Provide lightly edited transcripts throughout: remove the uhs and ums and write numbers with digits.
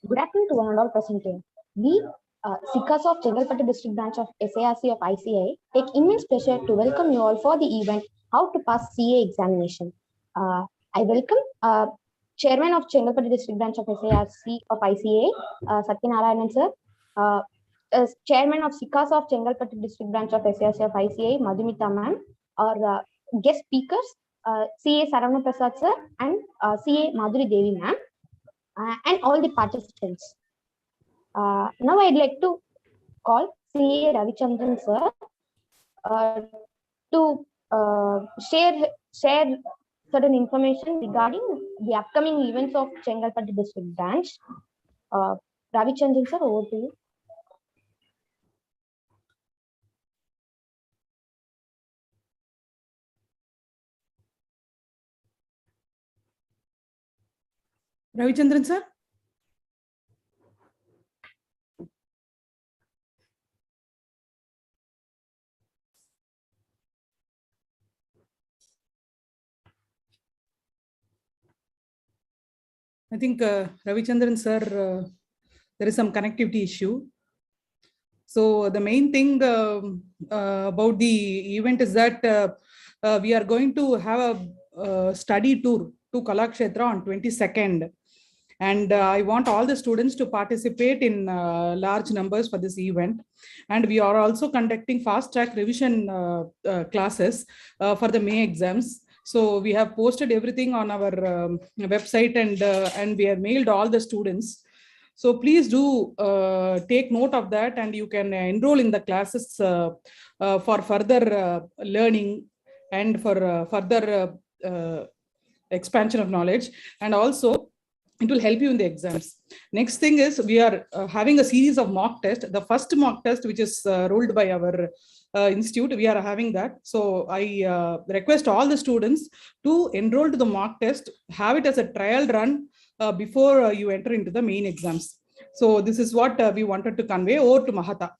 Good afternoon to one and all present here. We, seekers of Chengalpattu District Branch of SARC of ICA, take immense pleasure to welcome you all for the event How to Pass CA Examination. I welcome Chairman of Chengalpattu District Branch of SARC of ICA, Satyanarayanan sir, as Chairman of Seekers of Chengalpattu District Branch of SARC of ICA, Madhuri Devi, our guest speakers, CA Saravana Prasad sir and CA Madhuri Devi ma'am. And all the participants. Now I'd like to call CA Ravichandran sir to share certain information regarding the upcoming events of Chengalpattu District Branch. Ravichandran sir, over to you. Ravichandran sir. I think Ravichandran sir, there is some connectivity issue. So the main thing about the event is that we are going to have a study tour to Kalakshetra on 22nd. And I want all the students to participate in large numbers for this event. And we are also conducting fast track revision classes for the May exams. So we have posted everything on our website and we have mailed all the students. So please do take note of that, and you can enroll in the classes for further learning and for further expansion of knowledge. And also it will help you in the exams. Next thing is we are having a series of mock tests. The first mock test, which is ruled by our institute, we are having that. So I request all the students to enroll to the mock test, have it as a trial run before you enter into the main exams. So this is what we wanted to convey. Over to Mahata.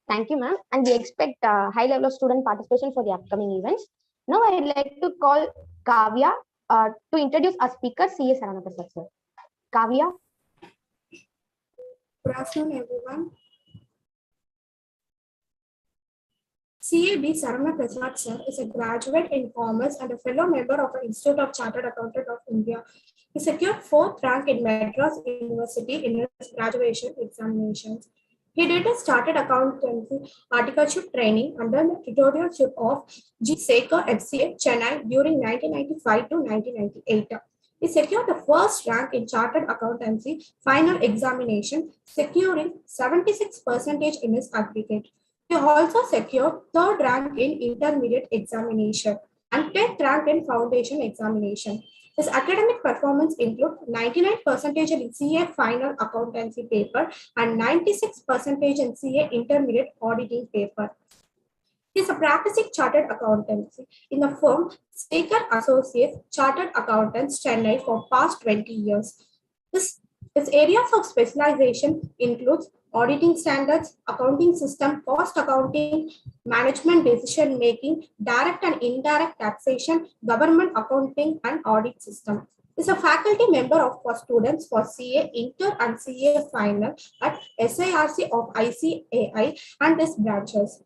Thank you, ma'am. And we expect high level of student participation for the upcoming events. Now I'd like to call Kavya to introduce our speaker, CA Saravana Prasad sir. Kavya. Good afternoon, everyone. CA B. Saravana Prasad sir is a graduate in commerce and a fellow member of the Institute of Chartered Accountants of India. He secured 4th rank in Madras University in his graduation examinations. He did a Chartered Accountancy articleship training under the tutorship of G. Sekar FCA, Chennai during 1995 to 1998. He secured the 1st rank in Chartered Accountancy final examination, securing 76% in his aggregate. He also secured 3rd rank in intermediate examination and 10th rank in foundation examination. His academic performance includes 99% in CA final accountancy paper and 96% in CA intermediate auditing paper. He is a practicing chartered accountancy in the firm Staker Associates Chartered Accountants Chennai for past 20 years. His areas of specialization includes auditing standards, accounting system, cost accounting, management decision making, direct and indirect taxation, government accounting, and audit system. He is a faculty member for students for CA Inter and CA Final at SARC of ICAI and its branches.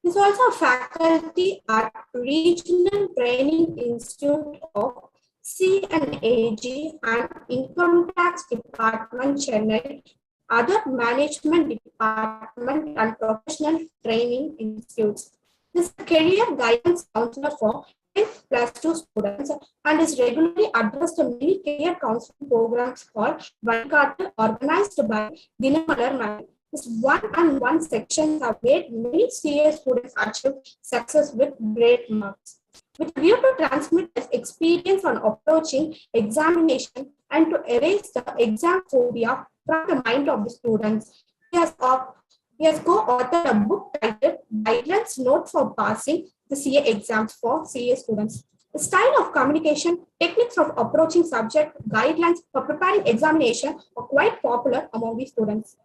He is also a faculty at Regional Training Institute of C&AG and Income Tax Department, Chennai, other management department and professional training institutes. He is a career guidance counselor for 10+2 students and is regularly addressed to many career counseling programs called Vankartu, organized by Dinamalar. His one-on-one sections have made many CA students achieve success with great marks. With a view to transmit his experience on approaching examination and to erase the exam phobia from the mind of the students, he has co-authored a book titled Guidelines Note for Passing the CA Exams for CA Students. The style of communication, techniques of approaching subject, guidelines for preparing examination are quite popular among the students.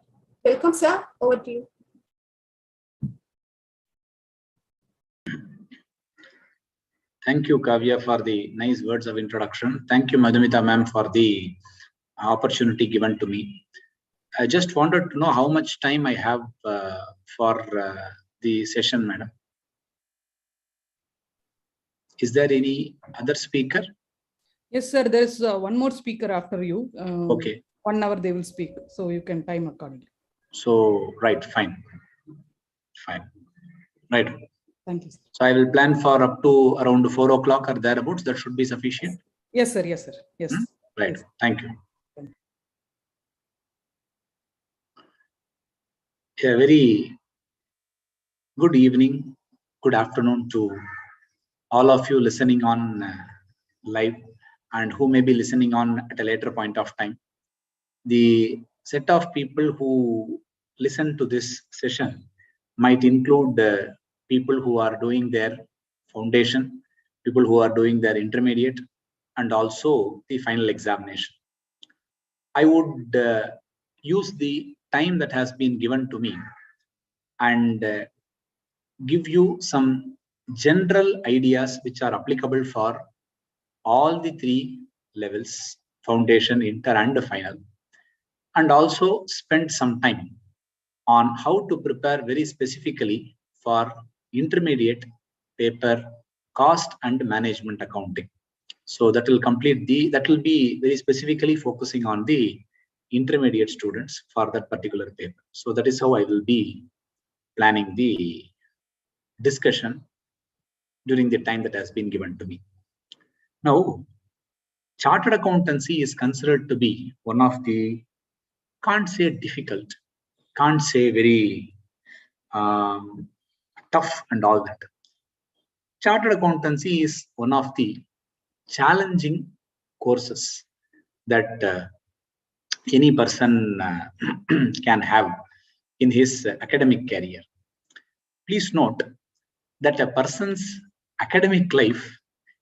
Welcome, sir. Over to you. Thank you, Kavya, for the nice words of introduction. Thank you, Madhumita ma'am, for the opportunity given to me. I just wanted to know how much time I have for the session, madam. Is there any other speaker? Yes, sir. There's one more speaker after you. Okay. 1 hour they will speak, so you can time accordingly. So, right, fine. Right. Thank you, sir. So I will plan for up to around 4 o'clock or thereabouts. That should be sufficient. Yes, sir. Yes, sir. Yes. Right. Yes. Thank you. A very good evening, good afternoon to all of you listening on live and who may be listening on at a later point of time. The set of people who listen to this session might include people who are doing their foundation, people who are doing their intermediate, and also the final examination. I would use the time that has been given to me and give you some general ideas which are applicable for all the 3 levels, foundation, inter, and final, and also spend some time on how to prepare very specifically for intermediate paper cost and management accounting. So that will be very specifically focusing on the intermediate students for that particular paper. So that is how I will be planning the discussion during the time that has been given to me. Now, chartered accountancy is considered to be one of the, can't say difficult, can't say very tough and all that. Chartered accountancy is one of the challenging courses that any person can have in his academic career. Please note that a person's academic life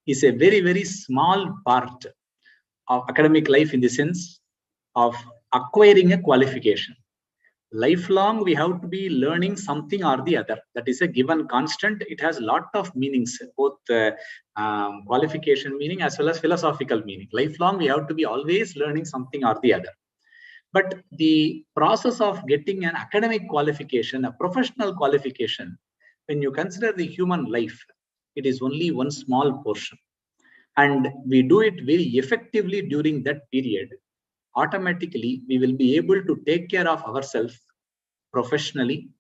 is a very, very small part of academic life in the sense of acquiring a qualification. Lifelong, we have to be learning something or the other. That is a given constant. It has a lot of meanings, both qualification meaning as well as philosophical meaning. Lifelong, we have to be always learning something or the other. But the process of getting an academic qualification, a professional qualification, when you consider the human life, it is only one small portion. And we do it very effectively during that period. Automatically, we will be able to take care of ourselves professionally,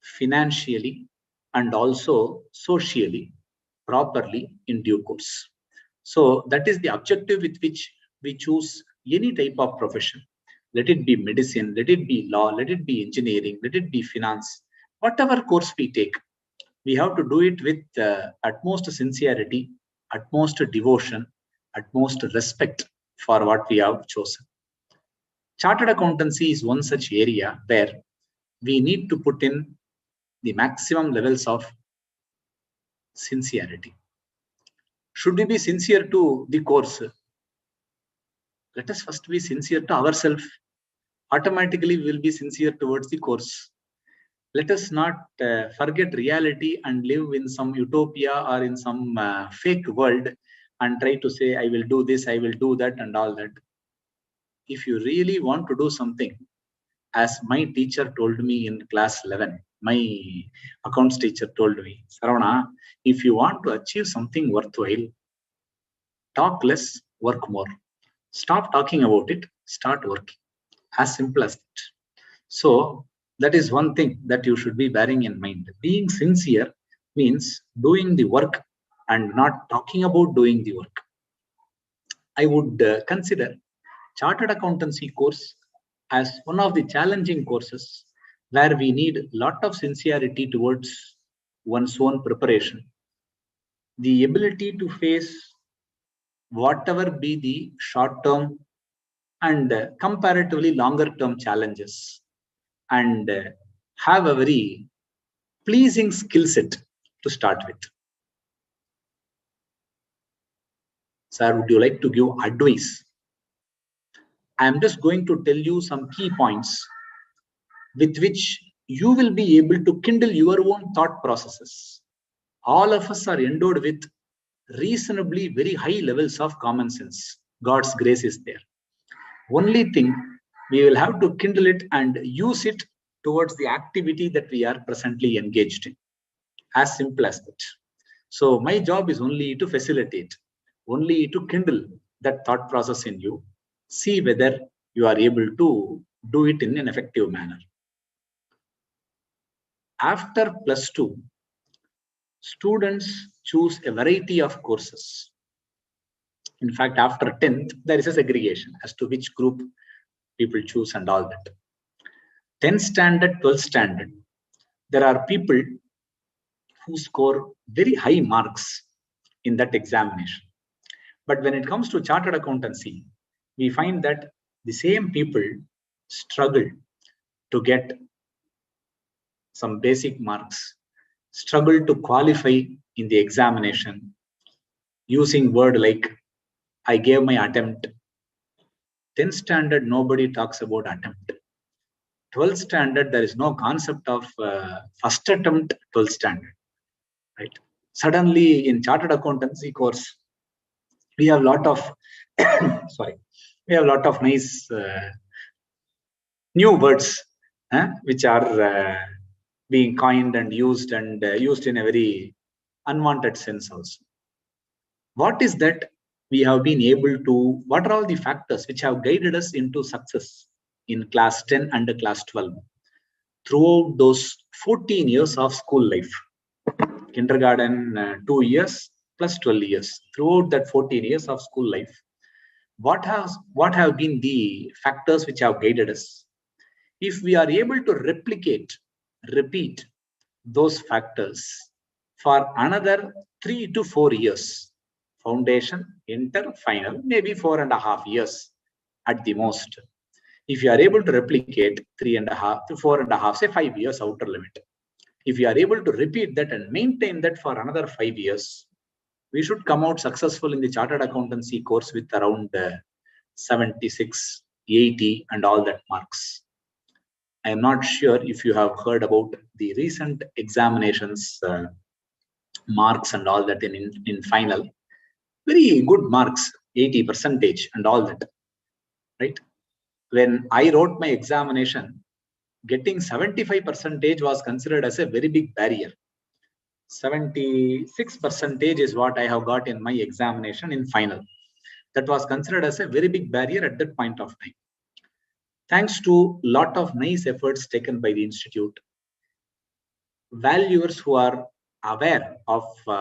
financially, and also socially, properly in due course. So that is the objective with which we choose any type of profession. Let it be medicine, let it be law, let it be engineering, let it be finance, whatever course we take, we have to do it with utmost sincerity, utmost devotion, utmost respect for what we have chosen. Chartered accountancy is one such area where we need to put in the maximum levels of sincerity. Should we be sincere to the course? Let us first be sincere to ourselves. Automatically, we will be sincere towards the course. Let us not forget reality and live in some utopia or in some fake world and try to say, I will do this, I will do that, and all that. If you really want to do something, as my teacher told me in class 11, my accounts teacher told me, Saravana, if you want to achieve something worthwhile, talk less, work more. Stop talking about it, start working. As simple as that. So that is one thing that you should be bearing in mind. Being sincere means doing the work and not talking about doing the work. I would consider chartered accountancy course as one of the challenging courses where we need a lot of sincerity towards one's own preparation. The ability to face whatever be the short-term and comparatively longer-term challenges and have a very pleasing skill set to start with. Sir, would you like to give advice? I am just going to tell you some key points with which you will be able to kindle your own thought processes. All of us are endowed with reasonably very high levels of common sense. God's grace is there. Only thing, we will have to kindle it and use it towards the activity that we are presently engaged in. As simple as that. So my job is only to facilitate, only to kindle that thought process in you. See whether you are able to do it in an effective manner. After +2, students choose a variety of courses. In fact, after 10th, there is a segregation as to which group people choose and all that. 10th standard, 12th standard, there are people who score very high marks in that examination. But when it comes to chartered accountancy, we find that the same people struggle to get some basic marks, struggle to qualify in the examination, using word like, I gave my attempt. 10th standard, nobody talks about attempt. 12th standard, there is no concept of first attempt 12th standard, right? Suddenly in chartered accountancy course, we have a lot of, we have a lot of nice new words which are being coined and used in a very unwanted sense also. What is that we have been able to, what are all the factors which have guided us into success in class 10 and class 12 throughout those 14 years of school life? Kindergarten 2 years plus 12 years. Throughout that 14 years of school life, what have been the factors which have guided us? If we are able to repeat those factors for another 3 to 4 years, foundation, inter, final, maybe 4.5 years at the most. If you are able to replicate 3.5 to 4.5, say 5 years outer limit. If you are able to repeat that and maintain that for another 5 years, we should come out successful in the chartered accountancy course with around 76, 80 and all that marks. I am not sure if you have heard about the recent examinations marks and all that in final. Very good marks, 80% and all that, right? When I wrote my examination, getting 75% was considered as a very big barrier. 76% is what I have got in my examination in final. That was considered as a very big barrier at that point of time. Thanks to a lot of nice efforts taken by the institute, valuers who are aware of who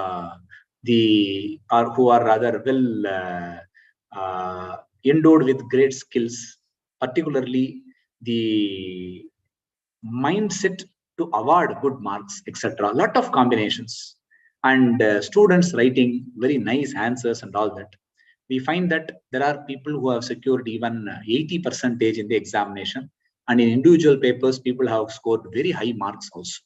are rather well endowed with great skills, particularly the mindset to award good marks, etc. A lot of combinations, and students writing very nice answers and all that. We find that there are people who have secured even 80% in the examination, and in individual papers, people have scored very high marks also.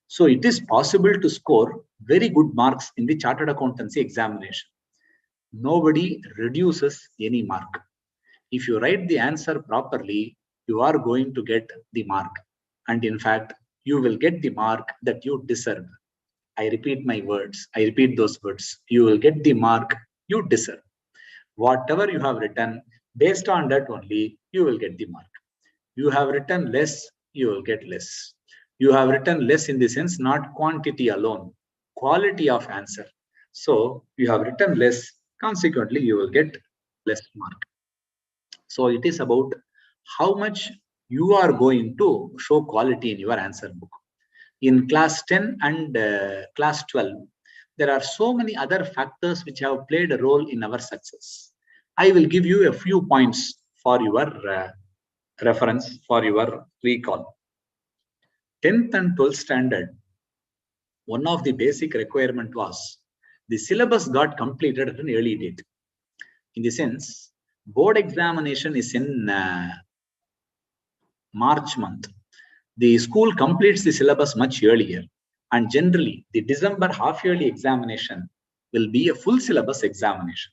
So it is possible to score very good marks in the chartered accountancy examination. Nobody reduces any mark. If you write the answer properly, you are going to get the mark. And in fact, you will get the mark that you deserve. I repeat my words. I repeat those words. You will get the mark you deserve. Whatever you have written, based on that only, you will get the mark. You have written less, you will get less. You have written less in the sense, not quantity alone, quality of answer. So you have written less, consequently, you will get less mark. So it is about how much you are going to show quality in your answer book. In class 10 and class 12, there are so many other factors which have played a role in our success. I will give you a few points for your reference, for your recall. 10th and 12th standard, one of the basic requirement was the syllabus got completed at an early date. In the sense, board examination is in March month. The school completes the syllabus much earlier, and generally the December half-yearly examination will be a full syllabus examination.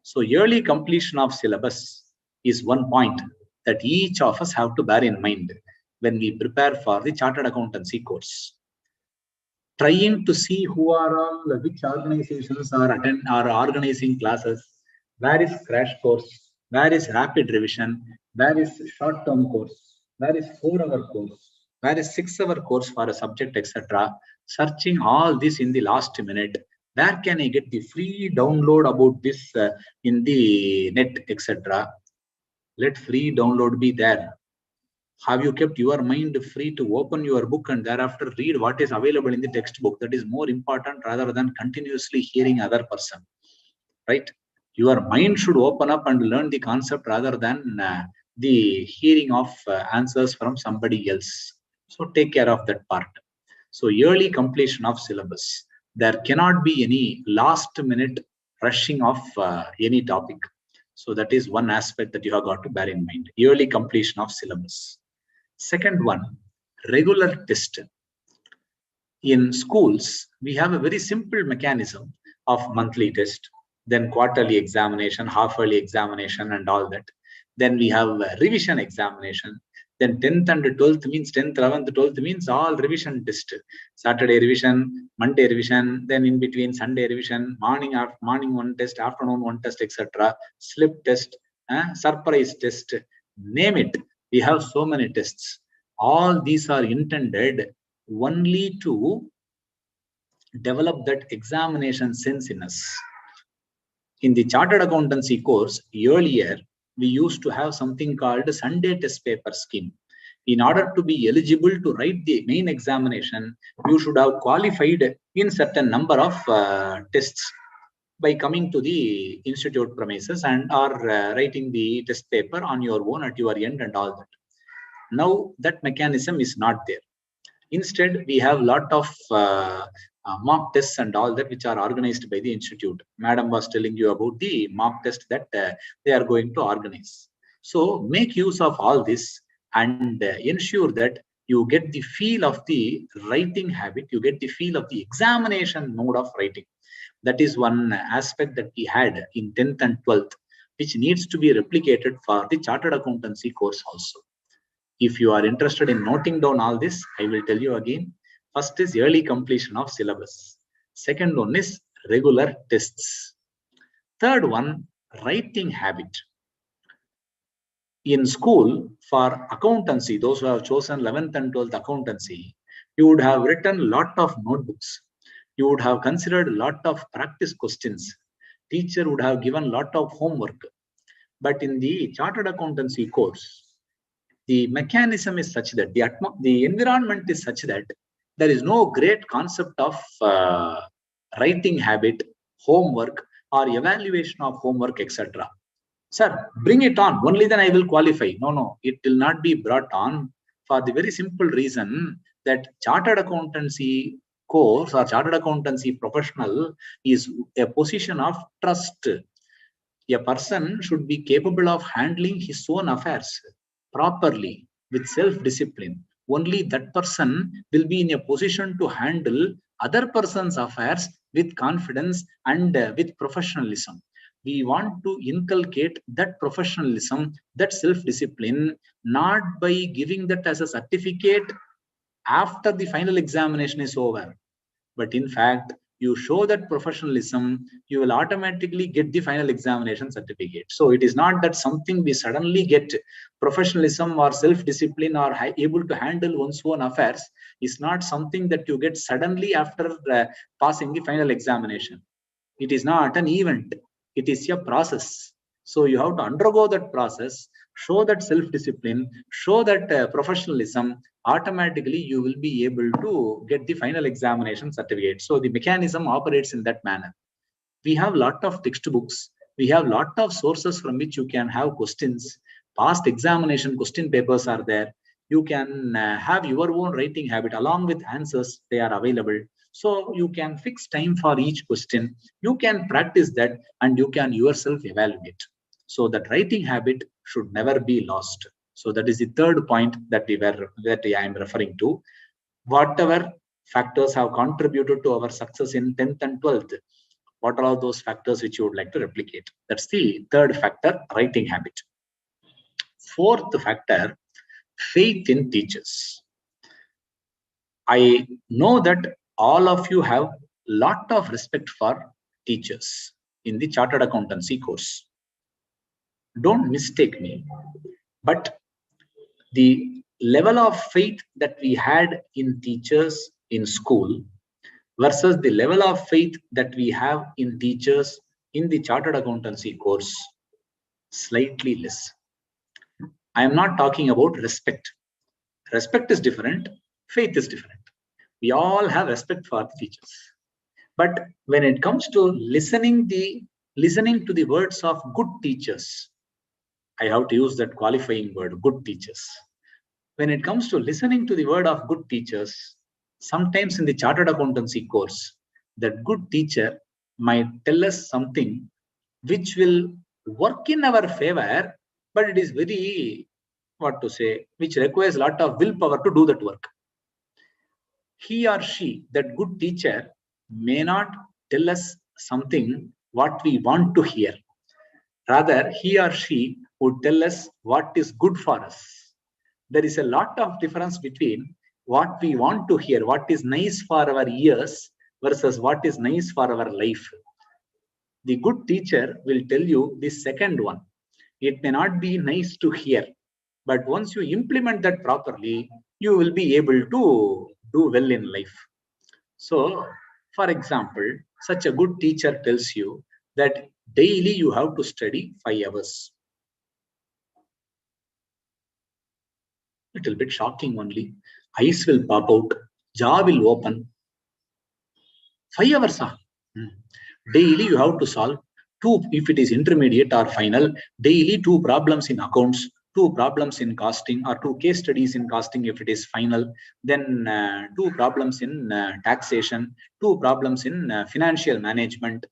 So early completion of syllabus is one point that each of us have to bear in mind when we prepare for the chartered accountancy course. trying to see who are all, which organizations are organizing classes, where is crash course, where is rapid revision, where is short-term course, where is 4-hour course, where is 6-hour course for a subject, etc. Searching all this in the last minute. Where can I get the free download about this in the net, etc. Let free download be there. Have you kept your mind free to open your book and thereafter read what is available in the textbook? That is more important rather than continuously hearing other person, right? Your mind should open up and learn the concept rather than the hearing of answers from somebody else. So take care of that part. So early completion of syllabus. There cannot be any last minute rushing of any topic. So that is one aspect that you have got to bear in mind. Early completion of syllabus. Second one, regular test. In schools, we have a very simple mechanism of monthly test, then quarterly examination, half-yearly examination, and all that. Then we have a revision examination. Then 10th and 12th means 10th, 11th, 12th means all revision test. Saturday revision, Monday revision, then in between Sunday revision, morning one test, afternoon one test, etc. Slip test, surprise test, name it. We have so many tests. All these are intended only to develop that examination sense in us. In the chartered accountancy course, earlier, we used to have something called Sunday test paper scheme. In order to be eligible to write the main examination, you should have qualified in certain number of tests by coming to the institute premises and or writing the test paper on your own at your end and all that. Now that mechanism is not there. Instead, we have a lot of mock tests and all that which are organized by the institute. Madam was telling you about the mock test that they are going to organize. So make use of all this and ensure that you get the feel of the writing habit, you get the feel of the examination mode of writing. That is one aspect that we had in 10th and 12th, which needs to be replicated for the chartered accountancy course also. If you are interested in noting down all this, I will tell you again. First is early completion of syllabus. Second one is regular tests. Third one, writing habit. In school, for accountancy, those who have chosen 11th and 12th accountancy, you would have written a lot of notebooks. You would have considered a lot of practice questions. Teacher would have given a lot of homework. But in the chartered accountancy course, the mechanism is such that the environment is such that there is no great concept of writing habit, homework, or evaluation of homework, etc. Sir, bring it on. Only then I will qualify. No, it will not be brought on for the very simple reason that chartered accountancy course or chartered accountancy professional is a position of trust. A person should be capable of handling his own affairs properly with self-discipline. Only that person will be in a position to handle other person's affairs with confidence and with professionalism. We want to inculcate that professionalism, that self-discipline, not by giving that as a certificate after the final examination is over. But in fact, you show that professionalism, you will automatically get the final examination certificate. So it is not that something we suddenly get. Professionalism or self-discipline or able to handle one's own affairs is not something that you get suddenly after passing the final examination. It is not an event. It is a process. So you have to undergo that process, show that self-discipline, show that professionalism. Automatically you will be able to get the final examination certificate. So the mechanism operates in that manner. We have a lot of textbooks. We have a lot of sources from which you can have questions. Past examination question papers are there. You can have your own writing habit along with answers. They are available. So you can fix time for each question. You can practice that and you can yourself evaluate. So that writing habit should never be lost. So that is the third point that I am referring to. Whatever factors have contributed to our success in 10th and 12th, what are all those factors which you would like to replicate? That's the third factor, writing habit. Fourth factor, faith in teachers. I know that all of you have lot of respect for teachers in the chartered accountancy course. Don't mistake me, but the level of faith that we had in teachers in school versus the level of faith that we have in teachers in the chartered accountancy course, slightly less. I am not talking about respect. Respect is different, faith is different. We all have respect for the teachers. But when it comes to listening to the words of good teachers, I have to use that qualifying word, good teachers. When it comes to listening to the word of good teachers, sometimes in the chartered accountancy course, that good teacher might tell us something which will work in our favor, but it is very, which requires a lot of willpower to do that work. He or she, that good teacher, may not tell us something what we want to hear. Rather, he or she would tell us what is good for us. There is a lot of difference between what we want to hear, what is nice for our ears versus what is nice for our life. The good teacher will tell you the second one. It may not be nice to hear, but once you implement that properly, you will be able to do well in life. So, for example, such a good teacher tells you that daily you have to study 5 hours. Little bit shocking only. Eyes will pop out, jaw will open. 5 hours. Daily you have to solve 2, if it is intermediate or final, daily 2 problems in accounts, 2 problems in costing, or 2 case studies in costing if it is final, then 2 problems in taxation, 2 problems in financial management,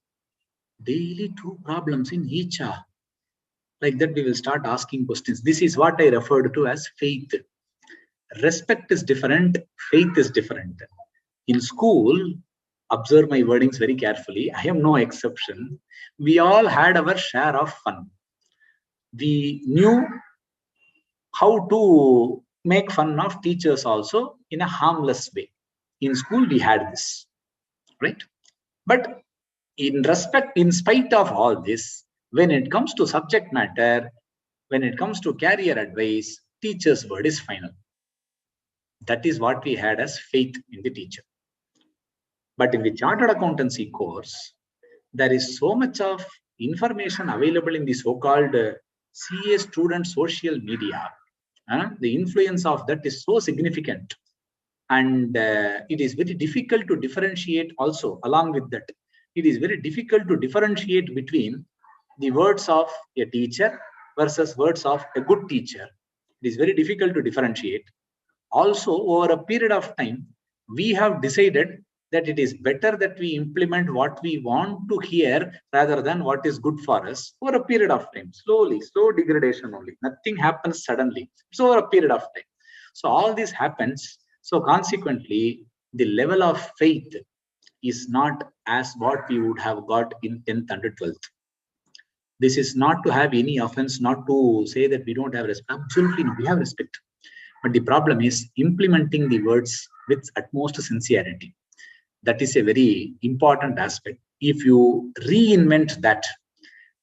daily 2 problems in each. Like that we will start asking questions. This is what I referred to as faith. Respect is different, faith is different. In school, observe my wordings very carefully, I am no exception. We all had our share of fun. We knew how to make fun of teachers also in a harmless way. In school, we had this, right? But in spite of all this, when it comes to subject matter, when it comes to career advice, teacher's word is final. That is what we had as faith in the teacher. But in the chartered accountancy course, there is so much of information available in the so-called CA student social media. The influence of that is so significant. And it is very difficult to differentiate also along with that. It is very difficult to differentiate between the words of a teacher versus words of a good teacher. It is very difficult to differentiate. Also, over a period of time, we have decided that it is better that we implement what we want to hear rather than what is good for us over a period of time. Slowly, slow degradation only. Nothing happens suddenly. It's over a period of time. So all this happens. So consequently, the level of faith is not as what we would have got in 10th and 12th. This is not to have any offense, not to say that we don't have respect. Absolutely no, we have respect. But the problem is implementing the words with utmost sincerity. That is a very important aspect. If you reinvent that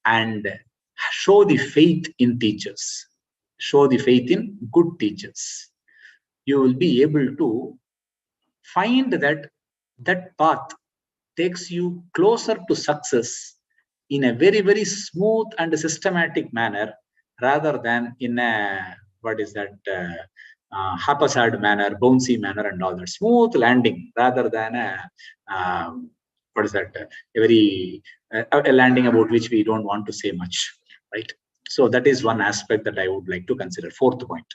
and show the faith in teachers, show the faith in good teachers, you will be able to find that that path takes you closer to success in a very, very smooth and systematic manner rather than in a, haphazard manner, bouncy manner and all that. Smooth landing rather than a landing about which we don't want to say much, right? So that is one aspect that I would like to consider. 4th point.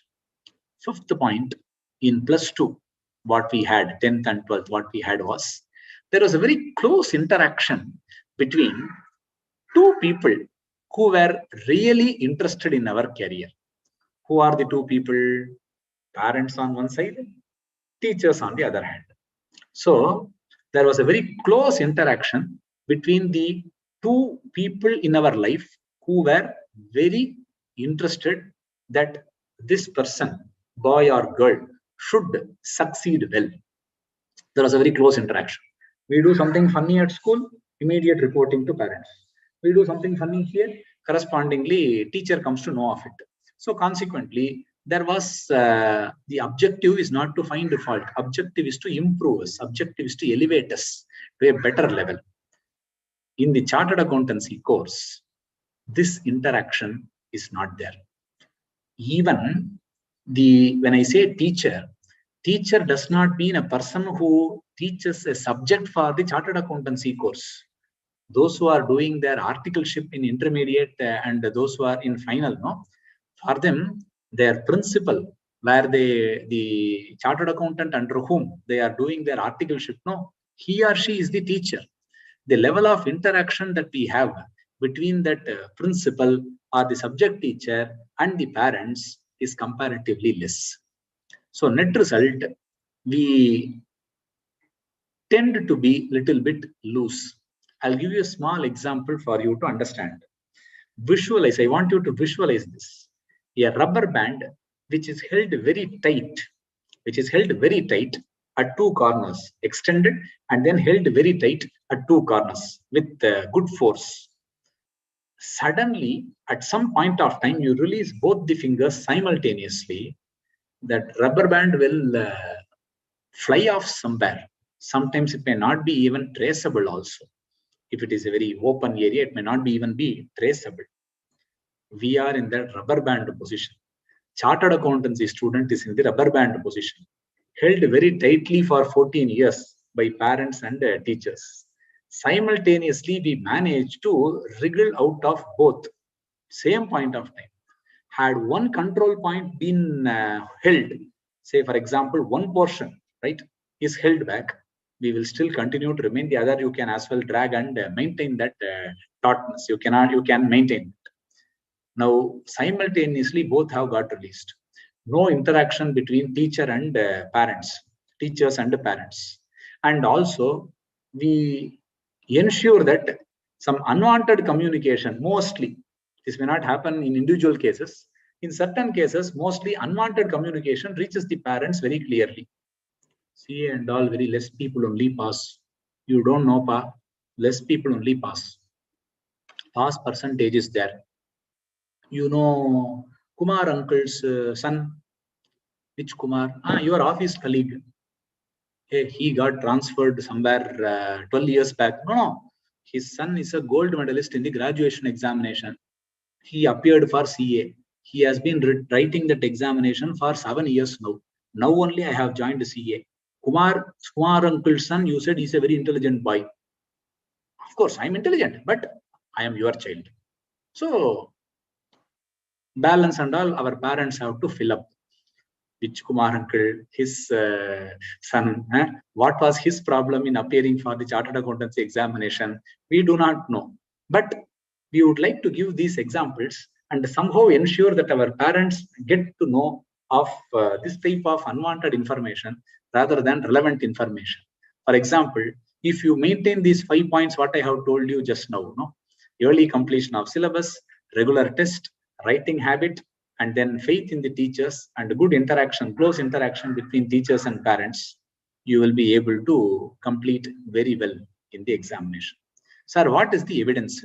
5th point, in +2, what we had, 10th and 12th, what we had was, there was a very close interaction between 2 people who were really interested in our career. Who are the 2 people? Parents on one side, teachers on the other hand. So there was a very close interaction between the 2 people in our life who were very interested that this person, boy or girl, should succeed well. There was a very close interaction. We do something funny at school, immediate reporting to parents. We do something funny here, correspondingly, teacher comes to know of it. So consequently, there was the objective is not to find the fault. Objective is to improve us. Objective is to elevate us to a better level. In the chartered accountancy course, this interaction is not there. Even when I say teacher does not mean a person who teaches a subject for the chartered accountancy course. Those who are doing their articleship in intermediate and those who are in final, no, for them, their principal, where the chartered accountant under whom they are doing their articleship, no, he or she is the teacher. The level of interaction that we have between that principal or the subject teacher and the parents is comparatively less. So net result, we tend to be little bit loose. I'll give you a small example for you to understand. Visualize, I want you to visualize this. A rubber band which is held very tight, at two corners, extended and then held very tight at two corners with good force. Suddenly, at some point of time, you release both the fingers simultaneously, that rubber band will fly off somewhere. Sometimes it may not be even traceable also. If it is a very open area, it may not be even be traceable. We are in that rubber band position. Chartered accountancy student is in the rubber band position, held very tightly for 14 years by parents and teachers. Simultaneously, we managed to wriggle out of both, same point of time. Had one control point been held, say for example, one portion, right, is held back, we will still continue to remain. The other you can as well drag and maintain that tautness. You can maintain it. Now simultaneously both have got released. No interaction between teacher and parents, teachers and parents. And also we ensure that some unwanted communication, mostly, this may not happen in individual cases. In certain cases, mostly unwanted communication reaches the parents very clearly. CA and all, very less people only pass. You don't know, pa, less people only pass. Pass percentage is there. You know, Kumar uncle's son. Which Kumar? Your office colleague. Hey, he got transferred somewhere 12 years back. No. His son is a gold medalist in the graduation examination. He appeared for CA. He has been writing that examination for 7 years now. Now only I have joined CA. Kumar uncle's son, you said he's a very intelligent boy. Of course, I'm intelligent, but I am your child. So, balance and all, our parents have to fill up. Which Kumar uncle, his son, what was his problem in appearing for the chartered accountancy examination? We do not know. But we would like to give these examples and somehow ensure that our parents get to know of this type of unwanted information rather than relevant information. For example, if you maintain these 5 points, what I have told you just now, no? Early completion of syllabus, regular test, writing habit, and then faith in the teachers and good interaction, close interaction between teachers and parents, you will be able to complete very well in the examination. Sir, what is the evidence?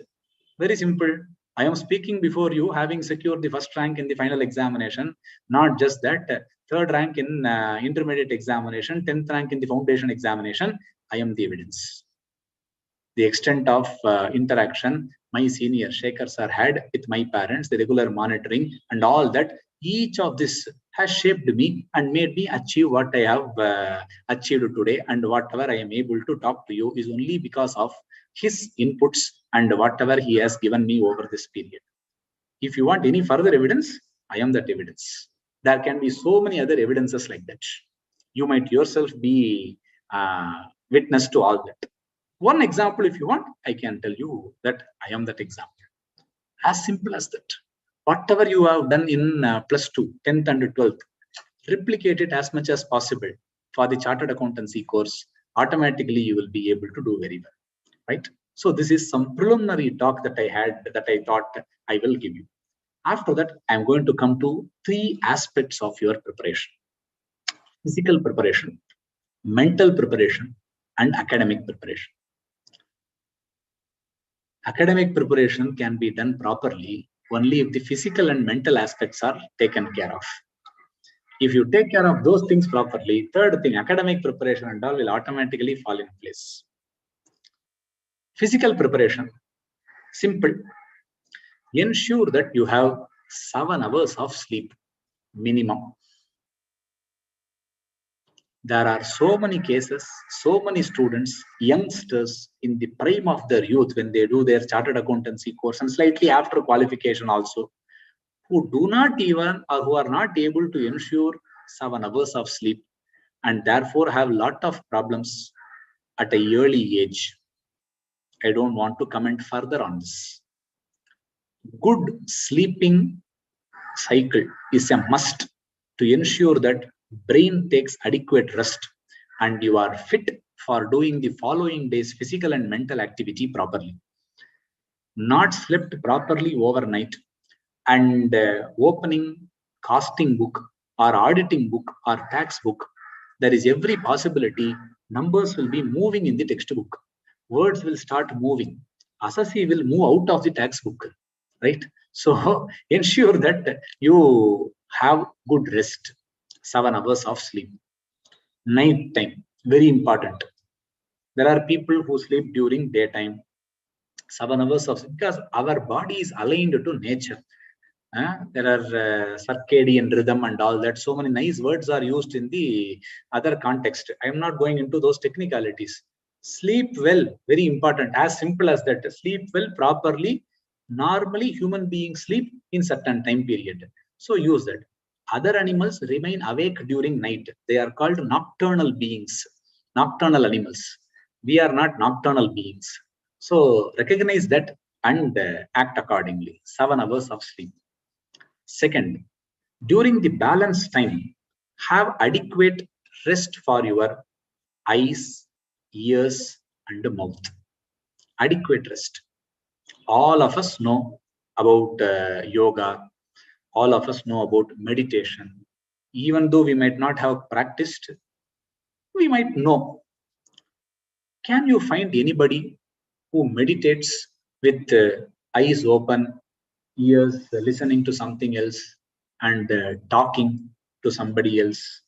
Very simple. I am speaking before you, having secured the first rank in the final examination. Not just that, third rank in intermediate examination, 10th rank in the foundation examination. I am the evidence. The extent of interaction my senior Shekhar sir had with my parents, the regular monitoring and all that, each of this has shaped me and made me achieve what I have achieved today. And whatever I am able to talk to you is only because of his inputs and whatever he has given me over this period. If you want any further evidence, I am that evidence. There can be so many other evidences like that. You might yourself be witness to all that. One example, if you want, I can tell you that I am that example. As simple as that. Whatever you have done in +2, 10th and 12th, replicate it as much as possible for the chartered accountancy course. Automatically, you will be able to do very well, right? So this is some preliminary talk that I had, that I thought I will give you. After that, I'm going to come to 3 aspects of your preparation. Physical preparation, mental preparation, and academic preparation. Academic preparation can be done properly only if the physical and mental aspects are taken care of. If you take care of those things properly, third thing, academic preparation and all will automatically fall in place. Physical preparation, simple. Ensure that you have 7 hours of sleep minimum. There are so many cases, so many students, youngsters in the prime of their youth when they do their chartered accountancy course and slightly after qualification also, who do not even or who are not able to ensure 7 hours of sleep and therefore have a lot of problems at a early age. I don't want to comment further on this. Good sleeping cycle is a must to ensure that brain takes adequate rest and you are fit for doing the following day's physical and mental activity properly. Not slept properly overnight and opening costing book or auditing book or tax book, there is every possibility numbers will be moving in the textbook. Words will start moving. Assessee will move out of the tax book, right? So ensure that you have good rest, 7 hours of sleep. Night time, very important. There are people who sleep during daytime, 7 hours of sleep, because our body is aligned to nature. There are circadian rhythm and all that. So many nice words are used in the other context. I am not going into those technicalities. Sleep well, very important. As simple as that. Sleep well properly. Normally, human beings sleep in certain time period. So use that. Other animals remain awake during night. They are called nocturnal beings, nocturnal animals. We are not nocturnal beings. So recognize that and act accordingly. 7 hours of sleep. Second, during the balance time, have adequate rest for your eyes, ears, and mouth. Adequate rest. All of us know about yoga. All of us know about meditation. Even though we might not have practiced, we might know. Can you find anybody who meditates with eyes open, ears listening to something else, and talking to somebody else?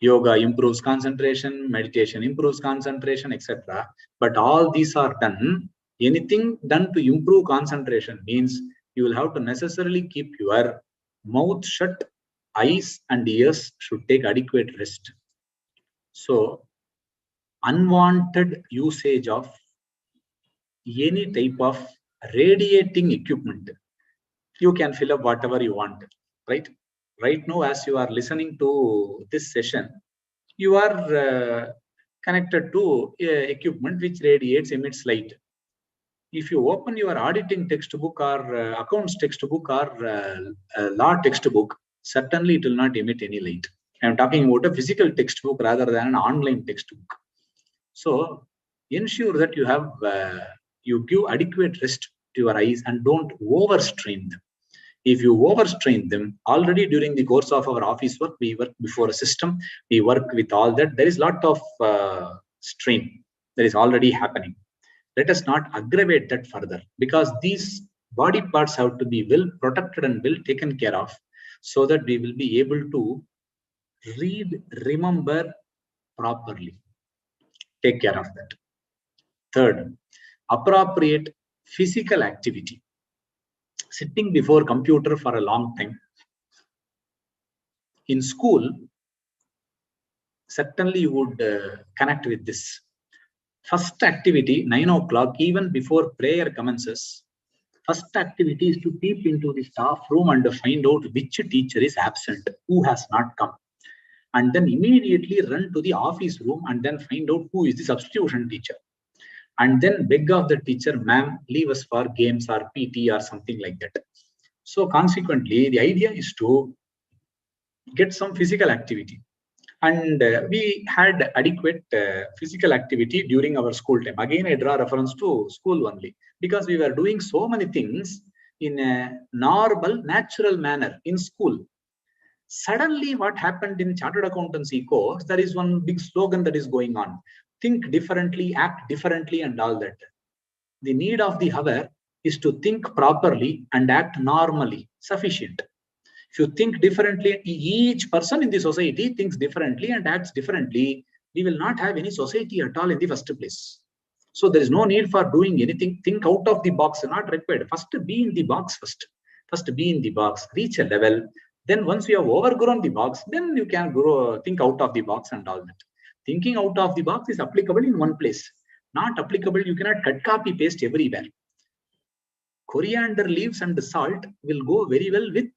Yoga improves concentration, meditation improves concentration, etc. But all these are done. Anything done to improve concentration means you will have to necessarily keep your mouth shut, eyes and ears should take adequate rest. So, unwanted usage of any type of radiating equipment, you can fill up whatever you want, right? Right now, as you are listening to this session, you are connected to equipment which radiates, emits light. If you open your auditing textbook or accounts textbook or law textbook, certainly it will not emit any light. I am talking about a physical textbook rather than an online textbook. So ensure that you have you give adequate rest to your eyes and don't overstrain them. If you overstrain them, already during the course of our office work, we work before a system, we work with all that. There is a lot of strain that is already happening. Let us not aggravate that further, because these body parts have to be well protected and well taken care of so that we will be able to read, remember properly. Take care of that. Third, appropriate physical activity. Sitting before computer for a long time. In school, certainly you would connect with this. First activity, 9 o'clock, even before prayer commences, first activity is to peep into the staff room and find out which teacher is absent, who has not come. And then immediately run to the office room and then find out who is the substitution teacher. And then beg of the teacher, ma'am, leave us for games or PT or something like that. So consequently, the idea is to get some physical activity. And we had adequate physical activity during our school time. Again, I draw reference to school only, because we were doing so many things in a normal, natural manner in school. Suddenly, what happened in chartered accountancy course, there is one big slogan that is going on. Think differently, act differently, and all that. The need of the hour is to think properly and act normally, sufficient. If you think differently, each person in the society thinks differently and acts differently, we will not have any society at all in the first place. So there is no need for doing anything. Think out of the box, not required. First, be in the box first. First, be in the box, reach a level. Then once you have overgrown the box, then you can think out of the box and all that. Thinking out of the box is applicable in one place. Not applicable, you cannot cut, copy, paste everywhere. Coriander leaves and salt will go very well with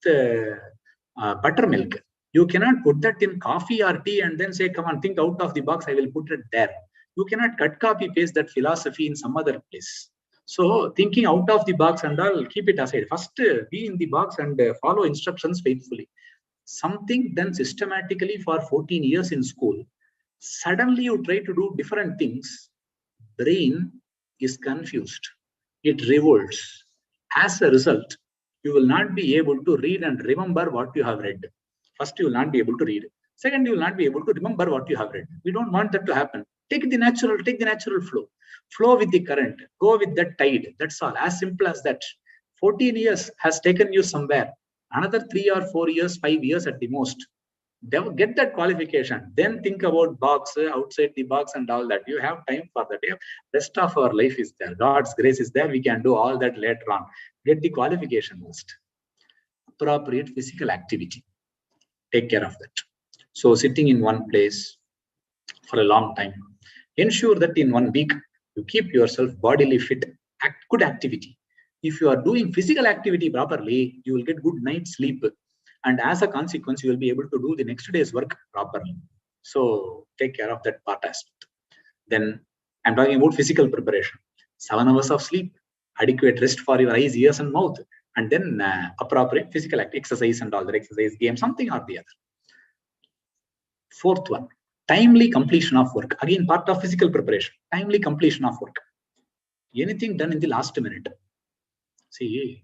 buttermilk. You cannot put that in coffee or tea and then say, come on, think out of the box, I will put it there. You cannot cut, copy, paste that philosophy in some other place. So thinking out of the box and all, keep it aside. First, be in the box and follow instructions faithfully. Something done systematically for 14 years in school, suddenly you try to do different things, brain is confused. It revolts. As a result, you will not be able to read and remember what you have read. First, you will not be able to read. Second, you will not be able to remember what you have read. We don't want that to happen. Take the natural flow. Flow with the current. Go with that tide. That's all. As simple as that. 14 years has taken you somewhere. Another 3 or 4 years, 5 years at the most. Get that qualification. Then think about box, outside the box and all that. You have time for that. Rest of our life is there. God's grace is there. We can do all that later on. Get the qualification first. Appropriate physical activity. Take care of that. So sitting in one place for a long time. Ensure that in 1 week, you keep yourself bodily fit. Good activity. If you are doing physical activity properly, you will get good night's sleep. And as a consequence, you will be able to do the next day's work properly. So take care of that part aspect. Then I'm talking about physical preparation. 7 hours of sleep, adequate rest for your eyes, ears, and mouth, and then appropriate physical exercise and all that exercise, game, something or the other. 4th one, timely completion of work. Again, part of physical preparation. Timely completion of work. Anything done in the last minute. See,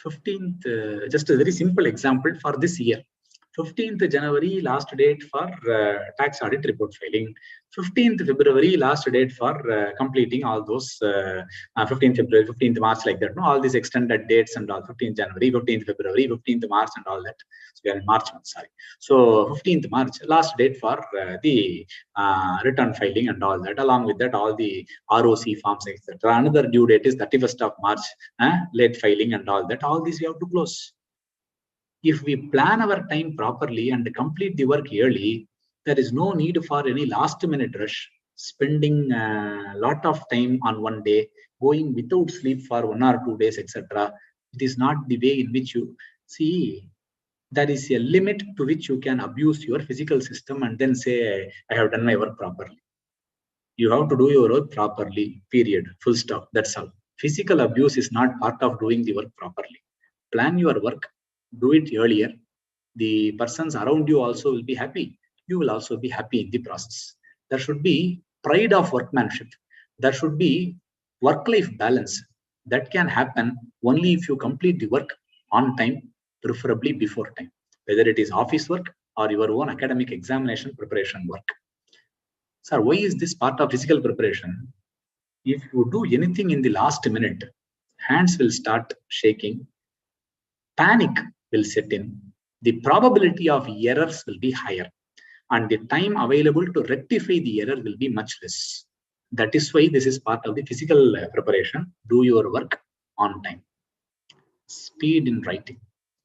15th, just a very simple example for this year. 15th January, last date for tax audit report filing. 15th February, last date for completing all those 15th February, 15th March, like that. No, all these extended dates and all. 15th January, 15th February, 15th March, and all that. So we are in March month, sorry. So 15th March, last date for the return filing and all that. Along with that, all the ROC forms, etc. Another due date is 31st of March, late filing and all that. All these we have to close. If we plan our time properly and complete the work early, there is no need for any last minute rush, spending a lot of time on one day, going without sleep for 1 or 2 days, etc. It is not the way in which you see. There is a limit to which you can abuse your physical system and then say, I have done my work properly. You have to do your work properly, period, full stop. That's all. Physical abuse is not part of doing the work properly. Plan your work. Do it earlier. The persons around you also will be happy. You will also be happy in the process. There should be pride of workmanship. There should be work-life balance. That can happen only if you complete the work on time, preferably before time, whether it is office work or your own academic examination preparation work. Sir, why is this part of physical preparation? If you do anything in the last minute, hands will start shaking, panic will set in, the probability of errors will be higher, and the time available to rectify the error will be much less. That is why this is part of the physical preparation. Do your work on time. Speed in writing,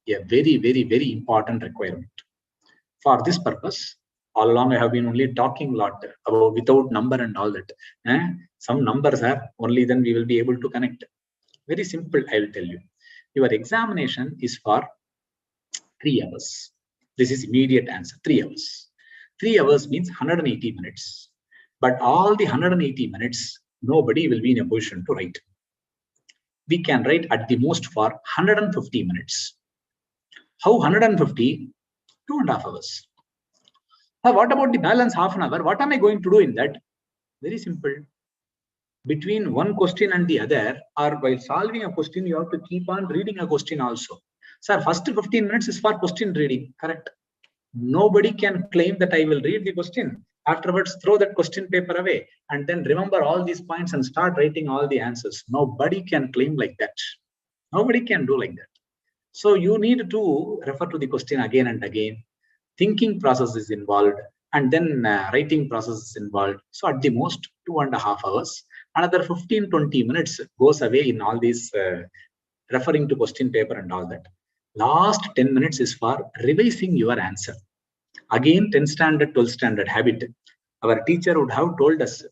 a very, very, very important requirement. For this purpose, all along I have been only talking a lot about without number and all that. Some numbers are only then we will be able to connect. Very simple, I will tell you. Your examination is for 3 hours. This is immediate answer, 3 hours. 3 hours means 180 minutes. But all the 180 minutes, nobody will be in a position to write. We can write at the most for 150 minutes. How 150? 2.5 hours. What about the balance half an hour? What am I going to do in that? Very simple. Between one question and the other, or while solving a question, you have to keep on reading a question also. Sir, first 15 minutes is for question reading, correct? Nobody can claim that I will read the question. Afterwards, throw that question paper away and then remember all these points and start writing all the answers. Nobody can claim like that. Nobody can do like that. So you need to refer to the question again and again. Thinking process is involved, and then writing process is involved. So at the most 2.5 hours, another 15-20 minutes goes away in all these referring to question paper and all that. Last 10 minutes is for revising your answer. Again, 10th standard, 12th standard habit. Our teacher would have told us,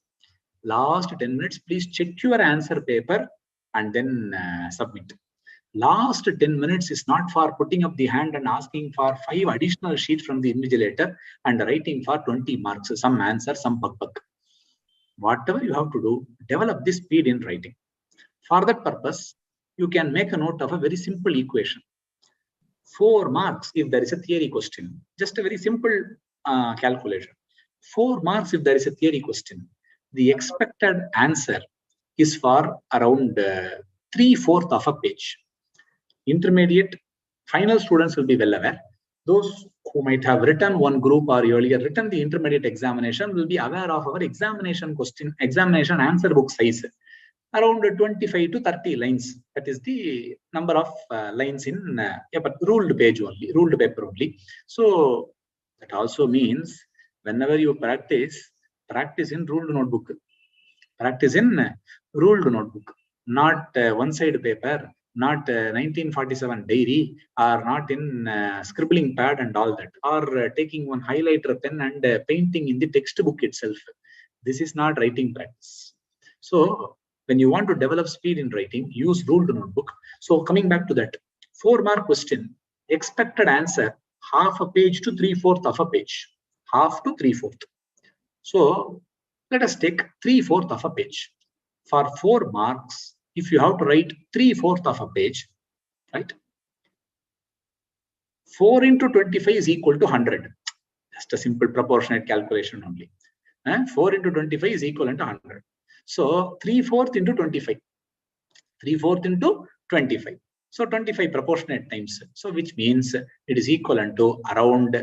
last 10 minutes, please check your answer paper and then submit. Last 10 minutes is not for putting up the hand and asking for 5 additional sheets from the invigilator and writing for 20 marks, some answer, some puk. Whatever you have to do, develop this speed in writing. For that purpose, you can make a note of a very simple equation. 4 marks if there is a theory question. Just a very simple calculation. 4 marks if there is a theory question. The expected answer is for around 3/4 of a page. Intermediate, final students will be well aware. Those who might have written one group or earlier written the intermediate examination will be aware of our examination answer book size. Around 25 to 30 lines. That is the number of lines in ruled page only, ruled paper only. So that also means whenever you practice in ruled notebook. Practice in ruled notebook, not one-side paper, not 1947 diary, or not in scribbling pad and all that, or taking one highlighter pen and painting in the textbook itself. This is not writing practice. So when you want to develop speed in writing, use ruled notebook. So coming back to that, 4-mark question, expected answer, half a page to 3/4 of a page, half to 3/4. So let us take 3/4 of a page. For 4 marks, if you have to write 3/4 of a page, right? 4 into 25 is equal to 100. Just a simple proportionate calculation only. 4 into 25 is equivalent to 100. So 3/4 into 25. 3/4 into 25. So 25 proportionate times. So which means it is equivalent to around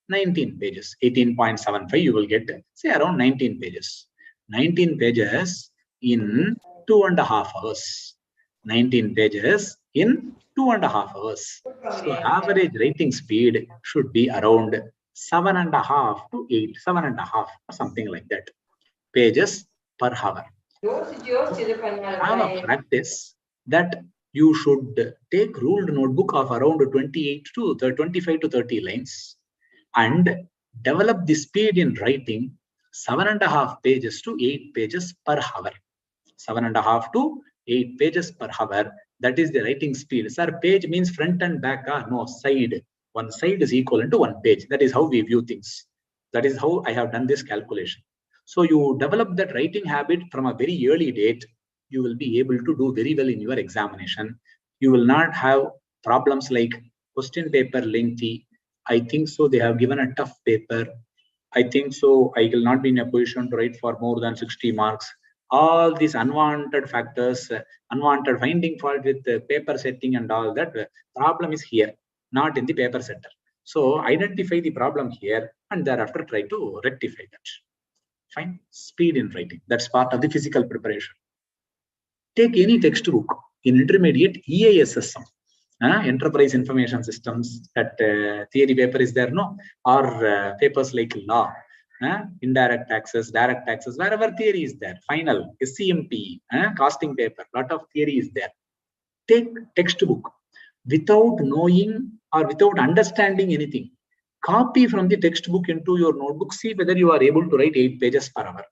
19 pages. 18.75 you will get, say, around 19 pages. 19 pages in 2.5 hours. 19 pages in 2.5 hours. So average writing speed should be around 7.5 to 8, 7.5 or something like that pages per hour. Have a practice that you should take ruled notebook of around 28 to 25 to 30 lines and develop the speed in writing 7.5 pages to 8 pages per hour. 7.5 to 8 pages per hour. That is the writing speed. Sir, page means front and back. No, side. One side is equivalent to one page. That is how we view things. That is how I have done this calculation. So you develop that writing habit from a very early date. You will be able to do very well in your examination. You will not have problems like question paper lengthy. I think so they have given a tough paper. I think so I will not be in a position to write for more than 60 marks. All these unwanted factors, unwanted finding fault with the paper setting and all that, problem is here, not in the paper setter. So identify the problem here and thereafter try to rectify that. Fine. Speed in writing. That's part of the physical preparation. Take any textbook in intermediate EISSM. Enterprise Information Systems, that theory paper is there, no? Or papers like law, indirect taxes, direct taxes, wherever theory is there. Final, SCMP, costing paper, lot of theory is there. Take textbook without knowing or without understanding anything. Copy from the textbook into your notebook. See whether you are able to write 8 pages per hour.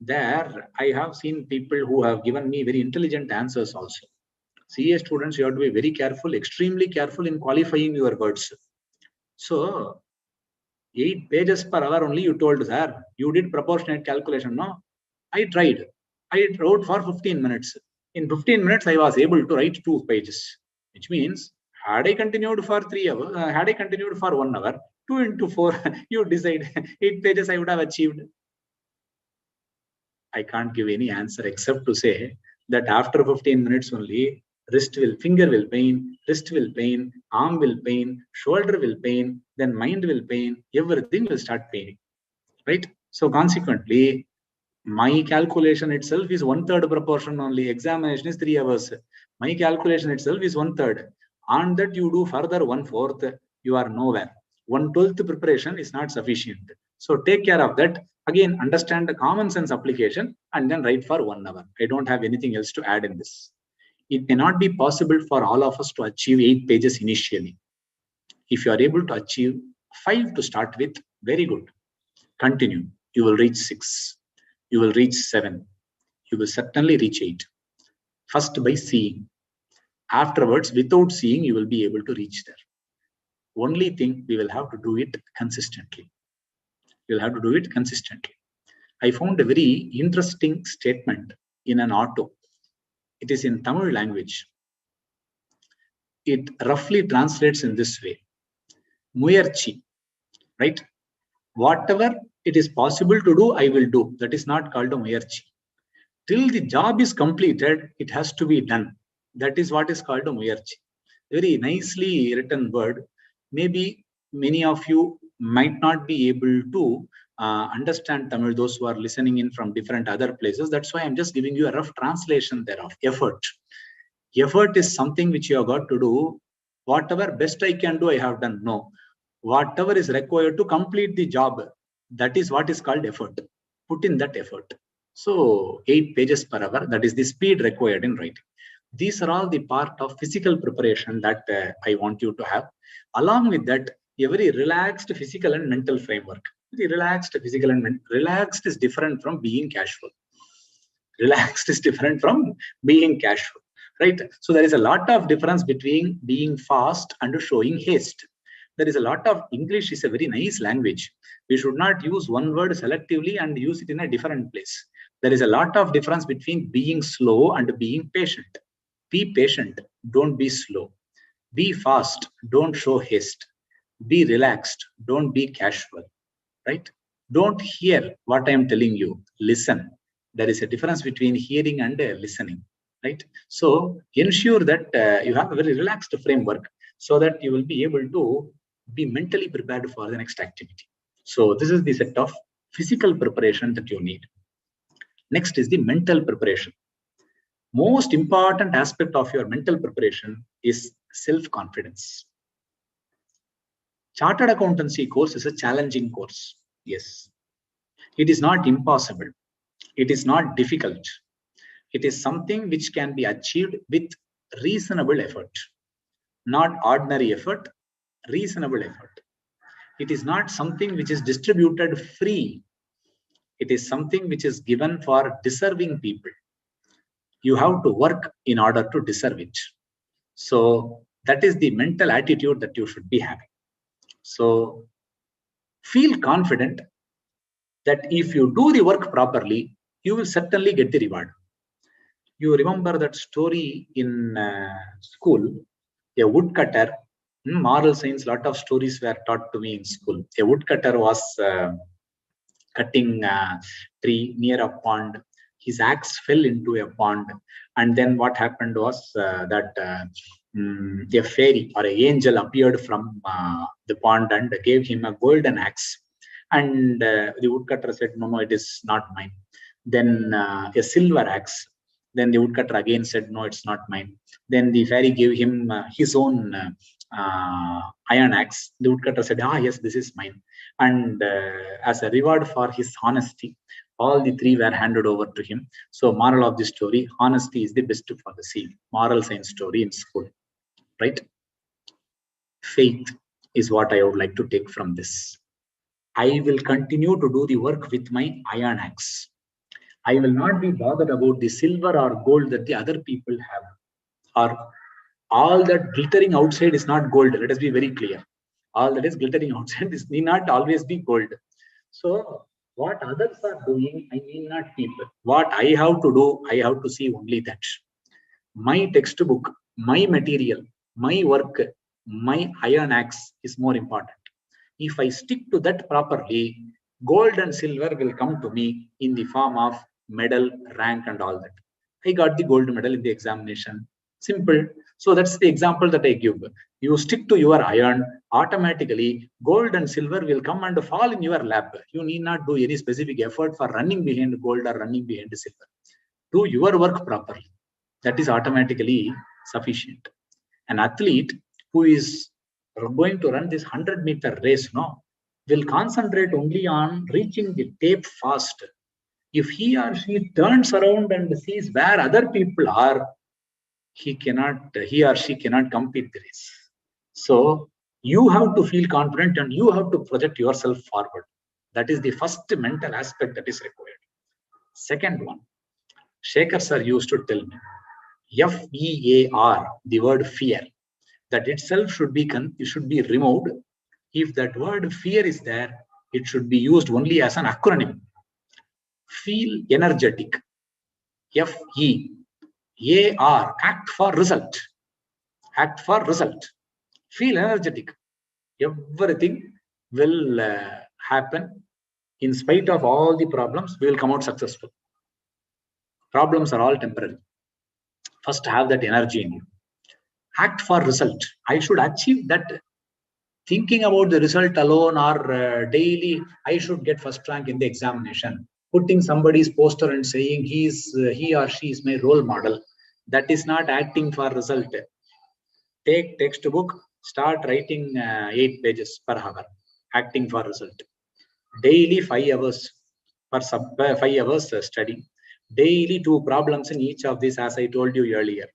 There, I have seen people who have given me very intelligent answers also. CA students, you have to be very careful, extremely careful in qualifying your words. So, 8 pages per hour only you told, sir, you did proportionate calculation, no? I tried. I wrote for 15 minutes. In 15 minutes, I was able to write 2 pages, which means had I continued for 3 hours, had I continued for 1 hour, 2 into 4, you decide 8 pages I would have achieved. I can't give any answer except to say that after 15 minutes only, finger will pain, wrist will pain, arm will pain, shoulder will pain, then mind will pain, everything will start paining, right? So consequently, my calculation itself is 1/3 proportion only. Examination is 3 hours. My calculation itself is 1/3. On that you do further 1/4, you are nowhere. 1/12 preparation is not sufficient. So take care of that. Again, understand the common sense application and then write for 1 hour. I don't have anything else to add in this. It may not be possible for all of us to achieve 8 pages initially. If you are able to achieve 5 to start with, very good. Continue. You will reach 6. You will reach 7. You will certainly reach 8. First by seeing. Afterwards, without seeing, you will be able to reach there. Only thing, we will have to do it consistently. You'll have to do it consistently. I found a very interesting statement in an auto. It is in Tamil language. It roughly translates in this way. Muyarchi, right? Whatever it is possible to do, I will do. That is not called a muyarchi. Till the job is completed, it has to be done. That is what is called a muyarchi. Very nicely written word. Maybe many of you might not be able to understand Tamil, those who are listening in from different other places. That's why I'm just giving you a rough translation thereof. Effort. Effort is something which you have got to do. Whatever best I can do, I have done. No. Whatever is required to complete the job, that is what is called effort. Put in that effort. So 8 pages per hour, that is the speed required in writing. These are all the part of physical preparation that I want you to have. Along with that, a very relaxed physical and mental framework. The relaxed physical and relaxed is different from being casual. Relaxed is different from being casual, right? So there is a lot of difference between being fast and showing haste. There is a lot of English is a very nice language. We should not use one word selectively and use it in a different place. There is a lot of difference between being slow and being patient. Be patient, don't be slow. Be fast, don't show haste. Be relaxed, don't be casual, right? Don't hear what I am telling you, listen. There is a difference between hearing and listening, right? So ensure that you have a very relaxed framework so that you will be able to be mentally prepared for the next activity. So this is the set of physical preparation that you need. Next is the mental preparation. Most important aspect of your mental preparation is self-confidence. Chartered accountancy course is a challenging course. Yes. It is not impossible. It is not difficult. It is something which can be achieved with reasonable effort. Not ordinary effort, reasonable effort. It is not something which is distributed free. It is something which is given for deserving people. You have to work in order to deserve it. So that is the mental attitude that you should be having. So feel confident that if you do the work properly, you will certainly get the reward. You remember that story in school, a woodcutter, moral science, lot of stories were taught to me in school. A woodcutter was cutting a tree near a pond. His axe fell into a pond. And then what happened was that a fairy or an angel appeared from the pond and gave him a golden axe. And the woodcutter said, no, it is not mine. Then a silver axe. Then the woodcutter again said, no, it's not mine. Then the fairy gave him his own iron axe. The woodcutter said, yes, this is mine. And as a reward for his honesty, all the 3 were handed over to him. So moral of the story, honesty is the best policy. Moral science story in school, right? Faith is what I would like to take from this. I will continue to do the work with my iron axe. I will not be bothered about the silver or gold that the other people have. Or all that glittering outside is not gold. Let us be very clear. All that is glittering outside is need not always be gold. So what others are doing, I need not keep. What I have to do, I have to see only that. My textbook, my material, my work, my iron axe is more important. If I stick to that properly, gold and silver will come to me in the form of medal, rank, and all that. I got the gold medal in the examination. Simple. So that's the example that I give. You stick to your iron, automatically gold and silver will come and fall in your lap. You need not do any specific effort for running behind gold or running behind silver. Do your work properly. That is automatically sufficient. An athlete who is going to run this 100-meter race will concentrate only on reaching the tape fast. If he or she turns around and sees where other people are, he or she cannot complete the race. So you have to feel confident and you have to project yourself forward. That is the first mental aspect that is required. Second one, Shekhar sir used to tell me, FEAR, the word fear, that itself should be removed. If that word fear is there, it should be used only as an acronym. Feel energetic. FEAR, act for result. Act for result. Feel energetic. Everything will happen. In spite of all the problems, we will come out successful. Problems are all temporary. First, have that energy in you. Act for result. I should achieve that. Thinking about the result alone or daily, I should get first rank in the examination. Putting somebody's poster and saying he or she is my role model. That is not acting for result. Take textbook, start writing 8 pages per hour. Acting for result. Daily 5 hours per 5 hours study. Daily 2 problems in each of these, as I told you earlier.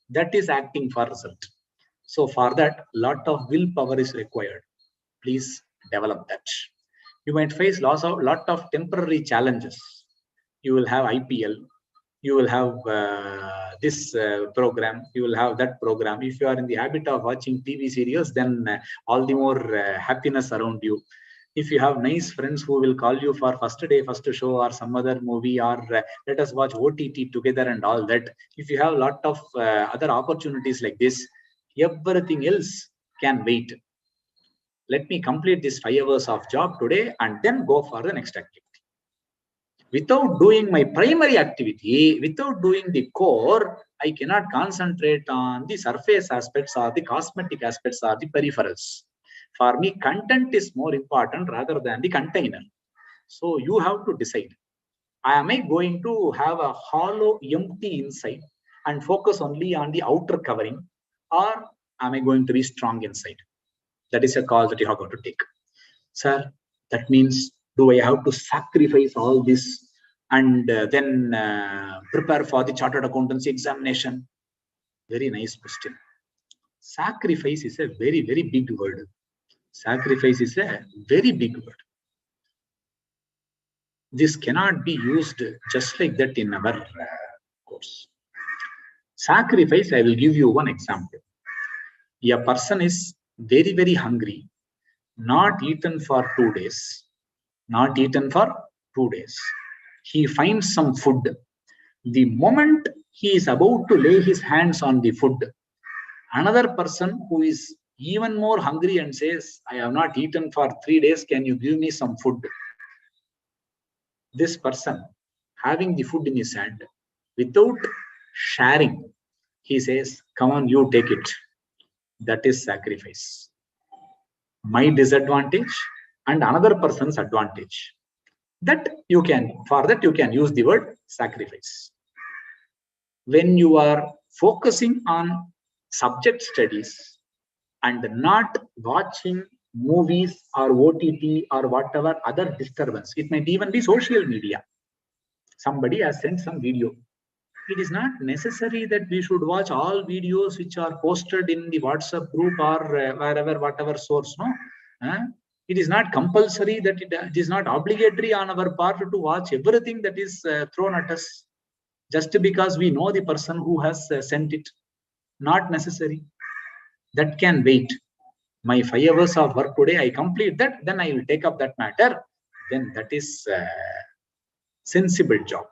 That is acting for result. So for that, lot of willpower is required. Please develop that. You might face lot of temporary challenges. You will have IPL. You will have this program. You will have that program. If you are in the habit of watching TV serials, then all the more happiness around you. If you have nice friends who will call you for first show or some other movie, or let us watch OTT together and all that. If you have a lot of other opportunities like this, everything else can wait. Let me complete this 5 hours of job today and then go for the next activity. Without doing my primary activity, without doing the core, I cannot concentrate on the surface aspects or the cosmetic aspects or the peripherals. For me, content is more important rather than the container. So you have to decide. Am I going to have a hollow, empty inside and focus only on the outer covering, or am I going to be strong inside? That is a call that you have got to take. Sir, that means, do I have to sacrifice all this and then prepare for the chartered accountancy examination? Very nice question. Sacrifice is a very, very big word. Sacrifice is a very big word. This cannot be used just like that in our course. Sacrifice, I will give you one example. A person is very, very hungry, not eaten for 2 days. Not eaten for 2 days. He finds some food. The moment he is about to lay his hands on the food, another person who is even more hungry and says, I have not eaten for 3 days, can you give me some food? This person, having the food in his hand, without sharing, he says, come on, you take it. That is sacrifice. My disadvantage and another person's advantage. That you can, for that you can use the word sacrifice. When you are focusing on subject studies and not watching movies or OTT or whatever other disturbance, it might even be social media. Somebody has sent some video. It is not necessary that we should watch all videos which are posted in the WhatsApp group or wherever, whatever source. No, it is not compulsory that it is not obligatory on our part to watch everything that is thrown at us just because we know the person who has sent it. Not necessary. That can wait. My 5 hours of work today, I complete that, then I will take up that matter. Then that is a sensible job.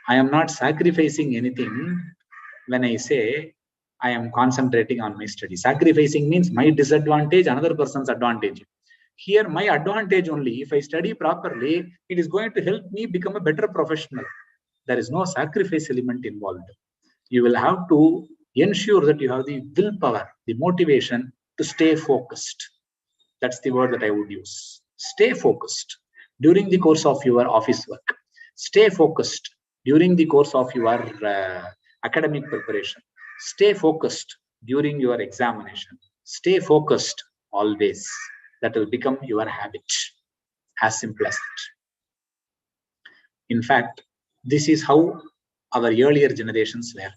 I am not sacrificing anything when I say I am concentrating on my study. Sacrificing means my disadvantage, another person's advantage. Here, my advantage only, if I study properly, it is going to help me become a better professional. There is no sacrifice element involved. You will have to ensure that you have the willpower, the motivation to stay focused. That's the word that I would use. Stay focused during the course of your office work. Stay focused during the course of your academic preparation. Stay focused during your examination. Stay focused always. That will become your habit. As simple as that. In fact, this is how our earlier generations were.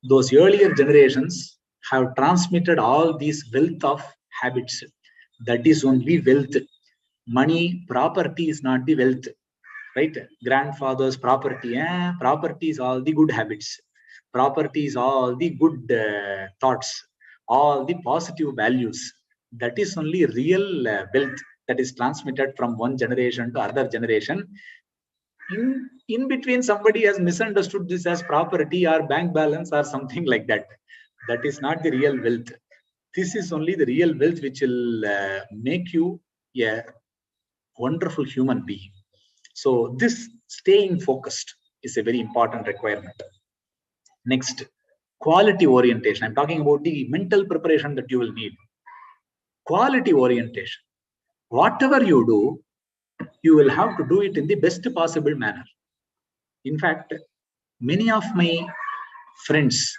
Those earlier generations have transmitted all these wealth of habits. That is only wealth. Money, property is not the wealth. Right? Grandfather's property. Property is all the good habits. Property is all the good thoughts. All the positive values. That is only real wealth that is transmitted from one generation to other generation. In between, somebody has misunderstood this as property or bank balance or something like that. That is not the real wealth. This is only the real wealth which will make you a wonderful human being. So this staying focused is a very important requirement. Next, quality orientation. I'm talking about the mental preparation that you will need. Quality orientation. Whatever you do, you will have to do it in the best possible manner. In fact, many of my friends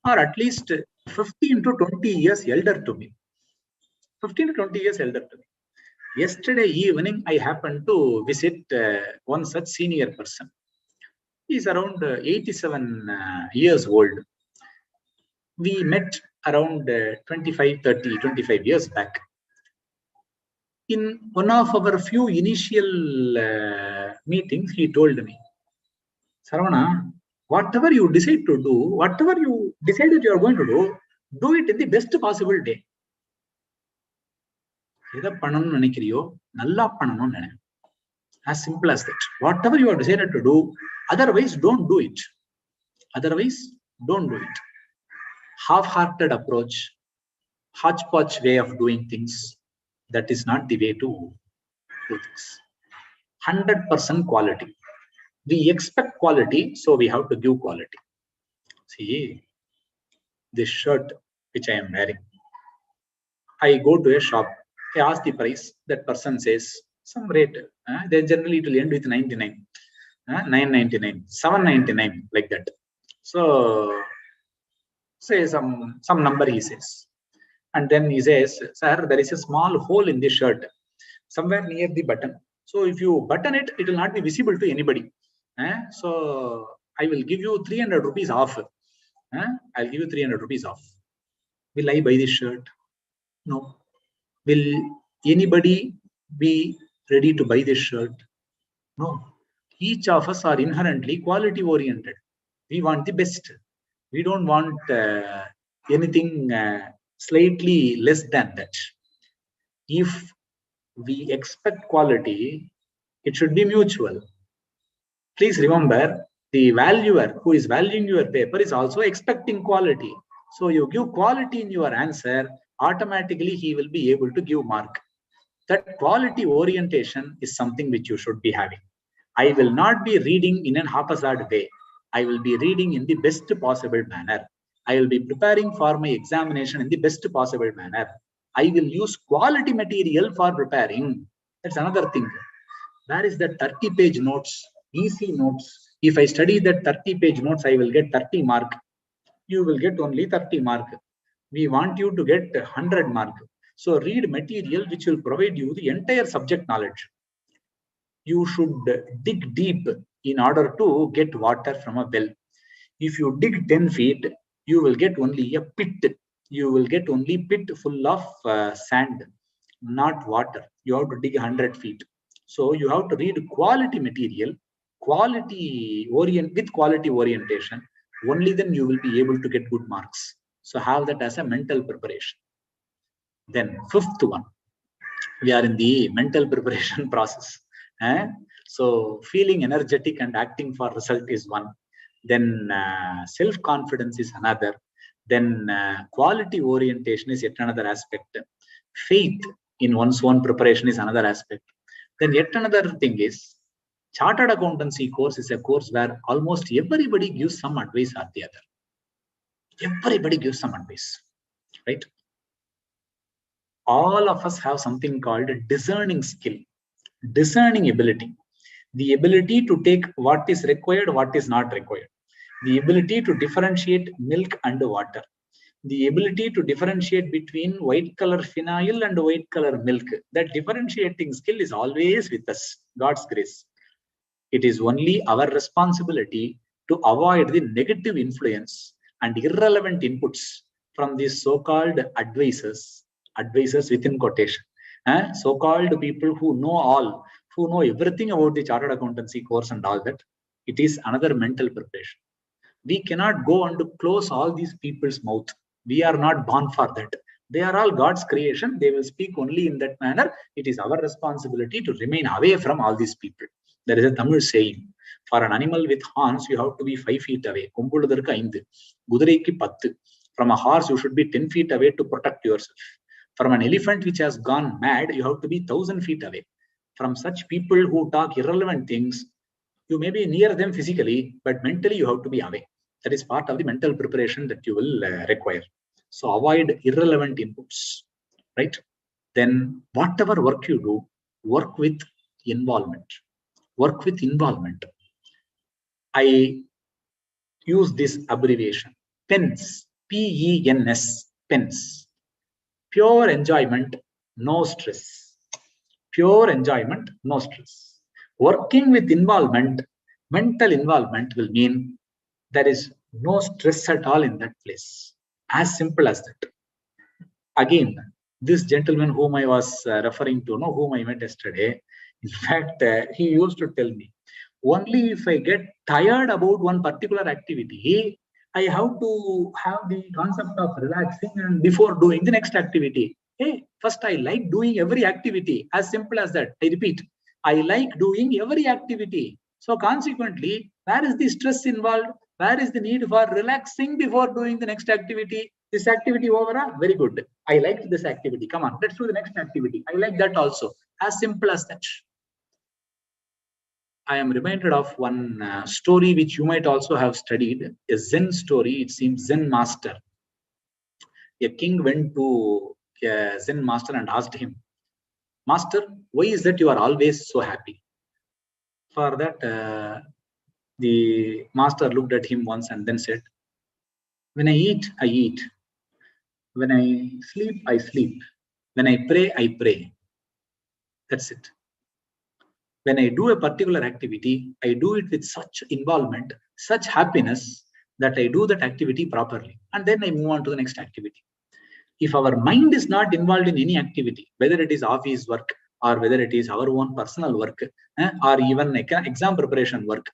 are at least 15 to 20 years elder to me. 15 to 20 years elder to me. Yesterday evening, I happened to visit one such senior person. He is around 87 years old. We met around 25 years back. In one of our few initial meetings, he told me, Saravana, whatever you decide to do, whatever you decided you are going to do it in the best possible day. As simple as that. Whatever you have decided to do, otherwise don't do it. Otherwise, don't do it. Half-hearted approach, hodgepodge way of doing things, that is not the way to do things. 100% quality. We expect quality, so we have to give quality. See, this shirt which I am wearing, I go to a shop, I ask the price, that person says some rate, then generally it will end with 99, 999, 799, like that. So say some number he says. And then he says, sir, there is a small hole in this shirt, somewhere near the button. So if you button it, it will not be visible to anybody. So I will give you 300 rupees off. I'll give you 300 rupees off. Will I buy this shirt? No. Will anybody be ready to buy this shirt? No. Each of us are inherently quality oriented. We want the best. We don't want anything slightly less than that. If we expect quality, it should be mutual. Please remember, the valuer who is valuing your paper is also expecting quality. So you give quality in your answer, automatically he will be able to give mark. That quality orientation is something which you should be having. I will not be reading in an haphazard way. I will be reading in the best possible manner. I will be preparing for my examination in the best possible manner. I will use quality material for preparing. That's another thing. Where is that 30-page notes, easy notes? If I study that 30-page notes, I will get 30 mark. You will get only 30 mark. We want you to get 100 mark. So read material which will provide you the entire subject knowledge. You should dig deep in order to get water from a well. If you dig 10 feet, you will get only a pit. You will get only pit full of sand, not water. You have to dig 100 feet. So you have to read quality material, with quality orientation. Only then you will be able to get good marks. So have that as a mental preparation. Then fifth one, we are in the mental preparation process. So feeling energetic and acting for result is one. Then self-confidence is another. Then quality orientation is yet another aspect. Faith in one's own preparation is another aspect. Then yet another thing is Chartered accountancy course is a course where almost everybody gives some advice or the other. Everybody gives some advice, right? All of us have something called a discerning skill, discerning ability, the ability to take what is required, what is not required, the ability to differentiate milk and water, the ability to differentiate between white color phenyl and white color milk. That differentiating skill is always with us, God's grace. It is only our responsibility to avoid the negative influence and irrelevant inputs from these so-called advisors within quotation, so-called people who know all, who know everything about the chartered accountancy course and all that. It is another mental preparation. We cannot go and close all these people's mouth. We are not born for that. They are all God's creation. They will speak only in that manner. It is our responsibility to remain away from all these people. There is a Tamil saying, for an animal with horns, you have to be 5 feet away. From a horse, you should be 10 feet away to protect yourself. From an elephant which has gone mad, you have to be 1,000 feet away. From such people who talk irrelevant things, you may be near them physically, but mentally you have to be away. That is part of the mental preparation that you will require. So avoid irrelevant inputs, right? Then whatever work you do, work with involvement. Work with involvement. I use this abbreviation, PENS, P-E-N-S, PENS. Pure enjoyment, no stress. Pure enjoyment, no stress. Working with involvement, mental involvement will mean there is no stress at all in that place. As simple as that. Again, this gentleman whom I was referring to, whom I met yesterday, in fact, he used to tell me, only if I get tired about one particular activity, I have to have the concept of relaxing and before doing the next activity. Hey, first I like doing every activity. As simple as that. I repeat, I like doing every activity. So consequently, where is the stress involved? Where is the need for relaxing before doing the next activity? This activity over, very good. I liked this activity. Come on, let's do the next activity. I like that also. As simple as that. I am reminded of one story which you might also have studied, a Zen story. It seems Zen master. A king went to a Zen master and asked him, Master, why is that you are always so happy? For that, the master looked at him once and then said, when I eat, I eat. When I sleep, I sleep. When I pray, I pray. That's it. When I do a particular activity, I do it with such involvement, such happiness that I do that activity properly. And then I move on to the next activity. If our mind is not involved in any activity, whether it is office work or whether it is our own personal work or even exam preparation work,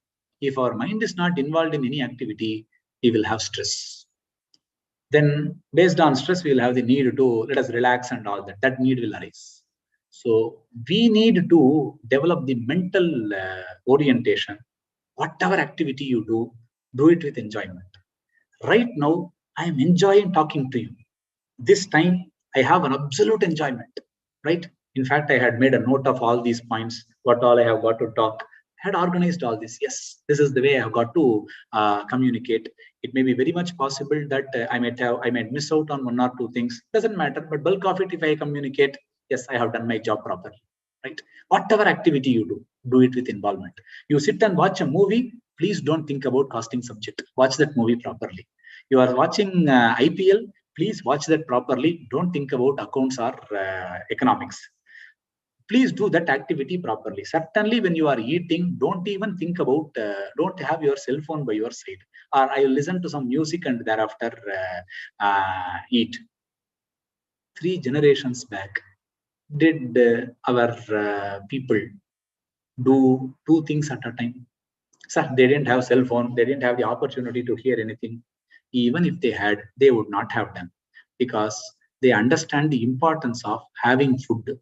if our mind is not involved in any activity, we will have stress. Then based on stress, we will have the need to let us relax and all that. That need will arise. So we need to develop the mental orientation. Whatever activity you do it with enjoyment. Right now, I am enjoying talking to you. This time, I have an absolute enjoyment, right? In fact, I had made a note of all these points, what all I have got to talk. I had organized all this. Yes, this is the way I have got to communicate. It may be very much possible that I might miss out on one or two things. Doesn't matter, but bulk of it, if I communicate, yes, I have done my job properly, right? Whatever activity you do it with involvement. You sit and watch a movie, please don't think about costing subject. Watch that movie properly. You are watching IPL, please watch that properly. Don't think about accounts or economics. Please do that activity properly. Certainly, when you are eating, don't even think about, don't have your cell phone by your side. Or I will listen to some music and thereafter eat. 3 generations back, did our people do 2 things at a time? Sir, they didn't have cell phone. They didn't have the opportunity to hear anything. Even if they had, they would not have done, because they understand the importance of having food.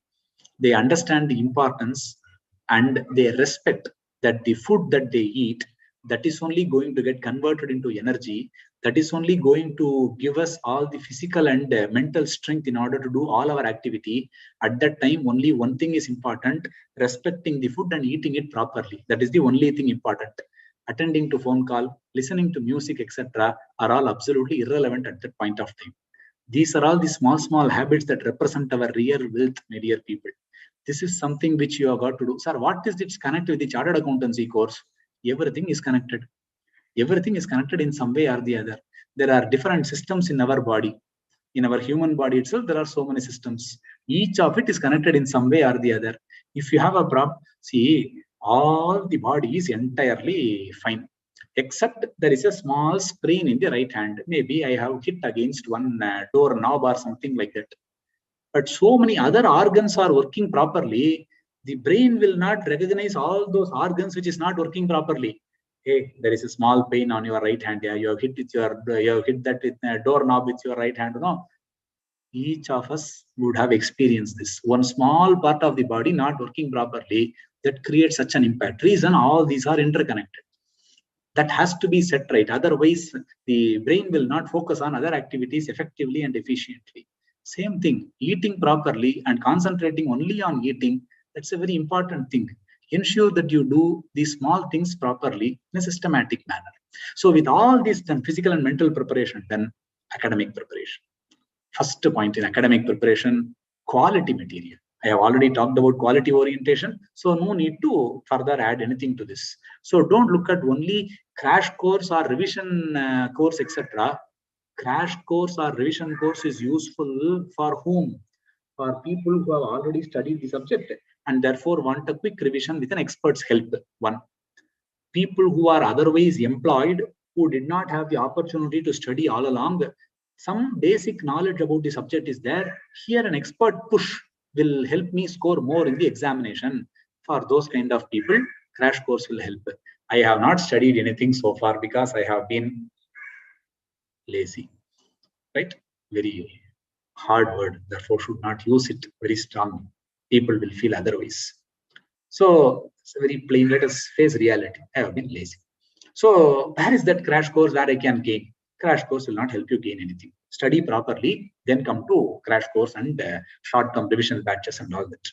They understand the importance and they respect that the food that they eat, that is only going to get converted into energy That is only going to give us all the physical and mental strength in order to do all our activity. At that time, only one thing is important: respecting the food and eating it properly. That is the only thing important. Attending to phone call, listening to music, etc. are all absolutely irrelevant at that point of time. These are all the small habits that represent our real wealth, my dear people. This is something which you have got to do. Sir, what is it connected with the chartered accountancy course? Everything is connected. Everything is connected in some way or the other. There are different systems in our body. In our human body itself, there are so many systems. Each of it is connected in some way or the other. If you have a problem, see, all the body is entirely fine, except there is a small sprain in the right hand. Maybe I have hit against one door knob or something like that. But so many other organs are working properly. The brain will not recognize all those organs which is not working properly. Hey, there is a small pain on your right hand. Yeah, you have hit that with a doorknob with your right hand. No, each of us would have experienced this. One small part of the body not working properly, that creates such an impact. Reason, all these are interconnected. That has to be set right. Otherwise, the brain will not focus on other activities effectively and efficiently. Same thing, eating properly and concentrating only on eating, that's a very important thing. Ensure that you do these small things properly in a systematic manner. So with all this, then physical and mental preparation, then academic preparation. First point in academic preparation, quality material. I have already talked about quality orientation, so no need to further add anything to this. So don't look at only crash course or revision course, etc. Crash course or revision course is useful for whom? For people who have already studied the subject and therefore want a quick revision with an expert's help. One. People who are otherwise employed, who did not have the opportunity to study all along, some basic knowledge about the subject is there. Here an expert push will help me score more in the examination. For those kind of people, crash course will help. I have not studied anything so far because I have been lazy, right? Very hard word, therefore should not use it very strongly. People will feel otherwise. So it's a very plain, let us face reality. I have been lazy. So where is that crash course where I can gain? Crash course will not help you gain anything. Study properly, then come to crash course and short-term revision batches and all that.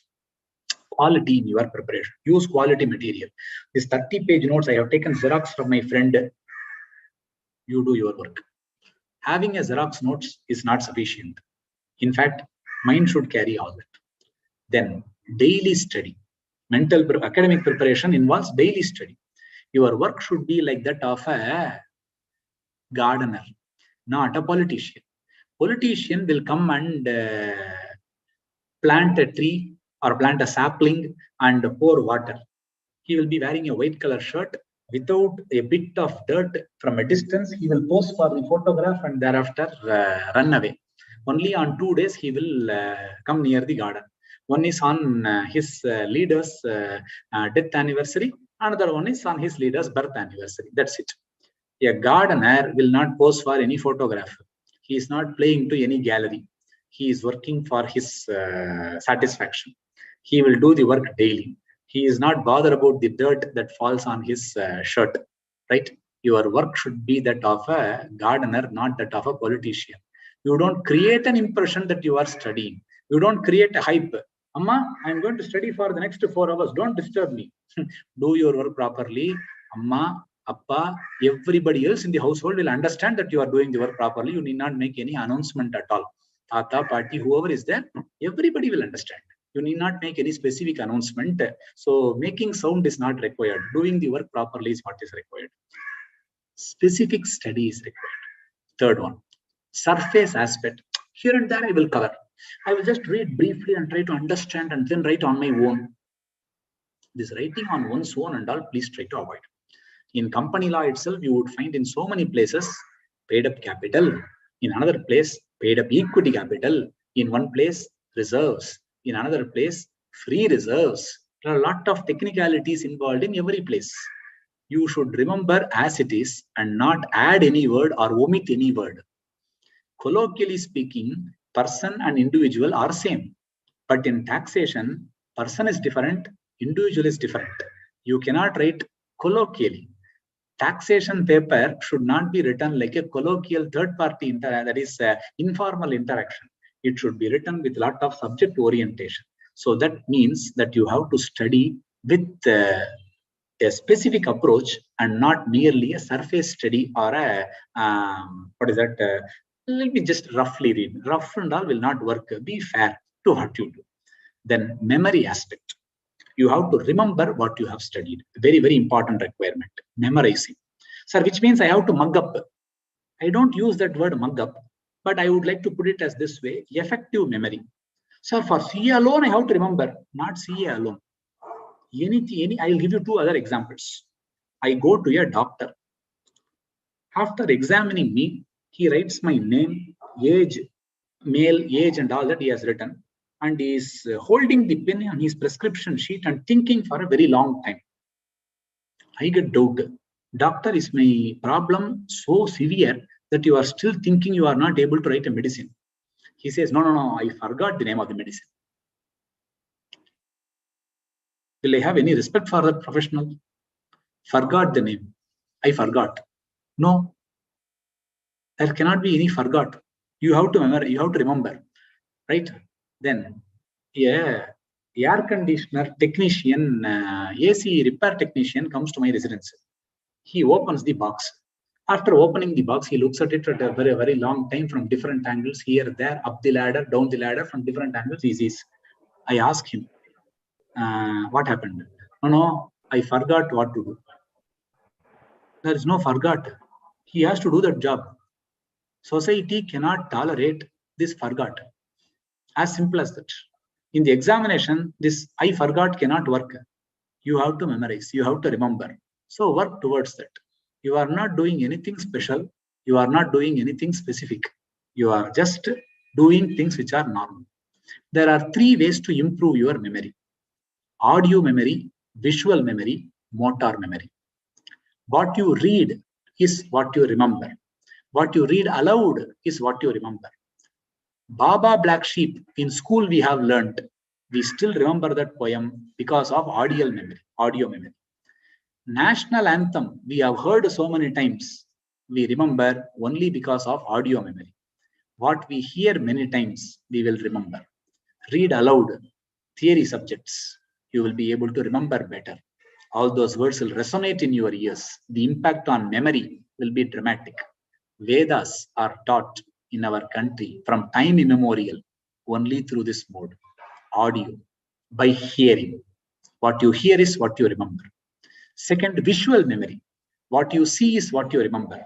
Quality in your preparation. Use quality material. This 30-page notes I have taken Xerox from my friend. You do your work. Having a Xerox notes is not sufficient. In fact, mind should carry all that. Then daily study. Academic preparation involves daily study. Your work should be like that of a gardener, not a politician. Politician will come and plant a tree or plant a sapling and pour water. He will be wearing a white color shirt without a bit of dirt. From a distance, he will pose for the photograph and thereafter run away. Only on 2 days, he will come near the garden. One is on his leader's death anniversary. Another one is on his leader's birth anniversary. That's it. A gardener will not pose for any photograph. He is not playing to any gallery. He is working for his satisfaction. He will do the work daily. He is not bothered about the dirt that falls on his shirt, right? Your work should be that of a gardener, not that of a politician. You don't create an impression that you are studying. You don't create a hype. Amma, I'm going to study for the next 4 hours. Don't disturb me. Do your work properly. Amma, Appa, everybody else in the household will understand that you are doing the work properly. You need not make any announcement at all. Tata, Party, whoever is there, everybody will understand. You need not make any specific announcement. So making sound is not required. Doing the work properly is what is required. Specific study is required. Third one, surface aspect. Here and there I will cover. I will just read briefly and try to understand and then write on my own. This writing on one's own and all, please try to avoid. In company law itself, you would find in so many places paid up capital. In another place, paid up equity capital. In one place, reserves. In another place, free reserves. There are a lot of technicalities involved in every place. You should remember as it is and not add any word or omit any word. Colloquially speaking, person and individual are same. But in taxation, person is different, individual is different. You cannot write colloquially. taxation paper should not be written like a colloquial third party that is informal interaction. It should be written with a lot of subject orientation. So that means that you have to study with a specific approach and not merely a surface study or a what is that? Let me just roughly read. Rough and all will not work. Be fair to what you do. Then memory aspect. You have to remember what you have studied. Very, very important requirement. Memorizing. Sir, which means I have to mug up. I don't use that word mug up, but I would like to put it as this way: effective memory. Sir, for CA alone, I have to remember, not CA alone. I'll give you two other examples. I go to a doctor. After examining me, he writes my name, age, male, age, and all that he has written. And he is holding the pen on his prescription sheet and thinking for a very long time. I get doubt. Doctor, is my problem so severe that you are still thinking you are not able to write a medicine? He says, no, I forgot the name of the medicine. Will I have any respect for that professional? Forgot the name. I forgot. No, there cannot be any forgot. You have to remember, you have to remember, right? Then, yeah, air conditioner technician, AC repair technician comes to my residence. He opens the box. After opening the box, he looks at it at a very, very long time from different angles, here, there, up the ladder, down the ladder, from different angles. He sees. I ask him, what happened? No, I forgot what to do. There is no forgot. He has to do that job. Society cannot tolerate this forgot. As simple as that. In the examination, this I forgot cannot work. You have to memorize. You have to remember. So work towards that. You are not doing anything special. You are not doing anything specific. You are just doing things which are normal. There are three ways to improve your memory: audio memory, visual memory, motor memory. What you read is what you remember. What you read aloud is what you remember. Baba Black Sheep, in school we have learnt. We still remember that poem because of audio memory. National anthem, we have heard so many times. We remember only because of audio memory. What we hear many times, we will remember. Read aloud, theory subjects, you will be able to remember better. All those words will resonate in your ears. The impact on memory will be dramatic. Vedas are taught in our country from time immemorial only through this mode, audio, by hearing. What you hear is what you remember. Second, visual memory. What you see is what you remember.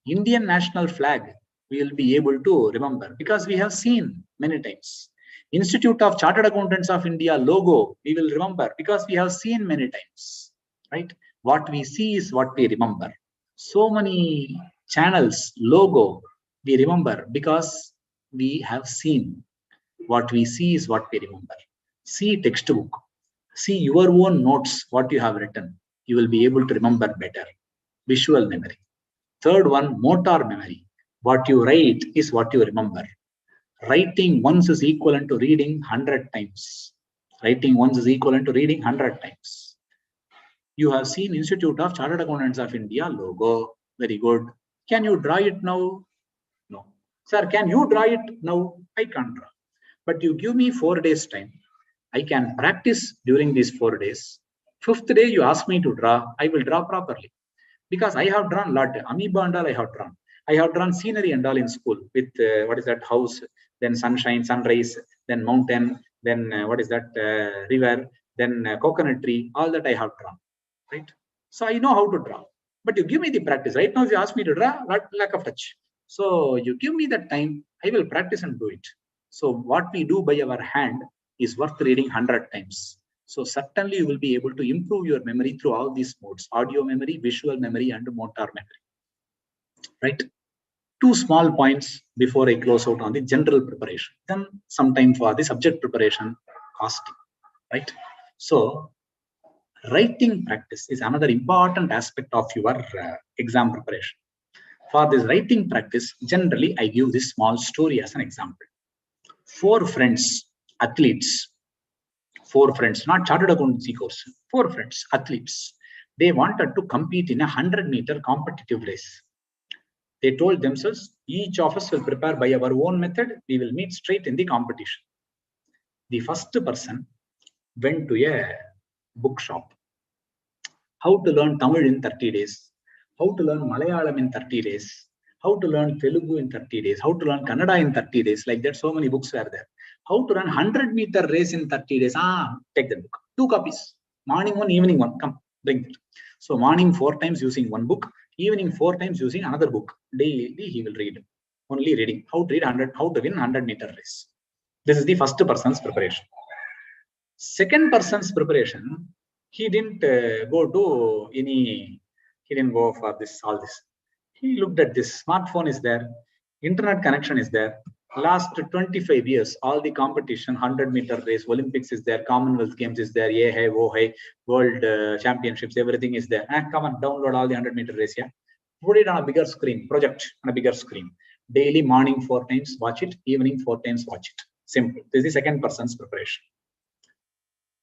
Indian national flag, we will be able to remember because we have seen many times. Institute of Chartered Accountants of India logo, we will remember because we have seen many times, right? What we see is what we remember. So many channels, logo, we remember because we have seen. What we see is what we remember. See textbook. See your own notes, what you have written. You will be able to remember better. Visual memory. Third one, motor memory. What you write is what you remember. Writing once is equivalent to reading 100 times. Writing once is equivalent to reading 100 times. You have seen Institute of Chartered Accountants of India logo. Very good. Can you draw it now? No. Sir, can you draw it now? I can't draw. But you give me 4 days time. I can practice during these 4 days. 5th day, you ask me to draw. I will draw properly. Because I have drawn a lot. Amoeba and all I have drawn. I have drawn scenery and all in school with what is that, house, then sunshine, sunrise, then mountain, then what is that, river, then coconut tree, all that I have drawn, right? So I know how to draw. But you give me the practice. Right now, if you ask me to draw, lack of touch. So you give me that time, I will practice and do it. So what we do by our hand is worth reading 100 times. So certainly you will be able to improve your memory through all these modes: audio memory, visual memory, and motor memory, right? 2 small points before I close out on the general preparation. Then some time for the subject preparation, costing, right? So writing practice is another important aspect of your exam preparation. For this writing practice, generally I give this small story as an example. 4 friends, athletes, 4 friends, not chartered accountancy course, 4 friends, athletes. They wanted to compete in a 100-meter competitive race. They told themselves, each of us will prepare by our own method. We will meet straight in the competition. The first person went to a bookshop. How to learn Tamil in 30 days. How to learn Malayalam in 30 days. How to learn Telugu in 30 days. How to learn Kannada in 30 days. Like that, so many books were there. How to run 100-meter race in 30 days. Take that book. 2 copies. Morning one, evening one. Come, bring it. So morning 4 times using one book. Evening 4 times using another book. Daily he will read. Only reading. How to read 100. How to win 100-meter race. This is the first person's preparation. Second person's preparation, he didn't go to any. He didn't go for this. All this. He looked at this. Smartphone is there. Internet connection is there. Last 25 years, all the competition, 100-meter race, Olympics is there, Commonwealth Games is there, ye hai, wo hai, World Championships, everything is there. Come on, download all the 100-meter race, yeah. Put it on a bigger screen, project on a bigger screen. Daily, morning 4 times, watch it. Evening 4 times, watch it. Simple. This is the second person's preparation.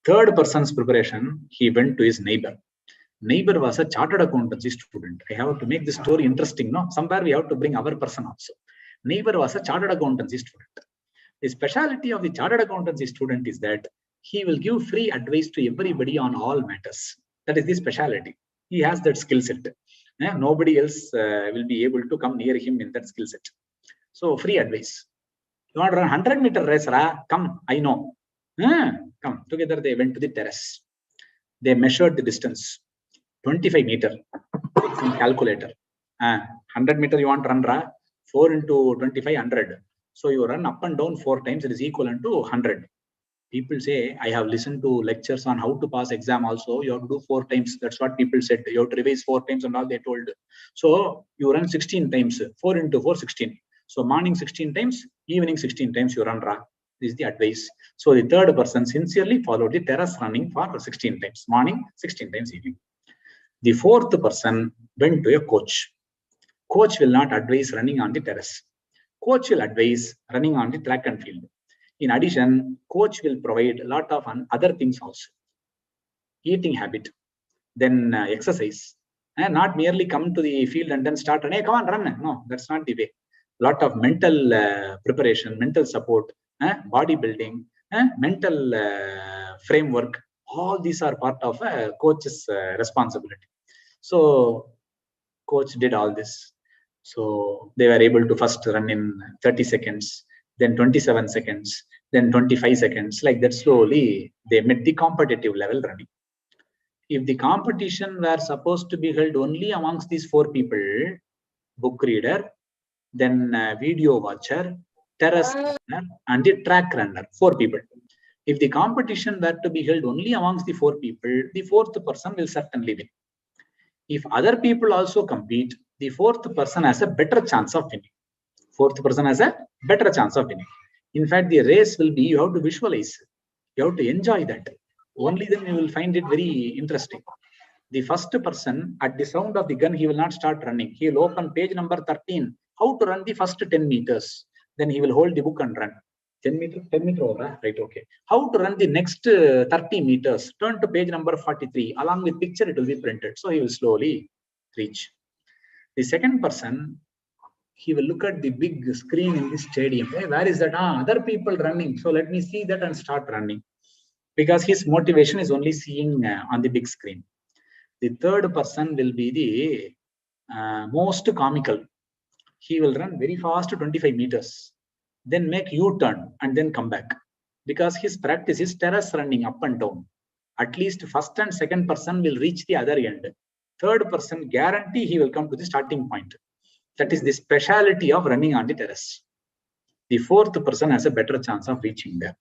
Third person's preparation, he went to his neighbor. Neighbor was a chartered accountancy student. I have to make this story interesting, no? Somewhere we have to bring our person also. Neighbor was a chartered accountancy student. The speciality of the chartered accountancy student is that he will give free advice to everybody on all matters. That is the speciality. He has that skill set. Nobody else will be able to come near him in that skill set. So free advice. You want to run 100-meter race? Come, I know. Come. Together they went to the terrace. They measured the distance. 25 meter. Take some calculator. 100 meter you want to run? 4 into 25, 100. So you run up and down 4 times, it is equivalent to 100. People say, I have listened to lectures on how to pass exam also. You have to do 4 times. That's what people said. You have to revise 4 times and all they told. So you run 16 times. 4 into 4, 16. So morning 16 times, evening 16 times you run. This is the advice. So the third person sincerely followed the terrace running for 16 times. Morning, 16 times evening. The fourth person went to a coach. Coach will not advise running on the terrace. Coach will advise running on the track and field. In addition, coach will provide a lot of other things also. Eating habit, then exercise. Not merely come to the field and then start, hey, come on, run. No, that's not the way. Lot of mental preparation, mental support, bodybuilding, mental framework. All these are part of a coach's responsibility. So coach did all this. So they were able to first run in 30 seconds, then 27 seconds, then 25 seconds. Like that, slowly they met the competitive level running. If the competition were supposed to be held only amongst these 4 people, book reader, then video watcher, terrace runner, and the track runner, 4 people. If the competition were to be held only amongst the 4 people, the 4th person will certainly win. If other people also compete, the 4th person has a better chance of winning. 4th person has a better chance of winning. In fact, the race will be, you have to visualize. You have to enjoy that. Only then you will find it very interesting. The first person, at the sound of the gun, he will not start running. He will open page number 13. How to run the first 10 meters. Then he will hold the book and run. 10 meter over, right? Okay. How to run the next 30 meters? Turn to page number 43. Along with picture, it will be printed. So he will slowly reach. The second person, he will look at the big screen in the stadium. Hey, where is that? Other people running. So let me see that and start running. Because his motivation is only seeing on the big screen. The third person will be the most comical. He will run very fast, 25 meters. Then make U-turn and then come back. Because his practice is terrace running up and down. At least first and second person will reach the other end. Third person, guarantee he will come to the starting point. That is the speciality of running on the terrace. The 4th person has a better chance of reaching there.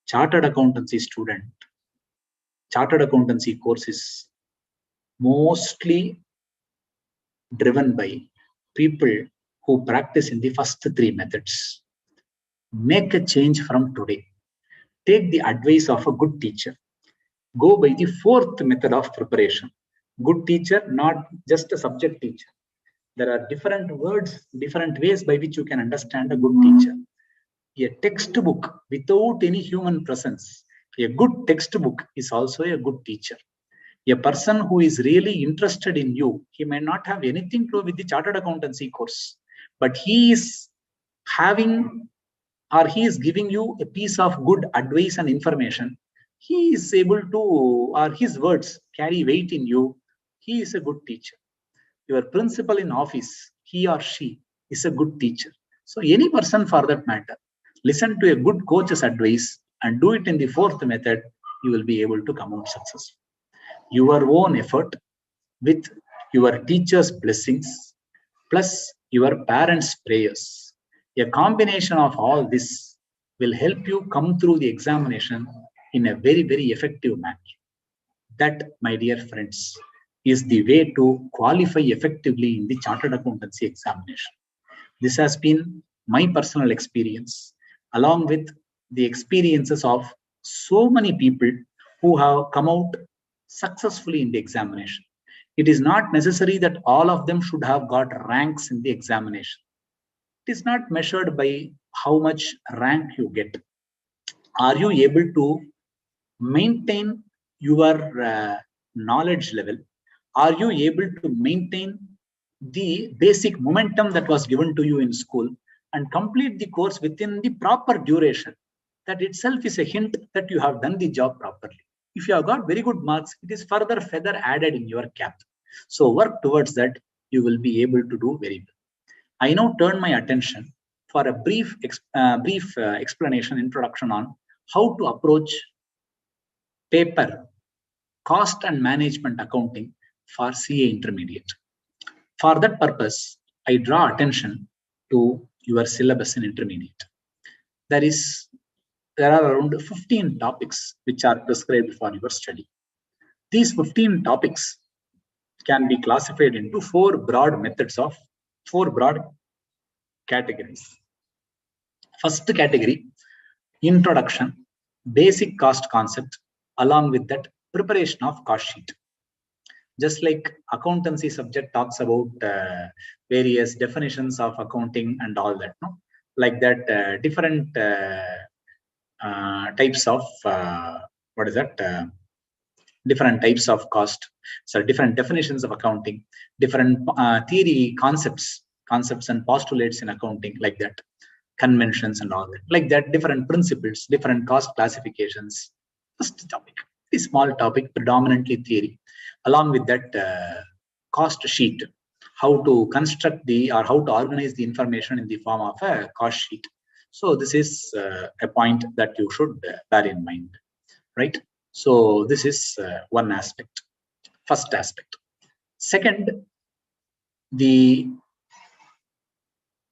Chartered accountancy student. Chartered accountancy course is mostly driven by people who practice in the first 3 methods. Make a change from today. Take the advice of a good teacher. Go by the 4th method of preparation. Good teacher, not just a subject teacher. There are different words, different ways by which you can understand a good teacher. A textbook without any human presence. A good textbook is also a good teacher. A person who is really interested in you, he may not have anything to do with the chartered accountancy course, but he is having, or he is giving you a piece of good advice and information. He is able to, or his words carry weight in you. He is a good teacher. Your principal in office, he or she is a good teacher. So any person for that matter, listen to a good coach's advice and do it in the fourth method, you will be able to come out successful. Your own effort with your teacher's blessings plus your parents' prayers. A combination of all this will help you come through the examination in a very, very effective manner. That, my dear friends, is the way to qualify effectively in the chartered accountancy examination. This has been my personal experience, along with the experiences of so many people who have come out successfully in the examination. It is not necessary that all of them should have got ranks in the examination. It is not measured by how much rank you get. Are you able to maintain your knowledge level? Are you able to maintain the basic momentum that was given to you in school and complete the course within the proper duration? That itself is a hint that you have done the job properly. If you have got very good marks, it is further feather added in your cap. So work towards that, you will be able to do very well. I now turn my attention for a brief explanation, introduction on how to approach paper cost and management accounting for CA intermediate. For that purpose, I draw attention to your syllabus in intermediate. There are around 15 topics which are prescribed for your study. These 15 topics can be classified into four broad categories. First category, introduction, basic cost concept, along with that preparation of cost sheet. Just like accountancy subject talks about various definitions of accounting and all that, no? Like that, different types of different types of cost. So different definitions of accounting, different theory concepts and postulates in accounting, like that, conventions and all that, like that, different principles, different cost classifications. First topic, a small topic, predominantly theory. Along with that, cost sheet, how to construct or how to organize the information in the form of a cost sheet. So this is a point that you should bear in mind, right? So this is one aspect, first aspect. Second, the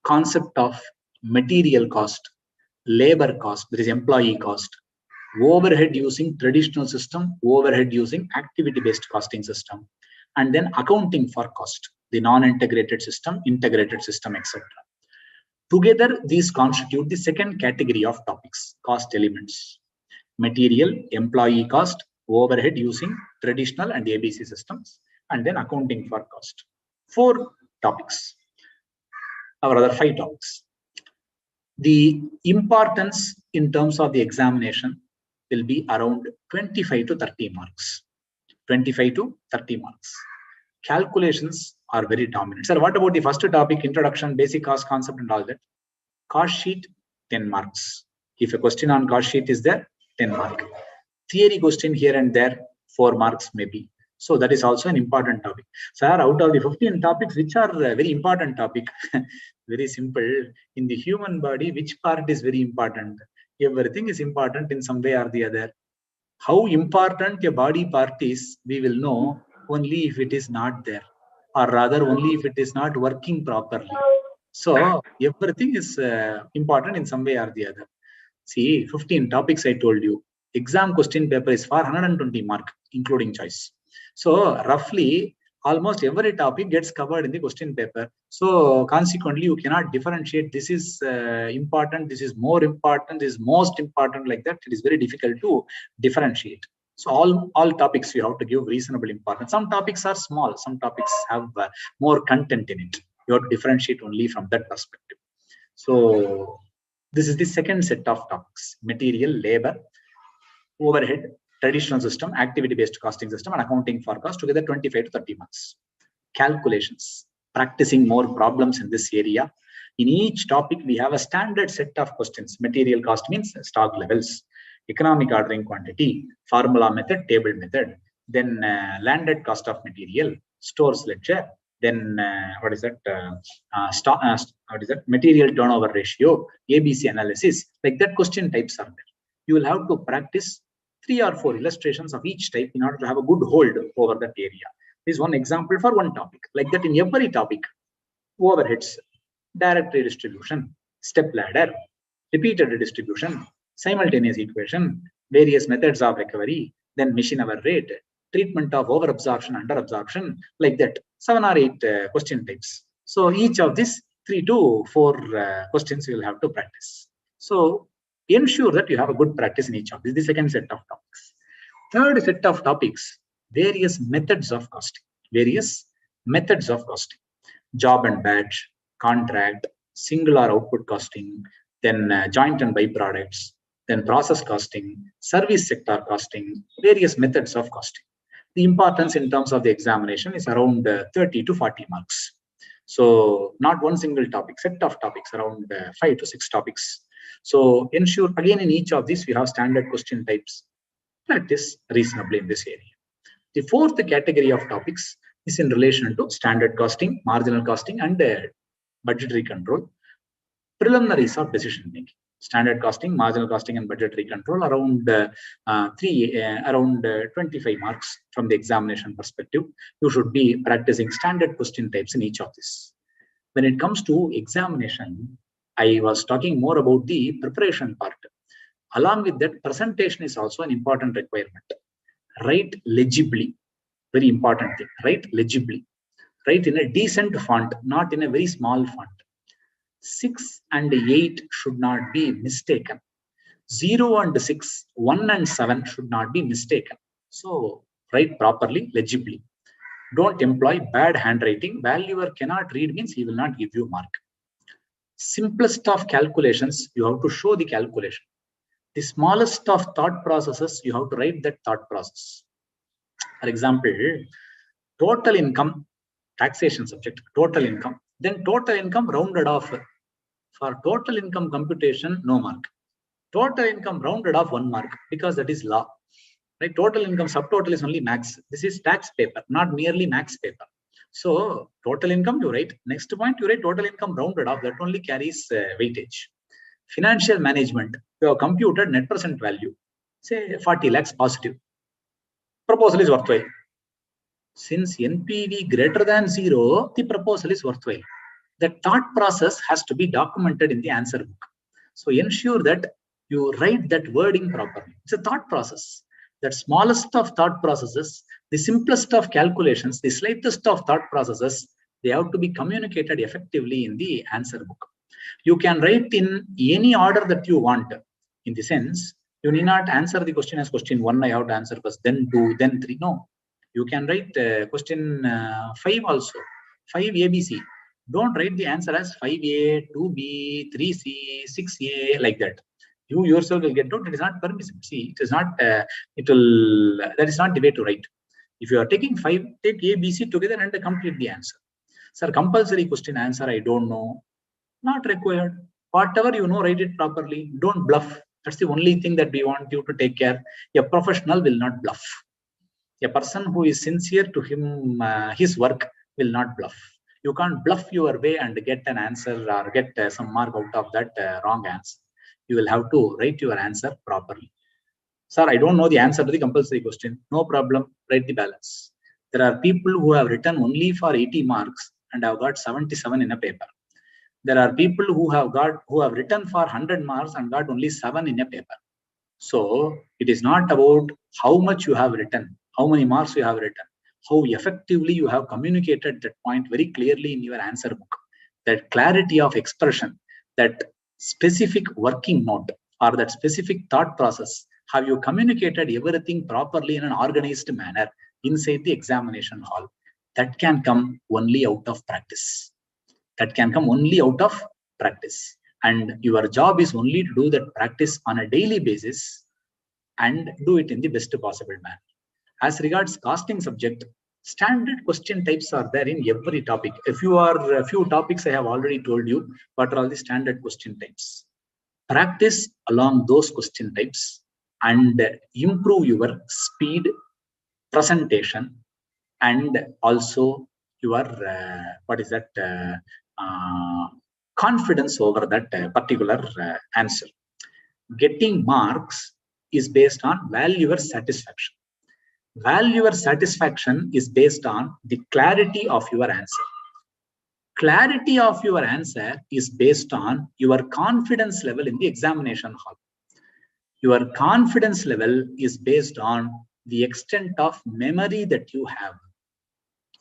concept of material cost, labor cost, there is employee cost, overhead using traditional system, overhead using activity-based costing system, and then accounting for cost, the non-integrated system, integrated system, etc. Together, these constitute the second category of topics, cost elements: material, employee cost, overhead using traditional and ABC systems, and then accounting for cost. 4 topics, or other 5 topics. The importance in terms of the examination will be around 25 to 30 marks. 25 to 30 marks. Calculations are very dominant. Sir, what about the first topic, introduction, basic cost concept and all that? Cost sheet, 10 marks. If a question on cost sheet is there, 10 marks. Theory question here and there, 4 marks maybe. So that is also an important topic. Sir, out of the 15 topics, which are a very important topic? Very simple. In the human body, which part is very important? Everything is important in some way or the other. How important a body part is, we will know only if it is not there, or rather only if it is not working properly. So everything is important in some way or the other. See, 15 topics I told you. Exam question paper is for 120 mark, including choice. So roughly, almost every topic gets covered in the question paper. So consequently, you cannot differentiate. This is important. This is more important. This is most important. Like that, it is very difficult to differentiate. So all topics you have to give reasonable importance. Some topics are small. Some topics have more content in it. You have to differentiate only from that perspective. So this is the second set of topics: material, labor, overhead, traditional system, activity-based costing system, and accounting forecast, together 25 to 30 marks. Calculations, practicing more problems in this area. In each topic, we have a standard set of questions. Material cost means stock levels, economic ordering quantity, formula method, table method, then landed cost of material, stores ledger, then what is that? Material turnover ratio, ABC analysis. Like that, question types are there. You will have to practice 3 or 4 illustrations of each type in order to have a good hold over that area. This is one example for one topic. Like that, in every topic, overheads, direct redistribution, step ladder, repeated redistribution, simultaneous equation, various methods of recovery, then machine hour rate, treatment of over absorption, under absorption, like that, 7 or 8 question types. So each of these 3 to 4 questions you will have to practice. So ensure that you have a good practice in each of these. The second set of topics. Third set of topics, various methods of costing. Various methods of costing. Job and batch, contract, singular output costing, then joint and byproducts, then process costing, service sector costing, various methods of costing. The importance in terms of the examination is around 30 to 40 marks. So not one single topic, set of topics, around 5 to 6 topics. So ensure, again, in each of these, we have standard question types. Practice reasonably in this area. The fourth category of topics is in relation to standard costing, marginal costing, and budgetary control. Preliminaries of decision making. Standard costing, marginal costing, and budgetary control around 25 marks from the examination perspective. You should be practicing standard question types in each of these. When it comes to examination, I was talking more about the preparation part. Along with that, presentation is also an important requirement. Write legibly, very important thing. Write legibly. Write in a decent font, not in a very small font. 6 and 8 should not be mistaken. 0 and 6, 1 and 7 should not be mistaken. So write properly, legibly. Don't employ bad handwriting. Valuer cannot read means he will not give you mark. Simplest of calculations, you have to show the calculation. The smallest of thought processes, you have to write that thought process. For example, total income, taxation subject, total income. Then total income rounded off. For total income computation, no mark. Total income rounded off 1 mark, because that is law. Right? Total income subtotal is only max. This is tax paper, not merely max paper. So total income you write. Next point you write total income rounded off. That only carries weightage. Financial management, you have computed net present value. Say 40 lakhs positive. Proposal is worthwhile. Since NPV greater than 0, the proposal is worthwhile. The thought process has to be documented in the answer book. So ensure that you write that wording properly. It's a thought process. That smallest of thought processes, the simplest of calculations, the slightest of thought processes, they have to be communicated effectively in the answer book. You can write in any order that you want. In the sense, you need not answer the question as question 1, I have to answer first, then 2, then 3. No. You can write question 5 also. 5 ABC. Don't write the answer as 5A, 2B, 3C, 6A, like that. You yourself will get out. It is not permissible. See, it is not, that is not the way to write. If you are taking 5, take A, B, C together and complete the answer. Sir, compulsory question answer, I don't know. Not required. Whatever you know, write it properly. Don't bluff. That's the only thing that we want you to take care. A professional will not bluff. A person who is sincere to him, his work will not bluff. You can't bluff your way and get an answer or get some mark out of that wrong answer. You will have to write your answer properly. Sir, I don't know the answer to the compulsory question. No problem. Write the balance. There are people who have written only for 80 marks and have got 77 in a paper. There are people who have written for 100 marks and got only 7 in a paper. So it is not about how much you have written, how many marks you have written, how effectively you have communicated that point very clearly in your answer book. That clarity of expression, that specific working note or that specific thought process, have you communicated everything properly in an organized manner inside the examination hall? That can come only out of practice. That can come only out of practice. And your job is only to do that practice on a daily basis. and do it in the best possible manner. As regards costing subject, standard question types are there in every topic. A few topics I have already told you what are all the standard question types. Practice along those question types and improve your speed, presentation, and also your confidence over that particular answer. Getting marks is based on valuer satisfaction. Valuer satisfaction is based on the clarity of your answer. Clarity of your answer is based on your confidence level in the examination hall. Your confidence level is based on the extent of memory that you have.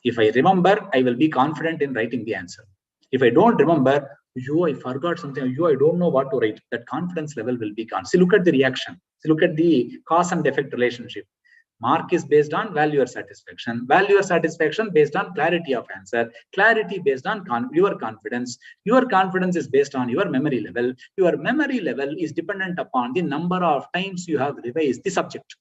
If I remember, I will be confident in writing the answer. If I don't remember, I forgot something, I don't know what to write, that confidence level will be gone. See, look at the reaction. See, look at the cause and effect relationship. Mark is based on valuer satisfaction. Valuer satisfaction based on clarity of answer. Clarity based on your confidence. Your confidence is based on your memory level. Your memory level is dependent upon the number of times you have revised the subject.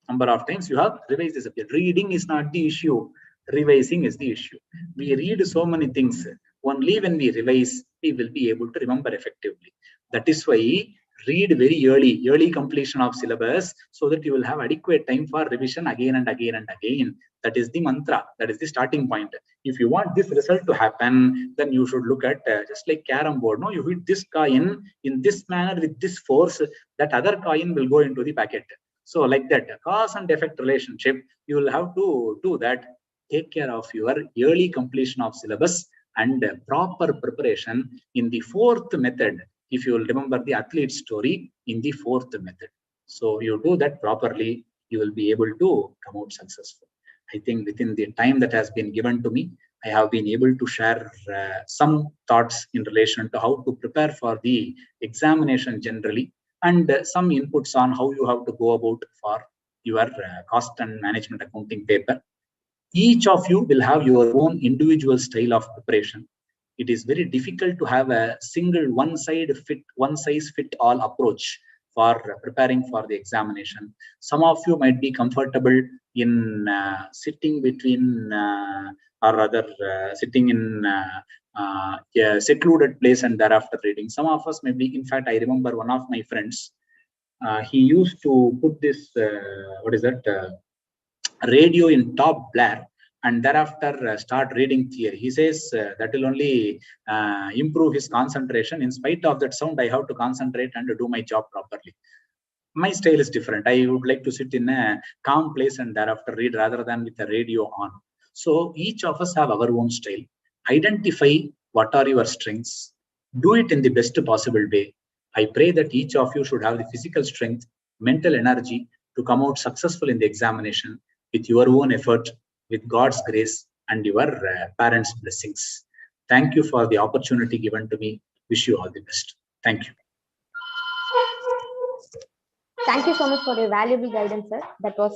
Number of times you have revised the subject. Reading is not the issue. Revising is the issue. We read so many things. Only when we revise, we will be able to remember effectively. That is why read very early completion of syllabus, so that you will have adequate time for revision again and again and again. That is the mantra. That is the starting point. If you want this result to happen, then you should look at just like carom board. No, you hit this coin in this manner with this force, that other coin will go into the packet. So like that, cause and effect relationship, you will have to do that. Take care of your early completion of syllabus and proper preparation in the fourth method. If you will remember the athlete story in the fourth method. So you do that properly, you will be able to come out successful. I think within the time that has been given to me, I have been able to share some thoughts in relation to how to prepare for the examination generally, and some inputs on how you have to go about for your cost and management accounting paper. Each of you will have your own individual style of preparation. It is very difficult to have a single one size fit all approach for preparing for the examination. Some of you might be comfortable in sitting between sitting in a secluded place and thereafter reading. Some of us may be, in fact, I remember one of my friends, he used to put this, radio in top blare, and thereafter start reading theory. He says that will only improve his concentration. In spite of that sound, I have to concentrate and do my job properly. My style is different. I would like to sit in a calm place and thereafter read rather than with the radio on. So each of us have our own style. Identify what are your strengths. Do it in the best possible way. I pray that each of you should have the physical strength, mental energy to come out successful in the examination with your own effort, with God's grace and your parents' blessings. Thank you for the opportunity given to me. Wish you all the best. Thank you. Thank you so much for your valuable guidance, sir. That was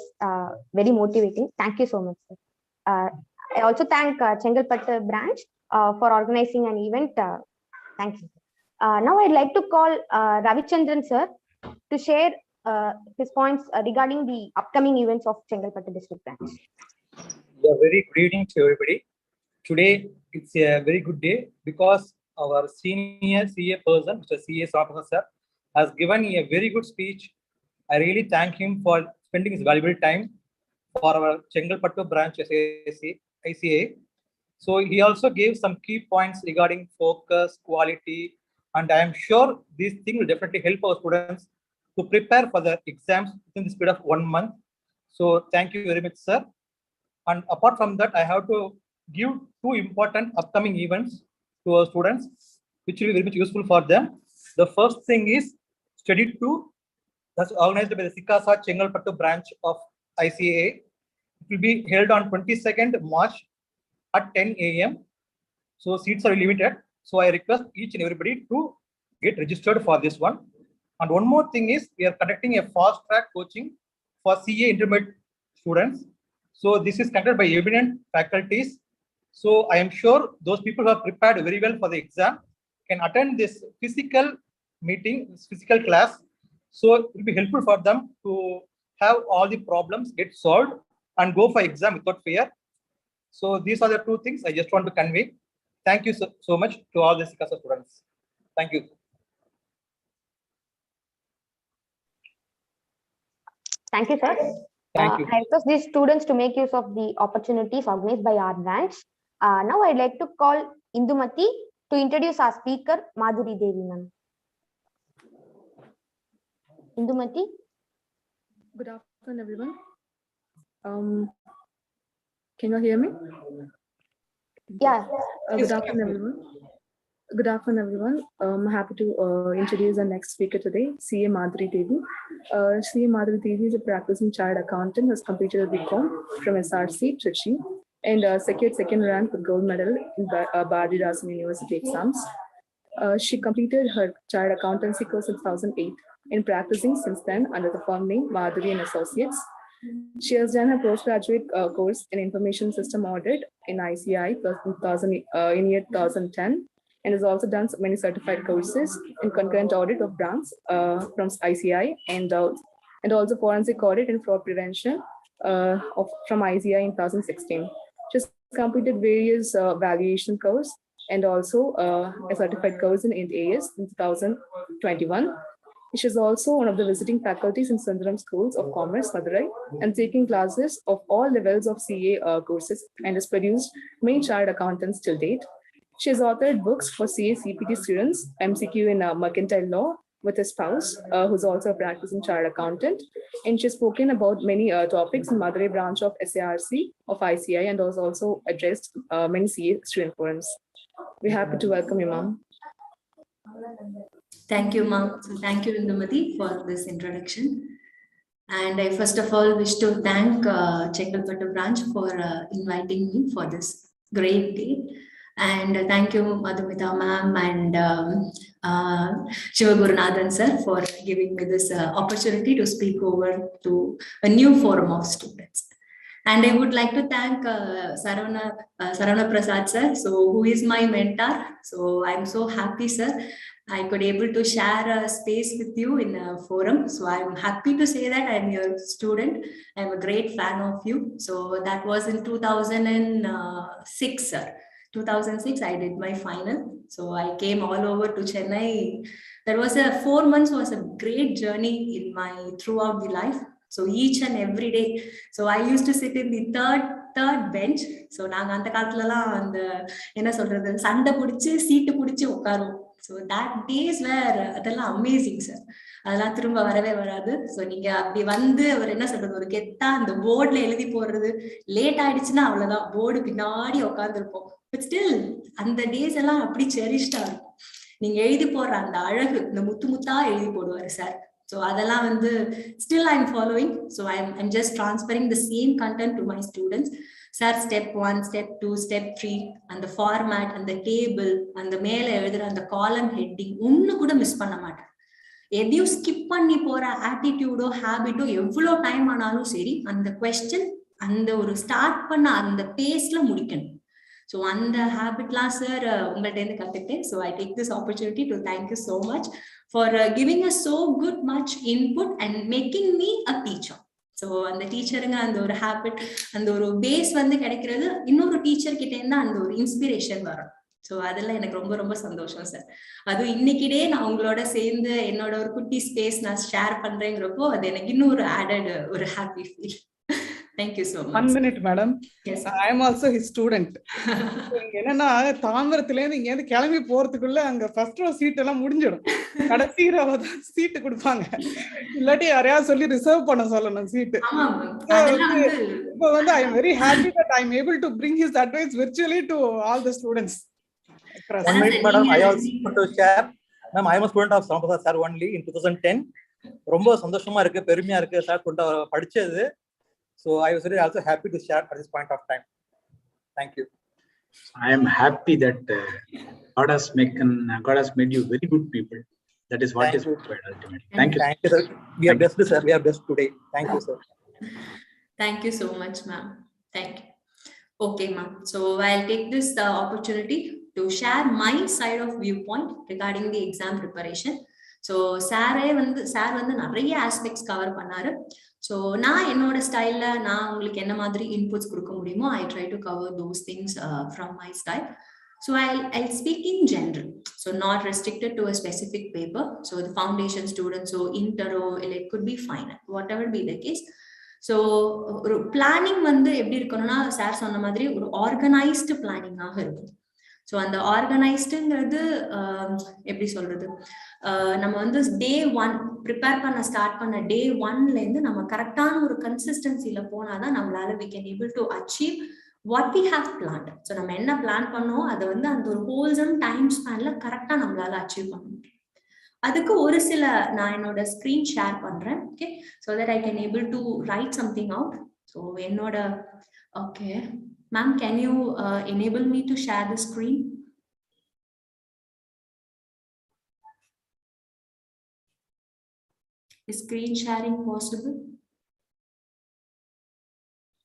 very motivating. Thank you so much, sir. I also thank Chengalpattu branch for organizing an event. Thank you. Now I'd like to call Ravichandran, sir, to share his points regarding the upcoming events of Chengalpattu district branch. Yeah, very good evening to everybody. Today it's a very good day because our senior CA person, Mr. CA Professor, has given a very good speech. I really thank him for spending his valuable time for our Chengalpattu branch ICA. So he also gave some key points regarding focus, quality, and I am sure these things will definitely help our students to prepare for the exams within the period of 1 month. So thank you very much, sir. And apart from that, I have to give 2 important upcoming events to our students, which will be very much useful for them. The first thing is Study 2, that's organized by the Sikasa Chengalpattu branch of ICAA. It will be held on 22nd March at 10 a.m. So seats are limited. So I request each and everybody to get registered for this one. And one more thing is we are conducting a fast track coaching for CA intermediate students. So this is conducted by eminent faculties. So I am sure those people who are prepared very well for the exam can attend this physical meeting, this physical class. So it will be helpful for them to have all the problems get solved and go for exam without fear. So these are the two things I just want to convey. Thank you so much to all the CICASA students. Thank you. Thank you, sir. Thank you. I request these students to make use of the opportunities organized by our branch. Now I'd like to call Indumati to introduce our speaker, Madhuri Devi, ma'am. Indumati. Good afternoon, everyone. Can you hear me? Yeah. Good afternoon, everyone. Good afternoon, everyone. I'm happy to introduce our next speaker today, CA Madhuri Devi. CA Madhuri Devi is a practicing chartered accountant who has completed a BCom from SRC, Trichy, and secured second rank with gold medal in Bhadirasan University exams. She completed her chartered accountancy course in 2008 and practicing since then under the firm name Madhuri and Associates. She has done a postgraduate course in information system audit in ICI in year 2010, and has also done many certified courses in concurrent audit of brands from ICI and also forensic audit and fraud prevention from ICI in 2016. She's completed various valuation course and also a certified course in AS in 2021. She is also one of the visiting faculties in Sundaram Schools of Commerce, Madurai, and taking classes of all levels of CA courses, and has produced many chartered accountants till date. She has authored books for CA CPT students, MCQ in mercantile law with a spouse, who's also a practicing chartered accountant. And she's spoken about many topics in Madurai branch of SARC of ICI, and has also addressed many CA student forums. We're happy to welcome you, ma'am. Thank you, ma'am. So thank you, Indumati, for this introduction. And I first of all wish to thank Chengalpattu branch for inviting me for this great day. And thank you, Madhumita ma'am and Shiva Gurunathan sir for giving me this opportunity to speak over to a new forum of students. And I would like to thank Saravana Prasad sir, so who is my mentor. So I'm so happy, sir, I could able to share a space with you in a forum. So I'm happy to say that I'm your student. I'm a great fan of you. So that was in 2006, sir. 2006, I did my final. So I came all over to Chennai. That was 4 months was a great journey in my throughout the life. So each and every day. So I used to sit in the third bench. So நாங்க அந்த காலத்துலலாம் அந்த என்ன சொல்றது சண்டை பிடிச்சு சீட்டு பிடிச்சு உட்காருவோம். So that days were அதெல்லாம் அமேசிங் சார். அதெல்லாம் திரும்ப வரவே வராது. ஸோ நீங்க அப்படி வந்து அவர் என்ன சொல்றது ஒரு கெத்தா அந்த போர்ட்ல எழுதி போடுறது லேட் ஆயிடுச்சுன்னா அவ்வளவுதான் போர்டு பின்னாடி உட்காந்துருப்போம். பட் ஸ்டில் அந்த டேஸ் எல்லாம் அப்படி செரிஷ்டா இருக்கும். நீங்க எழுதி போடுற அந்த அழகு இந்த முத்து முத்தா எழுதி போடுவாரு சார். So அதெல்லாம் வந்து still I'm following. So I'm just transferring the same content to my students. Sir, step 1, step 2, step 3, and the format, and the table, and the மேல எழுதுற அந்த column heading ஒன்னு கூட மிஸ் பண்ண மாட்டேன். எதையும் ஸ்கிப் பண்ணி போற ஆட்டிடியூடோ ஹேபிட்டோ எவ்வளவு டைம் ஆனாலும் சரி அந்த கொஸ்டின் அந்த ஒரு ஸ்டார்ட் பண்ண அந்த பேஸ்ல முடிக்கணும். So அந்த ஹேபிட்லாம் சார் உங்கள்ட்ட இருந்து கத்துக்கிட்டேன். So I take this opportunity to thank you so much for giving us so good much input and making me a teacher. So அந்த டீச்சருங்க அந்த ஒரு ஹேபிட் அந்த ஒரு பேஸ் வந்து கிடைக்கிறது இன்னொரு டீச்சர் கிட்ட இருந்து அந்த ஒரு இன்ஸ்பிரேஷன் வரும். ஸோ அதெல்லாம் எனக்கு ரொம்ப ரொம்ப சந்தோஷம் சார். அதுவும் இன்னைக்கிட்டே நான் உங்களோட சேர்ந்து என்னோட ஒரு குட்டி ஸ்பேஸ் நான் ஷேர் பண்றேங்கிறப்போ அது எனக்கு இன்னும் ஒரு ஆடட் ஒரு happy feel. Thank you so much. 1 minute, madam. Yes. I am also his student. என்னன்னா தாம்பரத்துல இருந்து இங்க இருந்து கிளம்பி போறதுக்குள்ள அங்க ஃபர்ஸ்ட் ரோ சீட் எல்லாம் முடிஞ்சிடும். கடைசி ரோல தான் சீட் கொடுப்பாங்க. இல்லாட்டி யாரையாவது சொல்லி ரிசர்வ் பண்ண சொல்லணும் சீட். இப்போ வந்து I am very happy that I am able to bring his advice virtually to all the students. 1 minute, madam. I also want to share. Ma'am, I am a student of Sampradaya sir only in 2010. ரொம்ப சந்தோஷமா இருக்கு, பெருமையா இருக்கு sir கூட படிச்சது. So I was really also happy to share at this point of time. Thank you. I am happy that God has made you very good people. That is what is required ultimately. Thank you. Thank you, sir. We are blessed, sir. We are blessed today. Thank you, sir. Thank you so much, ma'am. Thank you. Okay, ma'am. So I'll take this opportunity to share my side of viewpoint regarding the exam preparation. So sir வந்து நிறைய aspects cover பண்ணாரு. So நான் என்னோட ஸ்டைல்ல நான் உங்களுக்கு என்ன மாதிரி இன்புட்ஸ் கொடுக்க முடியுமோ I try to cover those things from my style. So I'll speak in general, so not restricted to a specific paper. So the foundation students, so intro, it could be final, whatever be the case. So planning வந்து எப்படி இருக்கணும்னா sir சொன்ன மாதிரி ஒரு organised பிளானிங்காக இருக்கும். So அந்த ஆர்கனைஸ்டுங்கிறது எப்படி சொல்றது, நம்ம வந்து டே 1 ப்ரிப்பேர் பண்ண ஸ்டார்ட் பண்ண டே 1லேருந்து நம்ம கரெக்டான ஒரு கன்சிஸ்டன்சில போனாதான் நம்மளால we can able to achieve what we have planned. So நம்ம என்ன பிளான் பண்ணோம் அதை வந்து அந்த ஒரு ஹோல்சம் டைம் ஸ்பேன்ல கரெக்டா நம்மளால அச்சீவ் பண்ண முடியும். அதுக்கு ஒரு சில நான் என்னோட ஸ்கிரீன் ஷேர் பண்றேன். Okay, so that I can able to write something out. So என்னோட okay ma'am, can you enable me to share the screen? Is screen sharing possible?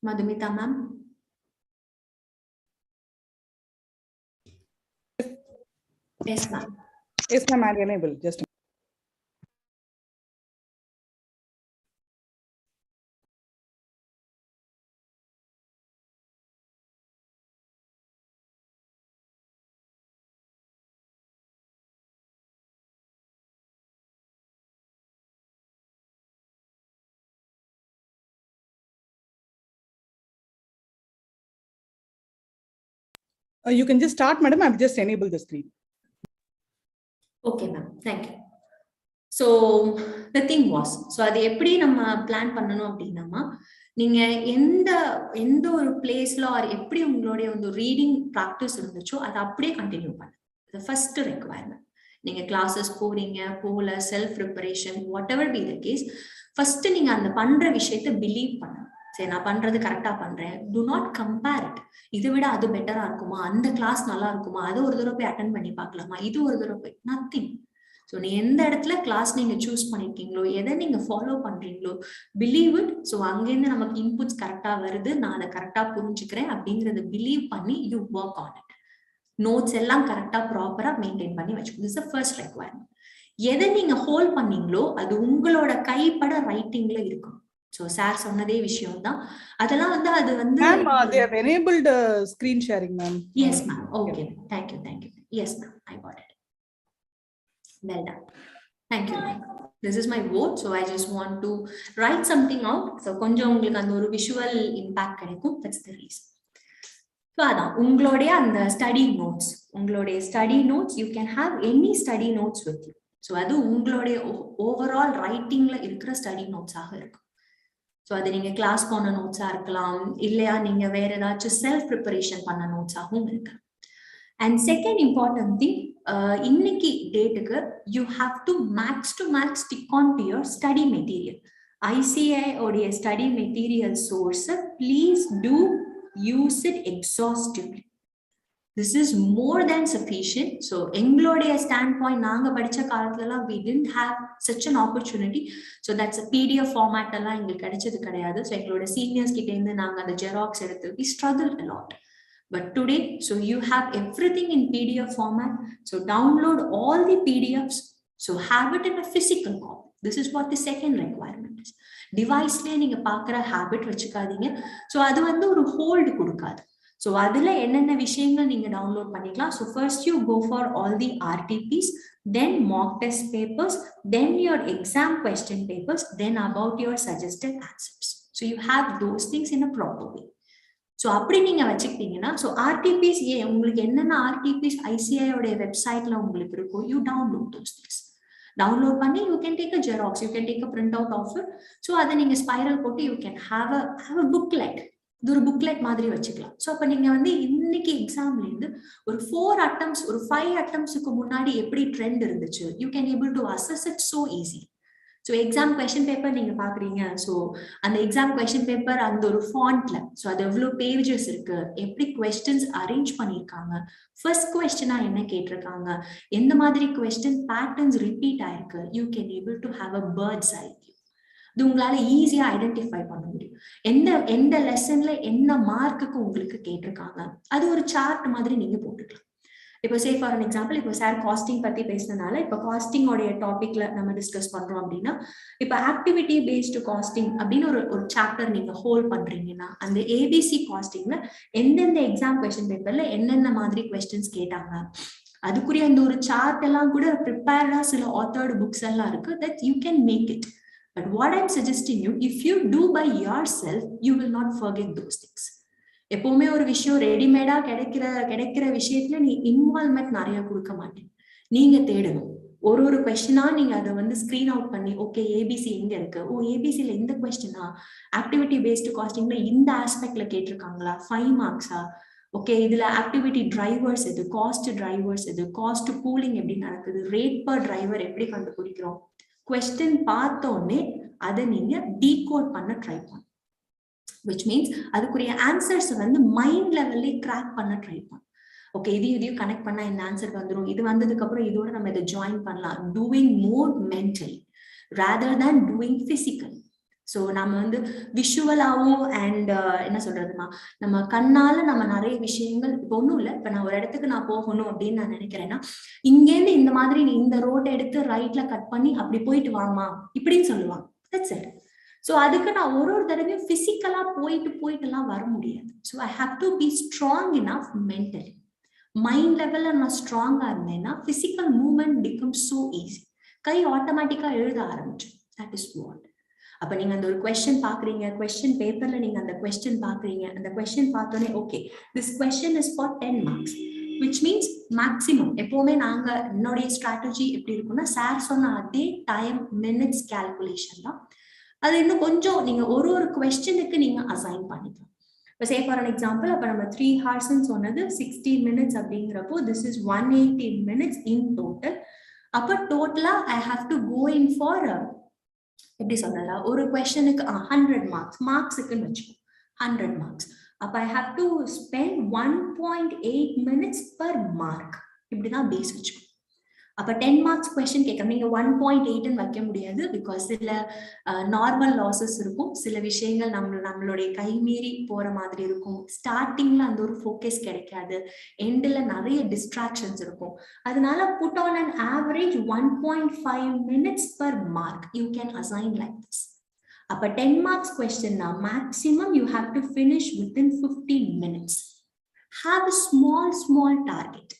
Madhumita ma'am? Yes ma'am. Yes ma'am, I'll enable. Just you can just start, madam. I've just enabled the screen. Okay ma'am, thank you. So the thing was, so அது எப்படி நம்ம plan பண்ணணும் அப்படின்னா, நீங்க எந்த ஒரு பிளேஸ்ல R எப்படி உங்களுடைய வந்து ரீடிங் ப்ராக்டிஸ் இருந்துச்சோ அதை அப்படியே கண்டினியூ பண்ணுங்க. First requirement. நீங்க கிளாஸஸ் போல self preparation whatever be the case, first நீங்க அந்த பண்ற விஷயத்த பிலீவ் பண்ணுங்க. சரி, நான் பண்றது கரெக்டா பண்றேன். To not compare it. இதை விட அது பெட்டரா இருக்குமா, அந்த கிளாஸ் நல்லா இருக்குமா, அதை ஒரு தடவை போய் அட்டென்ட் பண்ணி பார்க்கலாமா, இது ஒரு தடவை போய் நத்திங். ஸோ நீ எந்த இடத்துல கிளாஸ் நீங்க சூஸ் பண்ணிருக்கீங்களோ, எதை நீங்க ஃபாலோ பண்றீங்களோ, பிலீவ் இட். ஸோ அங்கேருந்து நமக்கு இன்புட்ஸ் கரெக்டா வருது, நான் அதை கரெக்டா புரிஞ்சுக்கிறேன் அப்படிங்கறத பிலீவ் பண்ணி you work on it. Notes எல்லாம் கரெக்டா ப்ராப்பரா மெயின்டைன் பண்ணி வச்சுக்கணும். This is first requirement. எதை நீங்க ஹோல்ட் பண்ணீங்களோ அது உங்களோட கைப்பட ரைட்டிங்ல இருக்கும். So சார் சொன்னதே விஷயம் தான். அதெல்லாம் வந்து அது வந்து ma'am, they have enabled screen sharing ma'am. Yes ma'am. Okay, thank you. Yes ma'am, I got it. Well done. Thank you ma'am. This is my vote, so I just want to write something out. So கொஞ்சம் உங்களுக்கு அந்த ஒரு visual impact கிடைக்கும். That's the reason. So அதான் உங்களுடைய அந்த study notes, you can have any study notes with you. So அது உங்களுடைய overall writingல இருக்கிற study notes ஆக இருக்கும். ஸோ அது நீங்க கிளாஸ் போன நோட்ஸா இருக்கலாம், இல்லையா நீங்க வேற ஏதாச்சும் செல்ஃப் ப்ரிப்பரேஷன் பண்ண நோட்ஸாகவும் இருக்கு. அண்ட் செகண்ட் இம்பார்ட்டன்ட் திங், இன்னைக்கு டேட்டுக்கு you have to max stick on to your study material. ICAI உடைய study material source please do use it exhaustively. This is more than sufficient. So எங்களுடைய standpoint, நாங்க படிச்ச காலத்துலலாம் we didn't have such an opportunity. So that's a PDF format எல்லாம் எங்களுக்கு கிடைச்சது கிடையாது. So எங்களோட seniors கிட்ட இருந்து நாங்க அந்த ஜெராக்ஸ் எடுத்து we struggled a lot. But today, so you have everything in PDF format. So download all the PDFs. So have it in a physical copy. This is what the second requirement is. Device-ல நீங்க பார்க்குற habit வச்சுக்காதீங்க. So அது வந்து ஒரு hold கொடுக்காது. So அதுல என்னென்ன விஷயங்கள் நீங்க டவுன்லோட் பண்ணிக்கலாம். So first you go for all the RTPs, then mock test papers, then your exam question papers, then about your suggested answers. So you have those things in a proper way. So அப்படி நீங்க வச்சுக்கிட்டீங்கன்னா, so RTPs உங்களுக்கு என்னென்ன RTPs ICI உடைய வெப்சைட்ல உங்களுக்கு இருக்கும், you download those things. Download பண்ணி you can take a xerox, you can take a printout of it. So அதை நீங்க ஸ்பைரல் போட்டு you can have a booklet. இது ஒரு புக்லெட் மாதிரி வச்சுக்கலாம். ஸோ அப்போ நீங்க வந்து இன்னைக்கு எக்ஸாம்ல இருந்து ஒரு 4 attempts ஒரு 5 attemptsக்கு முன்னாடி எப்படி ட்ரெண்ட் இருந்துச்சு, you can able to assess it so easy. So exam question paper நீங்க பாக்குறீங்க. ஸோ அந்த எக்ஸாம் கொஸ்டின் பேப்பர் அந்த ஒரு ஃபாண்ட்ல, ஸோ அது எவ்வளவு பேஜஸ் இருக்கு, எப்படி கொஸ்டின்ஸ் அரேஞ்ச் பண்ணிருக்காங்க, ஃபர்ஸ்ட் கொஸ்டினா என்ன கேட்டிருக்காங்க, எந்த மாதிரி கொஸ்டின் பேட்டர்ன்ஸ் ரிப்பீட் ஆயிருக்கு, you can able to have a birds I view. இது உங்களால ஈஸியா ஐடென்டிஃபை பண்ண முடியும். எந்த லெசன்ல என்ன மார்க்குக்கு உங்களுக்கு கேட்டிருக்காங்க, அது ஒரு சார்ட் மாதிரி நீங்க போட்டுக்கலாம். இப்போ சே ஃபார் அன் எக்ஸாம்பிள், இப்போ சார் காஸ்டிங் பத்தி பேசினனால இப்போ காஸ்டிங்கோடைய டாபிக்ல நம்ம டிஸ்கஸ் பண்றோம் அப்படின்னா, இப்போ ஆக்டிவிட்டி பேஸ்டு காஸ்டிங் அப்படின்னு ஒரு சாப்டர் நீங்க ஹோல்ட் பண்றீங்கன்னா, அந்த ஏபிசி காஸ்டிங்ல எந்தெந்த எக்ஸாம் கொஸ்டின் பேப்பர்ல என்னென்ன மாதிரி கொஸ்டின்ஸ் கேட்டாங்க, அதுக்குரிய அந்த ஒரு சார்ட் எல்லாம் கூட ப்ரிப்பேர்டா சில ஆத்தர்டு புக்ஸ் எல்லாம் இருக்கு, that you can make it. But what I'm suggesting you, if you do by yourself, you will not forget those things. எப்பவுமே ஒரு விஷயம் ரெடிமேடா கிடைக்கிற விஷயத்துல நீ இன்வால்வ்மெண்ட் நிறைய கொடுக்க மாட்டேன். நீங்க தேடணும். ஒரு கொஸ்டினா நீங்க அதை வந்து ஸ்கிரீன் அவுட் பண்ணி, ஓகே ஏபிசி எங்க இருக்கு, ஓ ஏபிசில இந்த கொஸ்டினா, ஆக்டிவிட்டி பேஸ்டு காஸ்டிங்ல இந்த ஆஸ்பெக்ட்ல கேட்டிருக்காங்களா, 5 மார்க்ஸா, ஓகே இதுல ஆக்டிவிட்டி டிரைவர்ஸ் எது, காஸ்ட் டிரைவர்ஸ் எது, காஸ்ட் பூலிங் எப்படி நடக்குது, ரேட் பர் டிரைவர் எப்படி கண்டுபிடிக்கிறோம், கொஸ்டின் பார்த்தோன்னே அதை நீங்க டீகோட் பண்ண ட்ரை பண்ணும். which means அதுக்குரிய ஆன்சர்ஸ் வந்து மைண்ட் லெவல்ல கிராக் பண்ண ட்ரை பண்ணும். ஓகே இதையும் கனெக்ட் பண்ணா இந்த ஆன்சர் வந்துடும், இது வந்ததுக்கு அப்புறம் இதோட நம்ம இதை ஜாயின் பண்ணலாம். Doing more mentally rather than doing physically. So நம்ம வந்து விஷுவலாகவும் அண்ட் என்ன சொல்றதுமா, நம்ம கண்ணால நம்ம நிறைய விஷயங்கள், இப்போ ஒன்றும் இல்லை, இப்போ நான் ஒரு இடத்துக்கு நான் போகணும் அப்படின்னு நான் நினைக்கிறேன்னா, இங்கேருந்து இந்த மாதிரி நீ இந்த ரோட்டை எடுத்து ரைட்ல கட் பண்ணி அப்படி போயிட்டு வாமா இப்படின்னு சொல்லுவாங்க. That's it. ஸோ அதுக்கு நான் ஒரு தடவையும் பிசிக்கலா போயிட்டு எல்லாம் வர முடியாது. So I have to be strong enough mentally. Mind லெவல்ல நான் ஸ்ட்ராங்கா இருந்தேன்னா physical movement become so easy. கை ஆட்டோமேட்டிக்கா எழுத ஆரம்பிச்சு. That is what. அப்ப நீங்க அந்த ஒரு கொஸ்டின் பாக்குறீங்க, கொஸ்டின் பேப்பர்ல நீங்க அந்த கொஸ்டின் பாக்குறீங்க, அந்த கொஸ்டின் பார்த்தோன்னே okay this question is for 10 marks, which means maximum எப்பவுமே நாங்க என்னுடைய ஸ்ட்ராட்டஜி எப்படி இருக்கும்னா, சார் சொன்ன அதே டைம் மினிட்ஸ் கால்குலேஷன் தான். அது இன்னும் கொஞ்சம் நீங்க ஒரு கொஸ்டினுக்கு நீங்க அசைன் பண்ணிக்கலாம். இப்போ சே ஃபார் அன் எக்ஸாம்பிள், அப்போ நம்ம 3 hours சொன்னது 60 minutes அப்படிங்கிறப்போ this is 180 minutes in total. அப்போ டோட்டலா I have to go in for எப்படி சொல்றதா, ஒரு கொஸ்டினுக்கு 100 மார்க்ஸுக்குன்னு வச்சுக்கோ, 100 marks. அப்போ ஐ have to spend 1.8 minutes per mark. இப்படிதான் பேஸ் வச்சுக்கோ. அப்ப 10 marks கொஸ்டின் கேட்க நீங்க 1.8 வைக்க முடியாது. பிகாஸ் சில நார்மல் லாசஸ் இருக்கும், சில விஷயங்கள் நம்மளுடைய கைமீறி போற மாதிரி இருக்கும். ஸ்டார்டிங்ல அந்த ஒரு ஃபோக்கஸ் கிடைக்காது, எண்ட்ல நிறைய டிஸ்ட்ராக்ஷன்ஸ் இருக்கும். அதனால put on an average 1.5 minutes per mark you can assign like this. அப்ப 10 marks கொஸ்டின்னா maximum you have to finish within 15 minutes. Have a small target.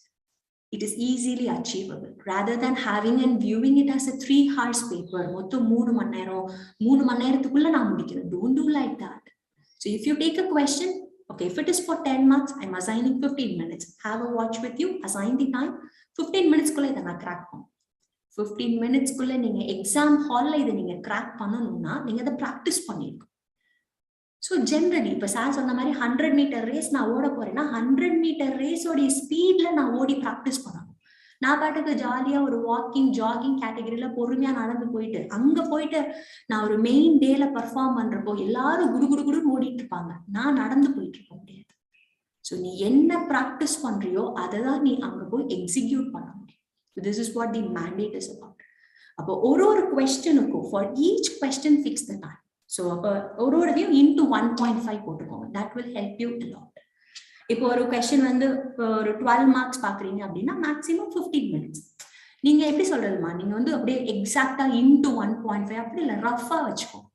It is easily achievable rather than having and viewing it as a 3 hours paper. மொத்தம் 3 மணி நேரத்துக்குள்ள நான் முடிக்கிறேன். Don't do like that. So if you take a question, okay, if it is for 10 marks, I'm assigning 15 minutes. Have a watch with you, assign the time. 15 minutes குள்ள இதை நான் crack பண்ணும். 15 minutes குள்ள நீங்க எக்ஸாம் ஹால்ல இதை நீங்க crack பண்ணணும்னா நீங்க அதை ப்ராக்டிஸ் பண்ணிருக்கணும். ஸோ ஜென்ரலி இப்போ சார் சொன்ன மாதிரி 100 meter ரேஸ் நான் ஓட போறேன்னா 100 meter ரேஸோடைய ஸ்பீட்ல நான் ஓடி ப்ராக்டிஸ் பண்ணணும். நான் பாட்டுக்கு ஜாலியா ஒரு வாக்கிங் ஜாகிங் கேட்டகரியில பொறுமையா நடந்து போயிட்டு அங்க போயிட்டு நான் ஒரு மெயின் டேல பர்ஃபார்ம் பண்றப்போ எல்லாரும் குடுன்னு ஓடிட்டு இருப்பாங்க, நான் நடந்து போயிட்டு இருக்க முடியாது. ஸோ நீ என்ன ப்ராக்டிஸ் பண்றியோ அதை தான் நீ அங்க போய் எக்ஸிக்யூட் பண்ண முடியும். This is what the mandate is about. அப்போ ஒரு கொஸ்டினுக்கும் for each question fix the time. So ஒரு into 1.5 போட்டுக்கோங்க. That will help you a lot. இப்போ ஒரு கொஸ்டின் வந்து ஒரு 12 marks பாக்குறீங்க அப்படின்னா மேக்ஸிமம் 15 minutes. நீங்க எப்படி சொல்றதுமா, நீங்க வந்து அப்படியே எக்ஸாக்டா into 1.5 அப்படி இல்ல, ரஃபா வச்சுக்கோங்க.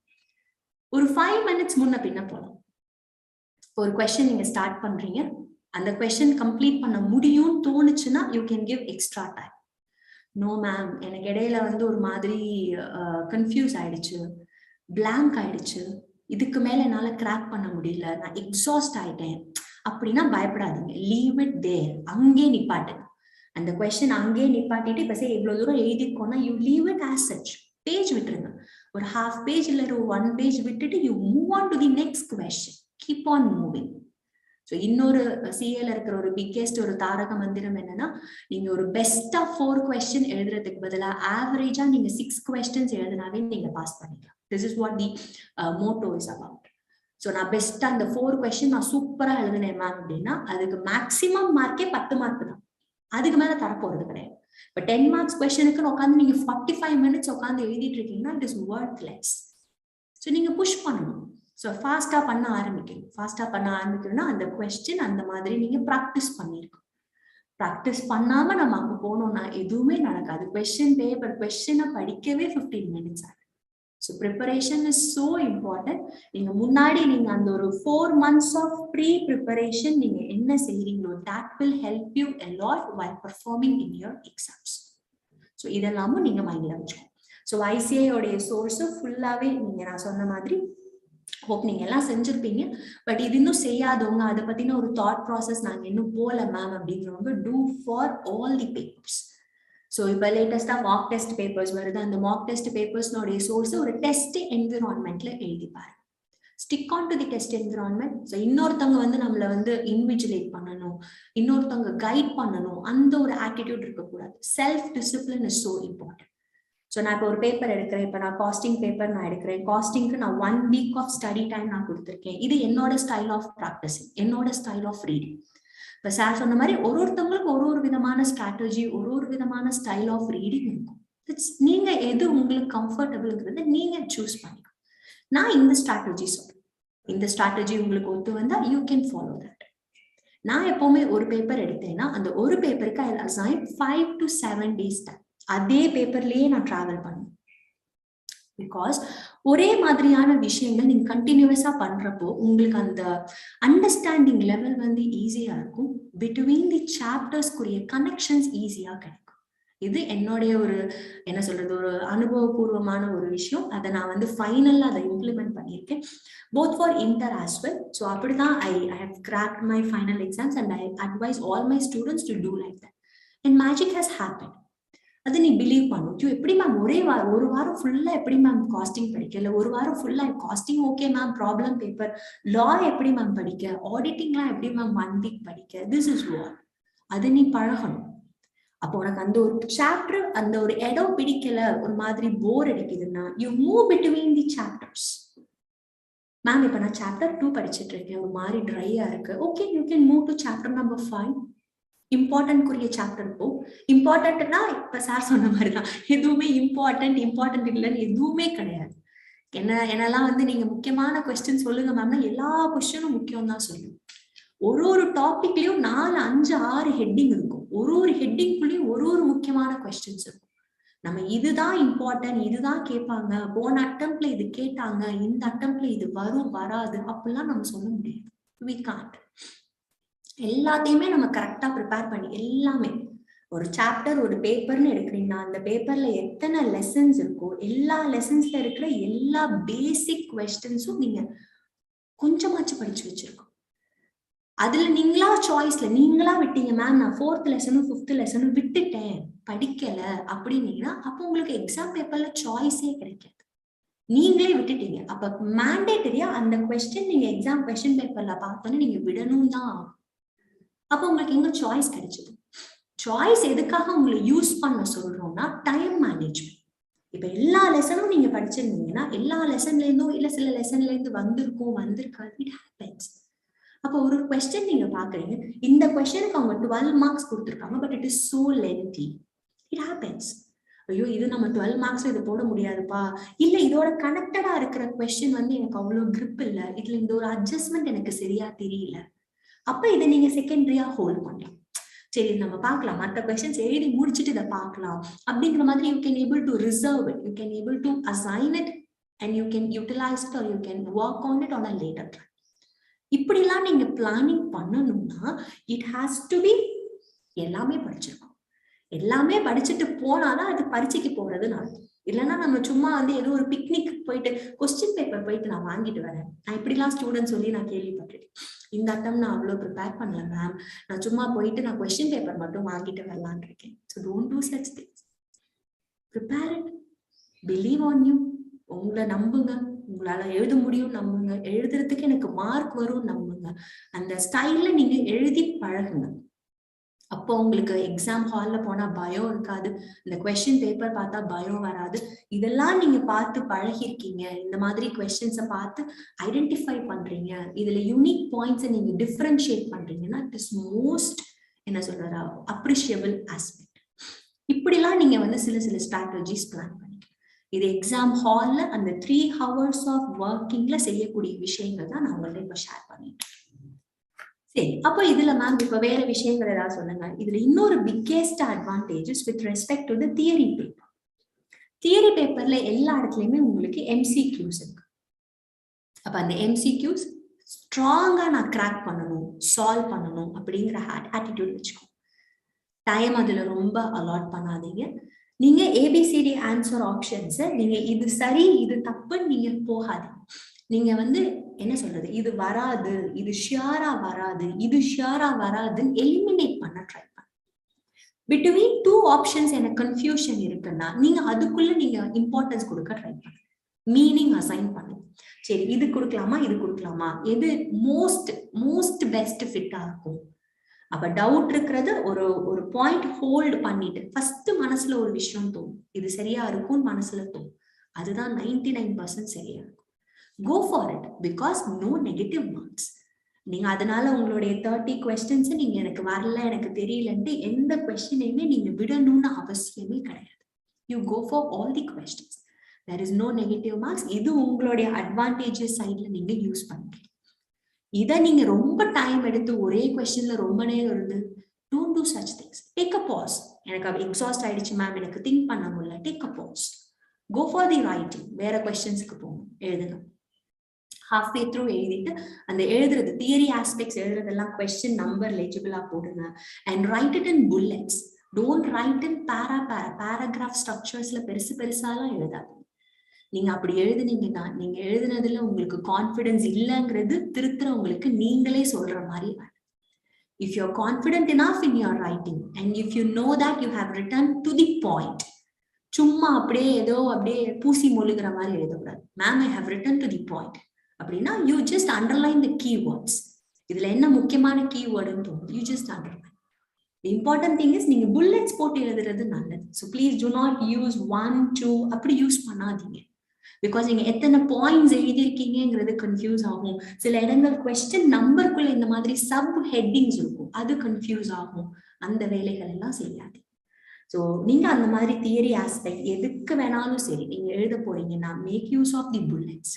ஒரு 5 minutes முன்ன பின்ன போகலாம். ஒரு கொஸ்டின் நீங்க ஸ்டார்ட் பண்றீங்க, அந்த கொஸ்டின் கம்ப்ளீட் பண்ண முடியும்னு தோணுச்சுன்னா you can give extra time. No ma'am எனக்கு இடையில வந்து ஒரு மாதிரி கன்ஃபியூஸ் ஆயிடுச்சு, பிளாங்க் ஆயிடுச்சு, இதுக்கு மேல என்னால கிராக் பண்ண முடியல, நான் எக்ஸாஸ்ட் ஆயிட்டேன் அப்படின்னா பயப்படாதீங்க. Leave it there. அங்கே நிப்பாட்டுங்க. அந்த கொஸ்டின் அங்கே நிப்பாட்டிட்டு இப்ப இவ்வளவு தூரம் எழுதிக்கோன்னா you leave it as such. Page விட்டுருங்க. ஒரு ஹாஃப் பேஜ் இல்ல ஒரு 1 page விட்டுட்டு you move on to the next question. Keep on moving. So இன்னொரு சிஏல இருக்கிற ஒரு பிக்கெஸ்ட் ஒரு தாரக மந்திரம் என்னன்னா, நீங்க ஒரு பெஸ்டா 4 question எழுதுறதுக்கு பதிலா ஆவரேஜா நீங்க 6 questions எழுதினாவே நீங்க பாஸ் பண்ணிக்கலாம். This is what the motto is about. So நான் பெஸ்டா அந்த 4 question நான் சூப்பரா எழுதினேன் மேம் அப்படின்னா அதுக்கு மேக்சிமம் மார்க்கே 10 mark தான், அதுக்கு மேல தரப்போறது கிடையாது. இப்போ 10 marks கொஸ்டினுக்கு உட்காந்து நீங்க 45 minutes உட்காந்து எழுதிட்டு இருக்கீங்கன்னா இட் இஸ் வொர்த்லெஸ். ஸோ நீங்க புஷ் பண்ணணும். ஸோ ஃபாஸ்டா பண்ண ஆரம்பிக்கணும். ஃபாஸ்டா பண்ண ஆரம்பிக்கணும்னா அந்த கொஸ்டின் அந்த மாதிரி நீங்க ப்ராக்டிஸ் பண்ணிருக்கணும். ப்ராக்டிஸ் பண்ணாம நம்ம அங்க போனோம்னா எதுவுமே நடக்காது. கொஸ்டினை படிக்கவே 15 minutes ஆகும். So preparation is so important. நீங்க முன்னாடி நீங்க அந்த ஒரு 4 months ஆஃப் ப்ரீ ப்ரிப்பரேஷன் நீங்க என்ன செய்றீங்களோ that will help you a lot while performing in your exams. So இதெல்லாமும் நீங்க மைண்ட்ல வச்சுக்கோங்க. ஸோ ICAI உடைய சோர்ஸ் ஃபுல்லாவே நீங்க நான் சொன்ன மாதிரி ஹோப் நீங்க எல்லாம் செஞ்சிருப்பீங்க. பட் இது இன்னும் செய்யாதவங்க, அதை பத்தின ஒரு தாட் ப்ராசஸ் நாங்க இன்னும் போல மேம் அப்படிங்கிறவங்க do for all the papers. So இப்போ லேட்டஸ்டா மாக் டெஸ்ட் பேப்பர்ஸ் வருது. அந்த மாக் டெஸ்ட் பேப்பர்ஸ்னுடைய சோர்ஸ் ஒரு டெஸ்ட் என்விரான்மெண்ட்ல எழுதி பாருங்க. Stick on to the test environment. So இன்னொருத்தவங்க வந்து நம்மள வந்து இன்விஜுவலேட் பண்ணணும், இன்னொருத்தவங்க கைட் பண்ணணும், அந்த ஒரு ஆட்டிடியூட் இருக்கக்கூடாது. Self discipline is so important. So நான் இப்போ ஒரு பேப்பர் எடுக்கிறேன். இப்போ நான் காஸ்டிங் பேப்பர் நான் எடுக்கிறேன். காஸ்டிங்க்கு நான் 1 week ஆஃப் ஸ்டடி டைம் நான் கொடுத்துருக்கேன். இது என்னோட ஸ்டைல் ஆஃப் ப்ராக்டிசிங், என்னோட ஸ்டைல் ஆஃப் ரீடிங். இப்போ சார் சொன்ன மாதிரி ஒருத்தவங்களுக்கு ஒரு விதமான ஸ்ட்ராட்டஜி, ஒரு விதமான ஸ்டைல் ஆஃப் ரீடிங் இருக்கும். நீங்க எது உங்களுக்கு கம்ஃபர்டபுள்ங்கிறத நீங்க சூஸ் பண்ணிக்கோ. நான் இந்த ஸ்ட்ராட்டஜி சொல்றேன், இந்த ஸ்ட்ராட்டஜி உங்களுக்கு ஒத்து வந்தா யூ கேன் ஃபாலோ தட். நான் எப்பவுமே ஒரு பேப்பர் எடுத்தேன்னா அந்த ஒரு பேப்பருக்கு ஐ அசைன் 5 to 7 days டைம். அதே பேப்பர்லயே நான் டிராவல் பண்ணுவேன். பிகாஸ் ஒரே மாதிரியான விஷயங்கள் நீங்க கண்டினியூஸா பண்றப்போ உங்களுக்கு அந்த அண்டர்ஸ்டாண்டிங் லெவல் வந்து ஈஸியா இருக்கும். பிட்வீன் தி சாப்டர்ஸ்க்குரிய கனெக்ஷன்ஸ் ஈஸியா கிடைக்கும். இது என்னுடைய ஒரு என்ன சொல்றது, ஒரு அனுபவபூர்வமான ஒரு விஷயம். அதை நான் வந்து ஃபைனல்ல அதை இம்ப்ளிமெண்ட் பண்ணியிருக்கேன். both for inter as well. So அப்படிதான் I have cracked my final exams and I advise all my students to do like that. And magic has happened. அது நீ பிலீவ் பண்ணும். எப்படி மேம் ஒரு வாரம் ஃபுல்லா எப்படி மேம் காஸ்டிங் படிக்கல, ஒரு வாரம் ஃபுல்லா costing okay ma'am, problem paper, law எப்படி மேம் படிக்க, ஆடிட்டிங்லாம் எப்படி மேம் 1 week படிக்க, திஸ் இஸ் வாட். அது நீ பழகணும். அப்போ உனக்கு அந்த ஒரு சாப்டர் அந்த ஒரு இடம் பிடிக்கல, ஒரு மாதிரி போர் அடிக்குதுன்னா you move between the chapters. Ma'am இப்ப நான் சாப்டர் 2 படிச்சுட்டு இருக்கேன், ஒரு மாதிரி ட்ரையா இருக்கு, okay you can move to chapter number 5. இம்பார்ட்டன்ட்குரிய சாப்டர் போ. இம்பார்ட்டன்ட்னா இப்ப சார் சொன்ன மாதிரிதான், எதுவுமே இம்பார்ட்டன்ட் இல்லைன்னு எதுவுமே கிடையாது. என்னெல்லாம் வந்து நீங்க முக்கியமான கொஸ்டின் சொல்லுங்க மேம்னா எல்லா கொஸ்டினும் முக்கியம் தான் சொல்லுங்க. ஒரு டாபிக்லயும் 4, 5, 6 ஹெட்டிங் இருக்கும். ஒரு ஹெட்டிங்குள்ளயும் ஒரு முக்கியமான கொஸ்டின்ஸ் இருக்கும். நம்ம இதுதான் இம்பார்ட்டன்ட், இதுதான் கேட்பாங்க, போன அட்டம்ப்ட்ல இது கேட்டாங்க, இந்த அட்டம்ப்ட்ல இது வரும் வராது அப்படிலாம் நம்ம சொல்ல முடியாது. we can't. எல்லாத்தையுமே நம்ம கரெக்டா ப்ரிப்பேர் பண்ணி, எல்லாமே ஒரு சாப்டர் ஒரு பேப்பர்னு எடுக்கிறீங்கன்னா அந்த பேப்பர்ல எத்தனை லெசன்ஸ் இருக்கோ எல்லா லெசன்ஸ்ல இருக்கிற எல்லா பேசிக் கொஸ்டின்ஸும் நீங்க கொஞ்சமாச்சும் படிச்சு வச்சிருக்கோம். அதுல நீங்களா சாய்ஸ்ல நீங்களா விட்டீங்க மேம், நான் 4th லெசனும் 5th லெசனும் விட்டுட்டேன் படிக்கல அப்படின்னீங்கன்னா அப்போ உங்களுக்கு எக்ஸாம் பேப்பர்ல சாய்ஸே கிடைக்காது. நீங்களே விட்டுட்டீங்க. அப்ப மேண்டேட்டரியா அந்த கொஸ்டின் நீங்க எக்ஸாம் கொஸ்டின் பேப்பர்ல பார்த்தோன்னு நீங்க விடணும் தான். அப்ப உங்களுக்கு எங்க சாய்ஸ் கிடைச்சது? சாய்ஸ் எதுக்காக உங்களை யூஸ் பண்ண சொல்றோம்னா டைம் மேனேஜ்மெண்ட். இப்ப எல்லா லெசனும் நீங்க படிச்சிருந்தீங்கன்னா எல்லா லெசன்ல இருந்தும் இல்ல சில லெசன்ல இருந்து வந்திருக்காது. It happens. அப்ப ஒரு கொஸ்டின் நீங்க பாக்குறீங்க, இந்த கொஸ்டினுக்கு அவங்க 12 மார்க்ஸ் கொடுத்துருக்காங்க, but it is so lengthy. It happens. ஐயோ இது நம்ம 12 மார்க்ஸ் இது போட முடியாதுப்பா, இல்ல இதோட கனெக்டடா இருக்கிற கொஸ்டின் வந்து எனக்கு அவ்வளவு கிரிப் இல்ல, இதுல இந்த ஒரு அட்ஜஸ்ட்மெண்ட் எனக்கு சரியா தெரியல, அப்ப இதை நீங்க செகண்டரியா ஹோல்ட் பண்ணலாம். சரி நம்ம பார்க்கலாம், மற்ற கொஸ்டின்ஸ் எழுதி முடிச்சுட்டு இதை பார்க்கலாம் அப்படிங்கிற மாதிரி you can able to reserve it, you can able to assign it and you can utilize it or you can work on it on a later track. இப்படிலாம் நீங்க பிளானிங் பண்ணணும்னா இட் ஹாஸ் டு பி எல்லாமே படிச்சிருக்கோம். எல்லாமே படிச்சுட்டு போனாதான் அது பரீட்சைக்கு போறது நல்லது. இல்லைன்னா நம்ம சும்மா வந்து ஏதோ ஒரு பிக்னிக் போயிட்டு கொஸ்டின் பேப்பர் போயிட்டு நான் வாங்கிட்டு வரேன். நான் இப்படிலாம் ஸ்டூடெண்ட் சொல்லி நான் கேள்விப்பட்டிருக்கேன். இந்த அட்டம் நான் அவ்வளவு ப்ரிப்பேர் பண்ணல மேம், நான் சும்மா போயிட்டு நான் கொஸ்டின் பேப்பர் மட்டும் வாங்கிட்டு வரலான் இருக்கேன். So don't do such things. Prepare it, believe on you. உங்களை நம்புங்க, உங்களால எழுத முடியும் நம்புங்க, எழுதுறதுக்கு எனக்கு மார்க் வரும் நம்புங்க. அந்த ஸ்டைல்ல நீங்க எழுதி பழகுங்க. அப்போ உங்களுக்கு எக்ஸாம் ஹால்ல போனா பயம் இருக்காது, இந்த கொஸ்டின் பேப்பர் பார்த்தா பயம் வராது. இதெல்லாம் நீங்க பார்த்து பழகிருக்கீங்க, இந்த மாதிரி கொஸ்டின்ஸை பார்த்து ஐடென்டிஃபை பண்றீங்க, இதுல யூனிக் பாயிண்ட்ஸை நீங்க டிஃபரன்ஷியேட் பண்றீங்கன்னா இட் இஸ் மோஸ்ட் என்ன சொல்றா அப்ரிஷியபிள் ஆஸ்பெக்ட். இப்படிலாம் நீங்க வந்து சில ஸ்ட்ராட்டஜிஸ் பிளான் பண்ணிக்கலாம். இது எக்ஸாம் ஹால்ல அந்த 3 hours ஆஃப் ஒர்க்கிங்ல செய்யக்கூடிய விஷயங்கள் தான் நான் உங்கள்ட்ட இப்ப ஷேர் பண்ணிட்டேன். சரி, அப்போ இதுல மேம் இப்ப வேற விஷயங்கள் ஏதாவது சொல்லுங்க. இதுல இன்னொரு biggest advantages with respect to the theory paper. Theory பேப்பர்ல எல்லா இடத்துலயுமே உங்களுக்கு MCQs இருக்கு. அப்ப அந்த MCQs ஸ்ட்ராங்கா நான் கிராக் பண்ணணும், சால்வ் பண்ணணும் அப்படிங்கிற ஆட்டிடியூட் வச்சுக்கோ. டைம் அதுல ரொம்ப அலாட் பண்ணாதீங்க. நீங்க ABCD ஆன்சர் ஆப்ஷன்ஸ் நீங்க இது சரி இது தப்புன்னு நீங்க போகாதீங்க. நீங்க என்ன சொல்றது, இது வராது, இது ஷியரா வராது, இது ஷியரா வராதுன்னு எலிமினேட் பண்ண ட்ரை பண்ண. பிட்வீன் 2 ஆப்ஷன்ஸ் எனக்கு கன்ஃபியூஷன் இருக்குன்னா நீங்க அதுக்குள்ள நீங்க இம்பார்ட்டன்ஸ் கொடுக்க ட்ரை பண்ணுங்க. மீனிங் அசைன் பண்ணுங்க. சரி, இது கொடுக்கலாமா, இது கொடுக்கலாமா, எது மோஸ்ட் பெஸ்ட் ஃபிட்டா இருக்கும். அப்ப டவுட் இருக்கிறது ஒரு பாயிண்ட் ஹோல்டு பண்ணிட்டு ஃபர்ஸ்ட் மனசுல ஒரு விஷயம் தோணும், இது சரியா இருக்கும்னு மனசுல தோணும். அதுதான் 99% சரியா இருக்கும். Go for it because no negative marks. நீங்க அதனால உங்களுடைய 30 questions நீங்க எனக்கு வரல, எனக்கு தெரியலன்ட்டு எந்த கொஸ்டினையுமே நீங்க விடணும்னு அவசியமே கிடையாது. You go for all the questions. There is no negative marks. இது உங்களுடைய அட்வான்டேஜஸ் சைட்ல நீங்க யூஸ் பண்ணிக்கலாம். இதை நீங்க ரொம்ப டைம் எடுத்து ஒரே கொஸ்டின்ல ரொம்ப நேரம் இருந்து don't do such things. Take a pause. எனக்கு எக்ஸாஸ்ட் ஆயிடுச்சு மேம், எனக்கு திங்க் பண்ண முடியல. Take a pause. Go for the writing. வேற கொஸ்டின்ஸ்க்கு போங்க, எழுதுங்க. halfway through எழுதிட்டு அந்த எழுதுறது தியரி ஆஸ்பெக்ட்ஸ் எழுதுறதெல்லாம் கொஸ்டின் நம்பர் லெஜிபிளா போடுங்க. and write it in bullets. Don't write in paragraph structuresல பெருசாலாம் எழுதாது. நீங்க அப்படி எழுதுனீங்கன்னா நீங்க எழுதுனதுல உங்களுக்கு கான்ஃபிடன்ஸ் இல்லைங்கிறது திருத்துறவங்களுக்கு நீங்களே சொல்ற மாதிரி. If you're confident enough in your writing and if you know that you have written to the point, சும்மா அப்படியே ஏதோ அப்படியே பூசி மொழிகிற மாதிரி எழுதக்கூடாது. Ma'am I have written to the point அப்படின்னா you just underline the keywords. இதுல என்ன முக்கியமான கீவேர்டுன்னு தோணும், you just underline. The important thing is நீங்க புல்லட்ஸ் போட்டு எழுதுறது நல்லது. So please do not use 1, 2 அப்படி யூஸ் பண்ணாதீங்க. பிகாஸ் நீங்க எத்தனை பாயிண்ட்ஸ் எழுதிருக்கீங்கிறது கன்ஃபியூஸ் ஆகும். சில இடங்கள் கொஸ்டின் நம்பருக்குள்ள இந்த மாதிரி சப் ஹெட்டிங்ஸ் இருக்கும், அது கன்ஃபியூஸ் ஆகும். அந்த வேலைகள் எல்லாம் செய்யாது. ஸோ நீங்க அந்த மாதிரி தியரி ஆஸ்பெக்ட் எதுக்கு வேணாலும் சரி நீங்க எழுத போறீங்கன்னா make use of the bullets.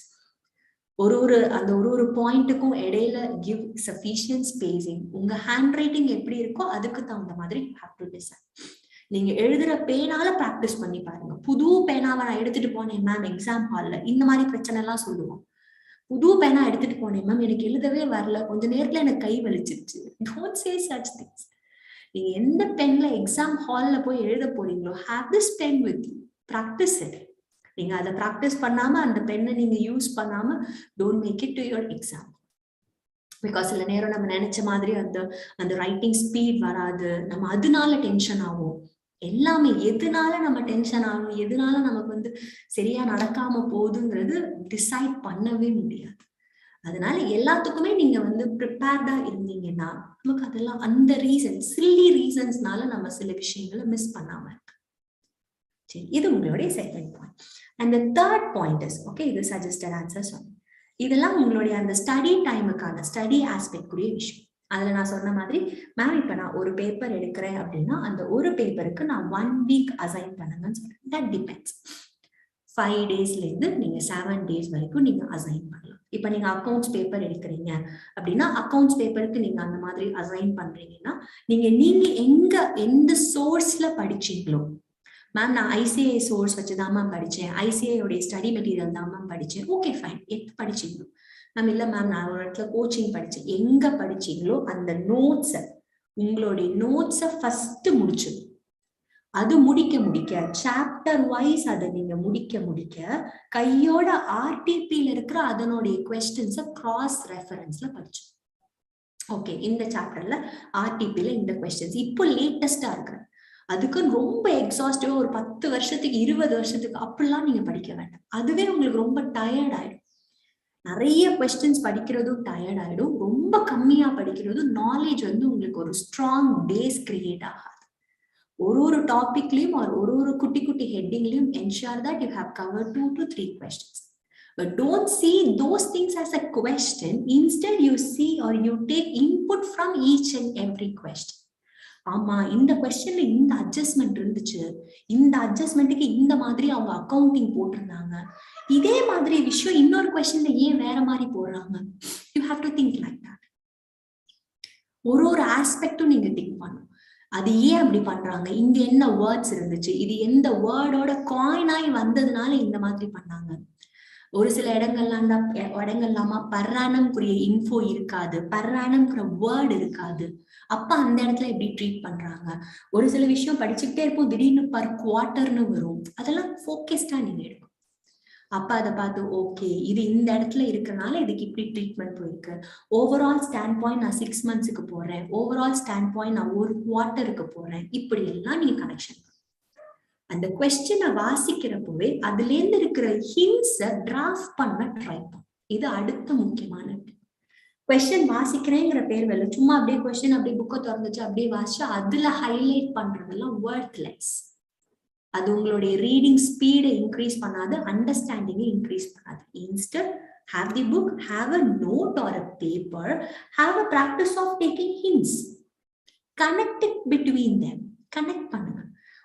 ஒரு பாயிண்ட்டுக்கும் இடையில கிவ் சஃபிஷியன்ட் ஸ்பேசிங். உங்க ஹேண்ட் ரைட்டிங் எப்படி இருக்கோ அதுக்கு தகுந்த மாதிரி ஹேவ் டு டிசைட். நீங்க எழுதுற பேனால பிராக்டிஸ் பண்ணி பாருங்க. புது பேனாவை நான் எடுத்துட்டு போனேன் மேம் எக்ஸாம் ஹால்ல, இந்த மாதிரி பிரச்சனை எல்லாம் சொல்லுவோம். புது பேனா எடுத்துட்டு போனேன் மேம், எனக்கு எழுதவே வரல, கொஞ்ச நேரத்துல எனக்கு கை வலிச்சிருச்சு. Don't say such things. நீங்க எந்த பென்ல எக்ஸாம் ஹால்ல போய் எழுத போறீங்களோ have this pen with you, practice it. நீங்க அதை பிராக்டிஸ் பண்ணாம அந்த பெண்ணை நீங்க யூஸ் பண்ணாம don't make it to your exam. Because சில நேரம் நம்ம நினைச்ச மாதிரி அந்த ரைட்டிங் ஸ்பீட் வராது, நம்ம அதனால டென்ஷன் ஆகும். எல்லாமே எதனால நம்ம டென்ஷன் ஆகும், எதனால நமக்கு சரியா நடக்காம போகுதுங்கிறது டிசைட் பண்ணவே முடியாது. அதனால எல்லாத்துக்குமே நீங்க ப்ரிப்பேர்டா இருந்தீங்கன்னா நமக்கு அதெல்லாம் அந்த சில்லி ரீசன்ஸ்னால நம்ம சில விஷயங்களை மிஸ் பண்ணாம இருக்கு. சரி, இது உங்களுடைய second point. And the third point is okay, இது சஜஸ்டட் ஆன்சர் சொன்னேன். இதெல்லாம் உங்களுடைய அந்த ஸ்டடி டைமுக்கான ஸ்டடி ஆஸ்பெக்ட் கூடிய விஷயம். அதுல நான் சொன்ன மாதிரி மேம் இப்ப நான் ஒரு பேப்பர் எடுக்கிறேன் அப்படின்னா அந்த ஒரு பேப்பருக்கு நான் 1 வீக் அசைன் பண்ணுங்கன்னு சொல்றேன். That depends. 5 டேஸ்ல இருந்து நீங்க 7 டேஸ் வரைக்கும் நீங்க அசைன் பண்ணலாம். இப்ப நீங்க அக்கௌண்ட்ஸ் பேப்பர் எடுக்கிறீங்க அப்படின்னா அக்கௌண்ட்ஸ் பேப்பருக்கு நீங்க அந்த மாதிரி அசைன் பண்றீங்கன்னா நீங்க எந்த சோர்ஸ்ல படிச்சீங்களோ, மேம் நான் ICI சோர்ஸ் வச்சுதான் மேம் படிச்சேன், ICI உடைய ஸ்டடி மெட்டீரியல் தான் மேம் படிச்சேன், ஓகே ஃபைன். எப்ப படிச்சீங்களோ மேம், இல்ல மேம் நான் ஒரு இடத்துல கோச்சிங் படிச்சேன், எங்க படிச்சீங்களோ அந்த உங்களுடைய நோட்ஸை ஃபர்ஸ்ட் முடிச்சு அது முடிக்க சாப்டர் வைஸ் அதை நீங்க முடிக்க கையோட RTPல இருக்கிற அதனுடைய கொஸ்டின்ஸை கிராஸ் ரெஃபரன்ஸ்ல படிச்சு. ஓகே, இந்த சாப்டர்ல RTPல இந்த கொஸ்டின்ஸ் இப்போ லேட்டஸ்டா இருக்கு, அதுக்கு ரொம்ப எக்ஸாஸ்டிவா ஒரு 10 வருஷத்துக்கு 20 வருஷத்துக்கு அப்படிலாம் நீங்க படிக்க வேண்டாம். அதுவே உங்களுக்கு ரொம்ப டயர்ட் ஆயிடும். நிறைய கொஸ்டின்ஸ் படிக்கிறதும் டயர்ட் ஆயிடும், ரொம்ப கம்மியா படிக்கிறதும் நாலேஜ் உங்களுக்கு ஒரு ஸ்ட்ராங் பேஸ் கிரியேட் ஆகாது. ஒரு டாபிக்லயும் ஒரு குட்டி ஹெட்டிங்லயும் ensure that you have covered 2 to 3 questions. But don't see those things as a question. Instead, you see or you take input from each and every question. ஆமா, இந்த கொஸ்டின்ல இந்த அட்ஜஸ்ட்மெண்ட் இருந்துச்சு, இந்த அட்ஜஸ்ட்மெண்ட்டுக்கு இந்த மாதிரி அவங்க அக்கௌண்டிங் போட்டிருந்தாங்க, இதே மாதிரி விஷயம் இன்னொரு கொஸ்டின்ல ஏன் வேற மாதிரி போடுறாங்க. You have to think like that. ஒரு ஆஸ்பெக்டும் நீங்க டிக் பண்ணும். அது ஏன் அப்படி பண்றாங்க, இங்க என்ன வேர்ட்ஸ் இருந்துச்சு, இது எந்த வேர்டோட காயின் ஆகி வந்ததுனால இந்த மாதிரி பண்ணாங்க. ஒரு சில இடங்கள்லாமா பர்ரானம்க்குரிய இன்ஃபோ இருக்காது, பர்ரானம்ங்கிற வேர்டு இருக்காது. அப்ப அந்த இடத்துல எப்படி ட்ரீட் பண்றாங்க. ஒரு சில விஷயம் படிச்சுக்கிட்டே இருப்போம், திடீர்னு பர் குவார்டர்னு வரும். அதெல்லாம் ஃபோக்கஸ்டா நீங்க எடுக்கும். அப்ப அதை பார்த்து ஓகே இது இந்த இடத்துல இருக்கனால இதுக்கு இப்படி ட்ரீட்மெண்ட் போயிருக்கு. ஓவரால் ஸ்டாண்ட் பாயிண்ட் நான் 6 monthsக்கு போறேன், ஓவரால் ஸ்டாண்ட் பாயிண்ட் நான் ஒரு குவார்ட்டருக்கு போறேன். இப்படி எல்லாம் நீங்க கனெக்ஷன் அந்த கொஸ்டினை வாசிக்கிறப்பவே அதுல இருந்து இருக்கிற ஹிண்ட்ஸை டிராஃப்ட் பண்ண ட்ரை பண்ணும். இது அடுத்த முக்கியமான கொஸ்டின் வாசிக்கிறேங்கிற பேர்ல சும்மா அப்படியே கொஸ்டின் அப்படியே புக்கை திறந்துச்சு அப்படியே வாசிச்சு அதுல ஹைலைட் பண்றதெல்லாம் வொர்த்லெஸ். அது உங்களுடைய ரீடிங் ஸ்பீடை இன்க்ரீஸ் பண்ணாது, அண்டர்ஸ்டாண்டிங்கை இன்க்ரீஸ் பண்ணாது. Instead have the book, have a note or a paper, have a practice of taking hints, connect it between them. Connect பண்ணுங்க.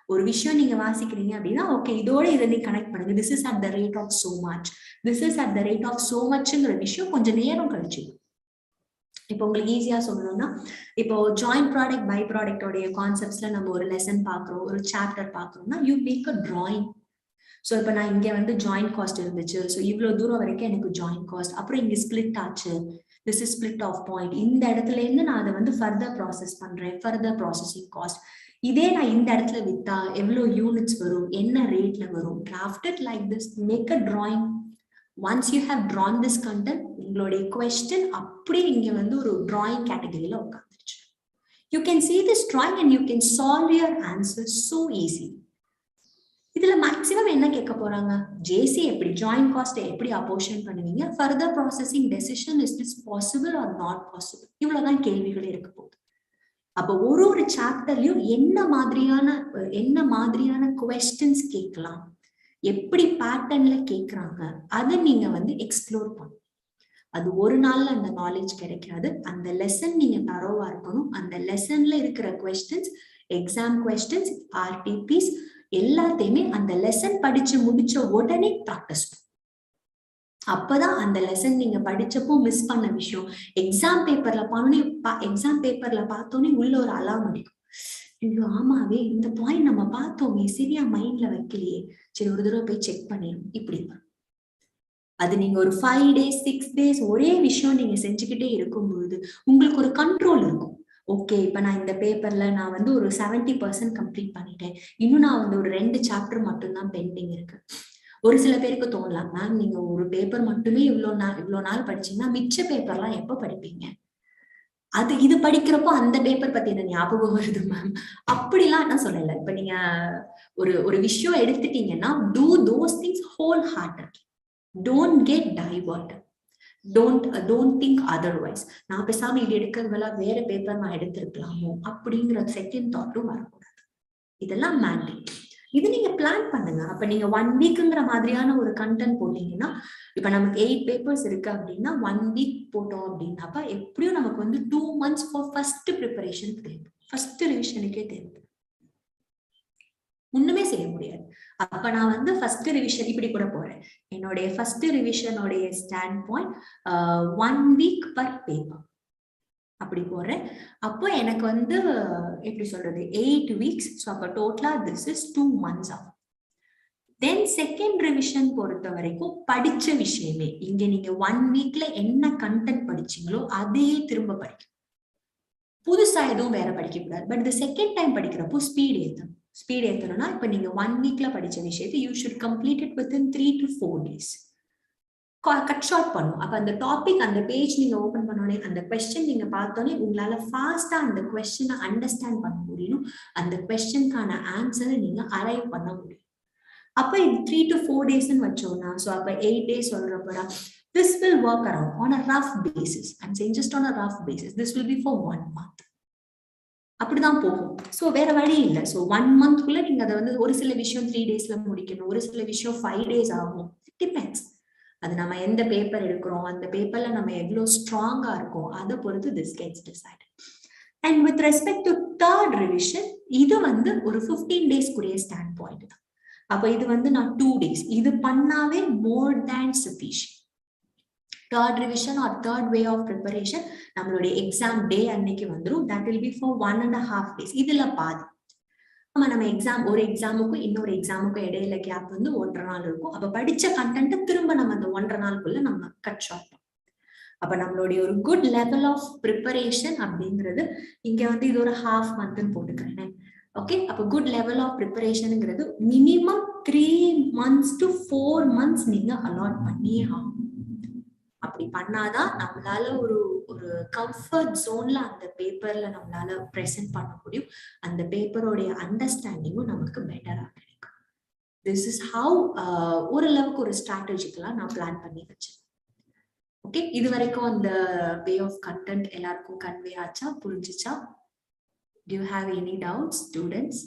ஒரு விஷயம் நீங்க வாசிக்கிறீங்க அப்படின்னா ஓகே இதோட இதை நீ கனெக்ட் பண்ணுங்க. This is at the rate of so much, this is at the rate of so மச்ங்கிற விஷயம் கொஞ்சம் நேரம் கழிச்சு. இப்போ உங்களுக்கு ஈஸியா சொல்லணும்னா இப்போ ஜாயிண்ட் ப்ராடக்ட் பை ப்ராடக்டோடைய கான்செப்ட்ஸ்ல நம்ம ஒரு லெசன் பாக்குறோம், ஒரு சாப்டர் பாக்குறோம்னா you make a drawing. So இப்போ நான் இங்கே வந்து ஜாயிண்ட் காஸ்ட் இருந்துச்சு, ஸோ இவ்வளோ தூரம் வரைக்கும் எனக்கு ஜாயிண்ட் காஸ்ட், அப்புறம் இங்கே ஸ்பிளிட் ஆச்சு, this is split of point, இந்த இடத்துல இருந்து நான் அதை வந்து ஃபர்தர் ப்ராசஸ் பண்றேன், ஃபர்தர் ப்ராசஸிங் காஸ்ட். இதே நான் இந்த இடத்துல வித்தா எவ்வளோ யூனிட்ஸ் வரும், என்ன ரேட்ல வரும். Drafted like this, make a drawing. Once you have drawn this content, உங்களுடைய கொஸ்டின் அப்படியே இங்க வந்து ஒரு டிராயிங் கேட்டகரியில உட்காந்துருச்சு. You can see this drawing and you can solve your answer so easy. இதுல மேக்ஸிமம் என்ன கேட்க போறாங்க, ஜேசி எப்படி ஜாயிண்ட் காஸ்ட் எப்படி அப்போர்ஷன் பண்ணுவீங்க, further processing decision is this possible R not possible, இவ்வளவுதான் கேள்விகளே இருக்க போகுது. அப்போ ஒரு சாப்டர்லயும் என்ன மாதிரியான குவெஸ்டின்ஸ் கேட்கலாம், எப்படி பேட்டர்ன்ல கேட்கறாங்க, அதை நீங்க வந்து எக்ஸ்ப்ளோர் பண்ணணும். அது ஒரு நாள்ல அந்த நாலேஜ் கிடைக்காது. அந்த லெசன் நீங்க தரோவா இருக்கணும். அந்த லெசன்ல இருக்கிற கொஸ்டின்ஸ், எக்ஸாம் கொஸ்டின்ஸ், ஆர்டிபிஸ் எல்லாத்தையுமே அந்த லெசன் படிச்சு முடிச்ச உடனே ப்ராக்டிஸ். அப்பதான் அந்த லெசன் நீங்க படிச்சப்போ மிஸ் பண்ண விஷயம் எக்ஸாம் பேப்பர்ல பார்த்தோன்னே உள்ள ஒரு அலாம் அடிக்கும். ஐயோ ஆமாவே இந்த பாயிண்ட் நம்ம பார்த்தோமே, சரியா மைண்ட்ல வைக்கலையே, சரி ஒரு தடவை போய் செக் பண்ணிடும். இப்படி அது நீங்க ஒரு 5 days 6 days ஒரே விஷயம் நீங்க செஞ்சுக்கிட்டே இருக்கும் பொழுது உங்களுக்கு ஒரு கண்ட்ரோல் இருக்கும். ஓகே இப்ப நான் இந்த பேப்பர்ல நான் வந்து ஒரு 70% கம்ப்ளீட் பண்ணிட்டேன், இன்னும் நான் வந்து ஒரு 2 சாப்டர் மட்டும்தான் பெண்டிங் இருக்கு. ஒரு சில பேருக்கு தோணலாம், மேம் நீங்க ஒரு பேப்பர் மட்டுமே இவ்வளவு நாள் படிச்சீங்கன்னா மிச்ச பேப்பர்லாம் எப்ப படிப்பீங்க, இது படிக்கிறப்போ அந்த பேப்பர் பத்தி என்ன ஞாபகம் வருது மேம், அப்படிலாம் நான் சொல்லல. இப்ப நீங்க ஒரு விஷயம் எடுத்துட்டீங்கன்னா do those things wholeheartedly. Don't get diverted. Don't think otherwise. நான் பேசாம இது எடுக்கிறதுல வேற பேப்பர் நான் எடுத்திருக்கலாமோ அப்படிங்கிற செகண்ட் தாட்டும் வரக்கூடாது. இதெல்லாம் மேண்டேட். இது நீங்க பிளான் பண்ணுங்க. அப்ப நீங்க 1 weekங்கிற மாதிரியான ஒரு கண்டென்ட் போட்டீங்கன்னா, இப்ப நமக்கு 8 papers இருக்கு அப்படின்னா 1 week போட்டோம் அப்படின்னாப்ப எப்படியும் நமக்கு வந்து 2 months ஃபார் ஃபர்ஸ்ட் ப்ரிப்பரேஷன் தேவை, ஃபர்ஸ்ட் ரிவிஷனுக்கே தேவை. ஒண்ணுமே செய்ய முடியாது. அப்ப நான் வந்து ஃபர்ஸ்ட் ரிவிஷன் இப்படி கூட போறேன். என்னுடைய ஃபர்ஸ்ட் ரிவிஷனுடைய stand point 1 week per paper அப்படி போறேன். அப்போ எனக்கு வந்து எப்படி சொல்றது 8 weeks. ஸோ அப்போ டோட்டலா திஸ் இஸ் 2 months ஆகும். தென் செகண்ட் ரிவிஷன் பொறுத்த வரைக்கும் படிச்ச விஷயமே இங்க நீங்க 1 weekல என்ன கண்டென்ட் படிச்சீங்களோ அதையே திரும்ப படிக்கும். புதுசா எதுவும் வேற படிக்க கூடாது. பட் இந்த செகண்ட் டைம் படிக்கிறப்போ ஸ்பீட் ஏத்தணும்னா இப்ப நீங்க 1 weekல படிச்ச விஷயத்தை you should complete it within 3 to 4 days. Cut short பண்ணும். அப்ப அந்த டாபிக் அந்த பேஜ் நீங்க ஓபன் பண்ணோடனே அந்த கொஸ்டின் நீங்க பார்த்தோன்னே உங்களால ஃபாஸ்டா அந்த கொஸ்டினை அண்டர்ஸ்டாண்ட் பண்ண முடியும். அந்த கொஸ்டின்கான ஆன்சரை நீங்க அரைவ் பண்ண முடியும். அப்ப இது 3 to 4 days வச்சோம்னா, ஸோ அப்ப 8 days சொல்றப்ப this will work around on a rough basis. I'm saying just on a rough basis. This will be for 1 month. அப்படிதான் போகும். ஸோ வேற வழி இல்லை. ஸோ 1 monthக்குள்ள நீங்க அதை வந்து ஒரு சில விஷயம் 3 daysல முடிக்கணும், ஒரு சில விஷயம் 5 days ஆகும். It depends. அது நம்ம எந்த பேப்பர் எடுக்கிறோம், அந்த பேப்பர்ல நம்ம எவ்வளவு ஸ்ட்ராங்கா இருக்கோம் அதை பொறுத்து this gets decided. And with respect to third revision, இது வந்து ஒரு 15 days குரிய ஸ்டாண்ட் பாயிண்ட் தான். அப்ப இது வந்து நான் 2 days இது பண்ணாவே more than sufficient. Third revision or third way of preparation நம்மளுடைய exam day அன்னைக்கு வந்துரும். That will be for 1.5 days. இதுல பாதி நம்ம எக்ஸாம் ஒரு எக்ஸாமுக்கும் இன்னொரு எக்ஸாமுக்கும் இடையில கேப் வந்து 1.5 நாள் இருக்கும். அப்ப படிச்ச கண்டென்ட் திரும்ப நம்ம அந்த 1.5 நாளுக்குள்ள நம்ம கட் ஷார்ட். அப்ப நம்மளுடைய ஒரு குட் லெவல் ஆஃப் ப்ரிப்பரேஷன் அப்படிங்கிறது இங்க வந்து இது ஒரு half month போட்டுக்கிறேன். ஓகே, அப்ப குட் லெவல் ஆஃப் ப்ரிப்பரேஷனுங்கிறது மினிமம் 3 months to 4 months நீங்க அலாட் பண்ணியே ஆகும். அப்படி பண்ணாதான் நம்மளால ஒரு ஒரு கம்ஃபர்ட் ஜோன்ல அந்த பேப்பர்ல நம்மளால ப்ரெசென்ட் பண்ண முடியும். அந்த பேப்பரோடைய அண்டர்ஸ்டாண்டிங்கும் நமக்கு பெட்டரா கிடைக்கும். திஸ் இஸ் ஹவு ஓரளவுக்கு ஒரு ஸ்ட்ராட்டஜிக்கலா நான் பிளான் பண்ணி வச்சேன். ஓகே, இது வரைக்கும் அந்த வே ஆஃப் கண்டென்ட் எல்லாருக்கும் கன்வே ஆச்சா, புரிஞ்சுச்சா? Do you have any doubts, students?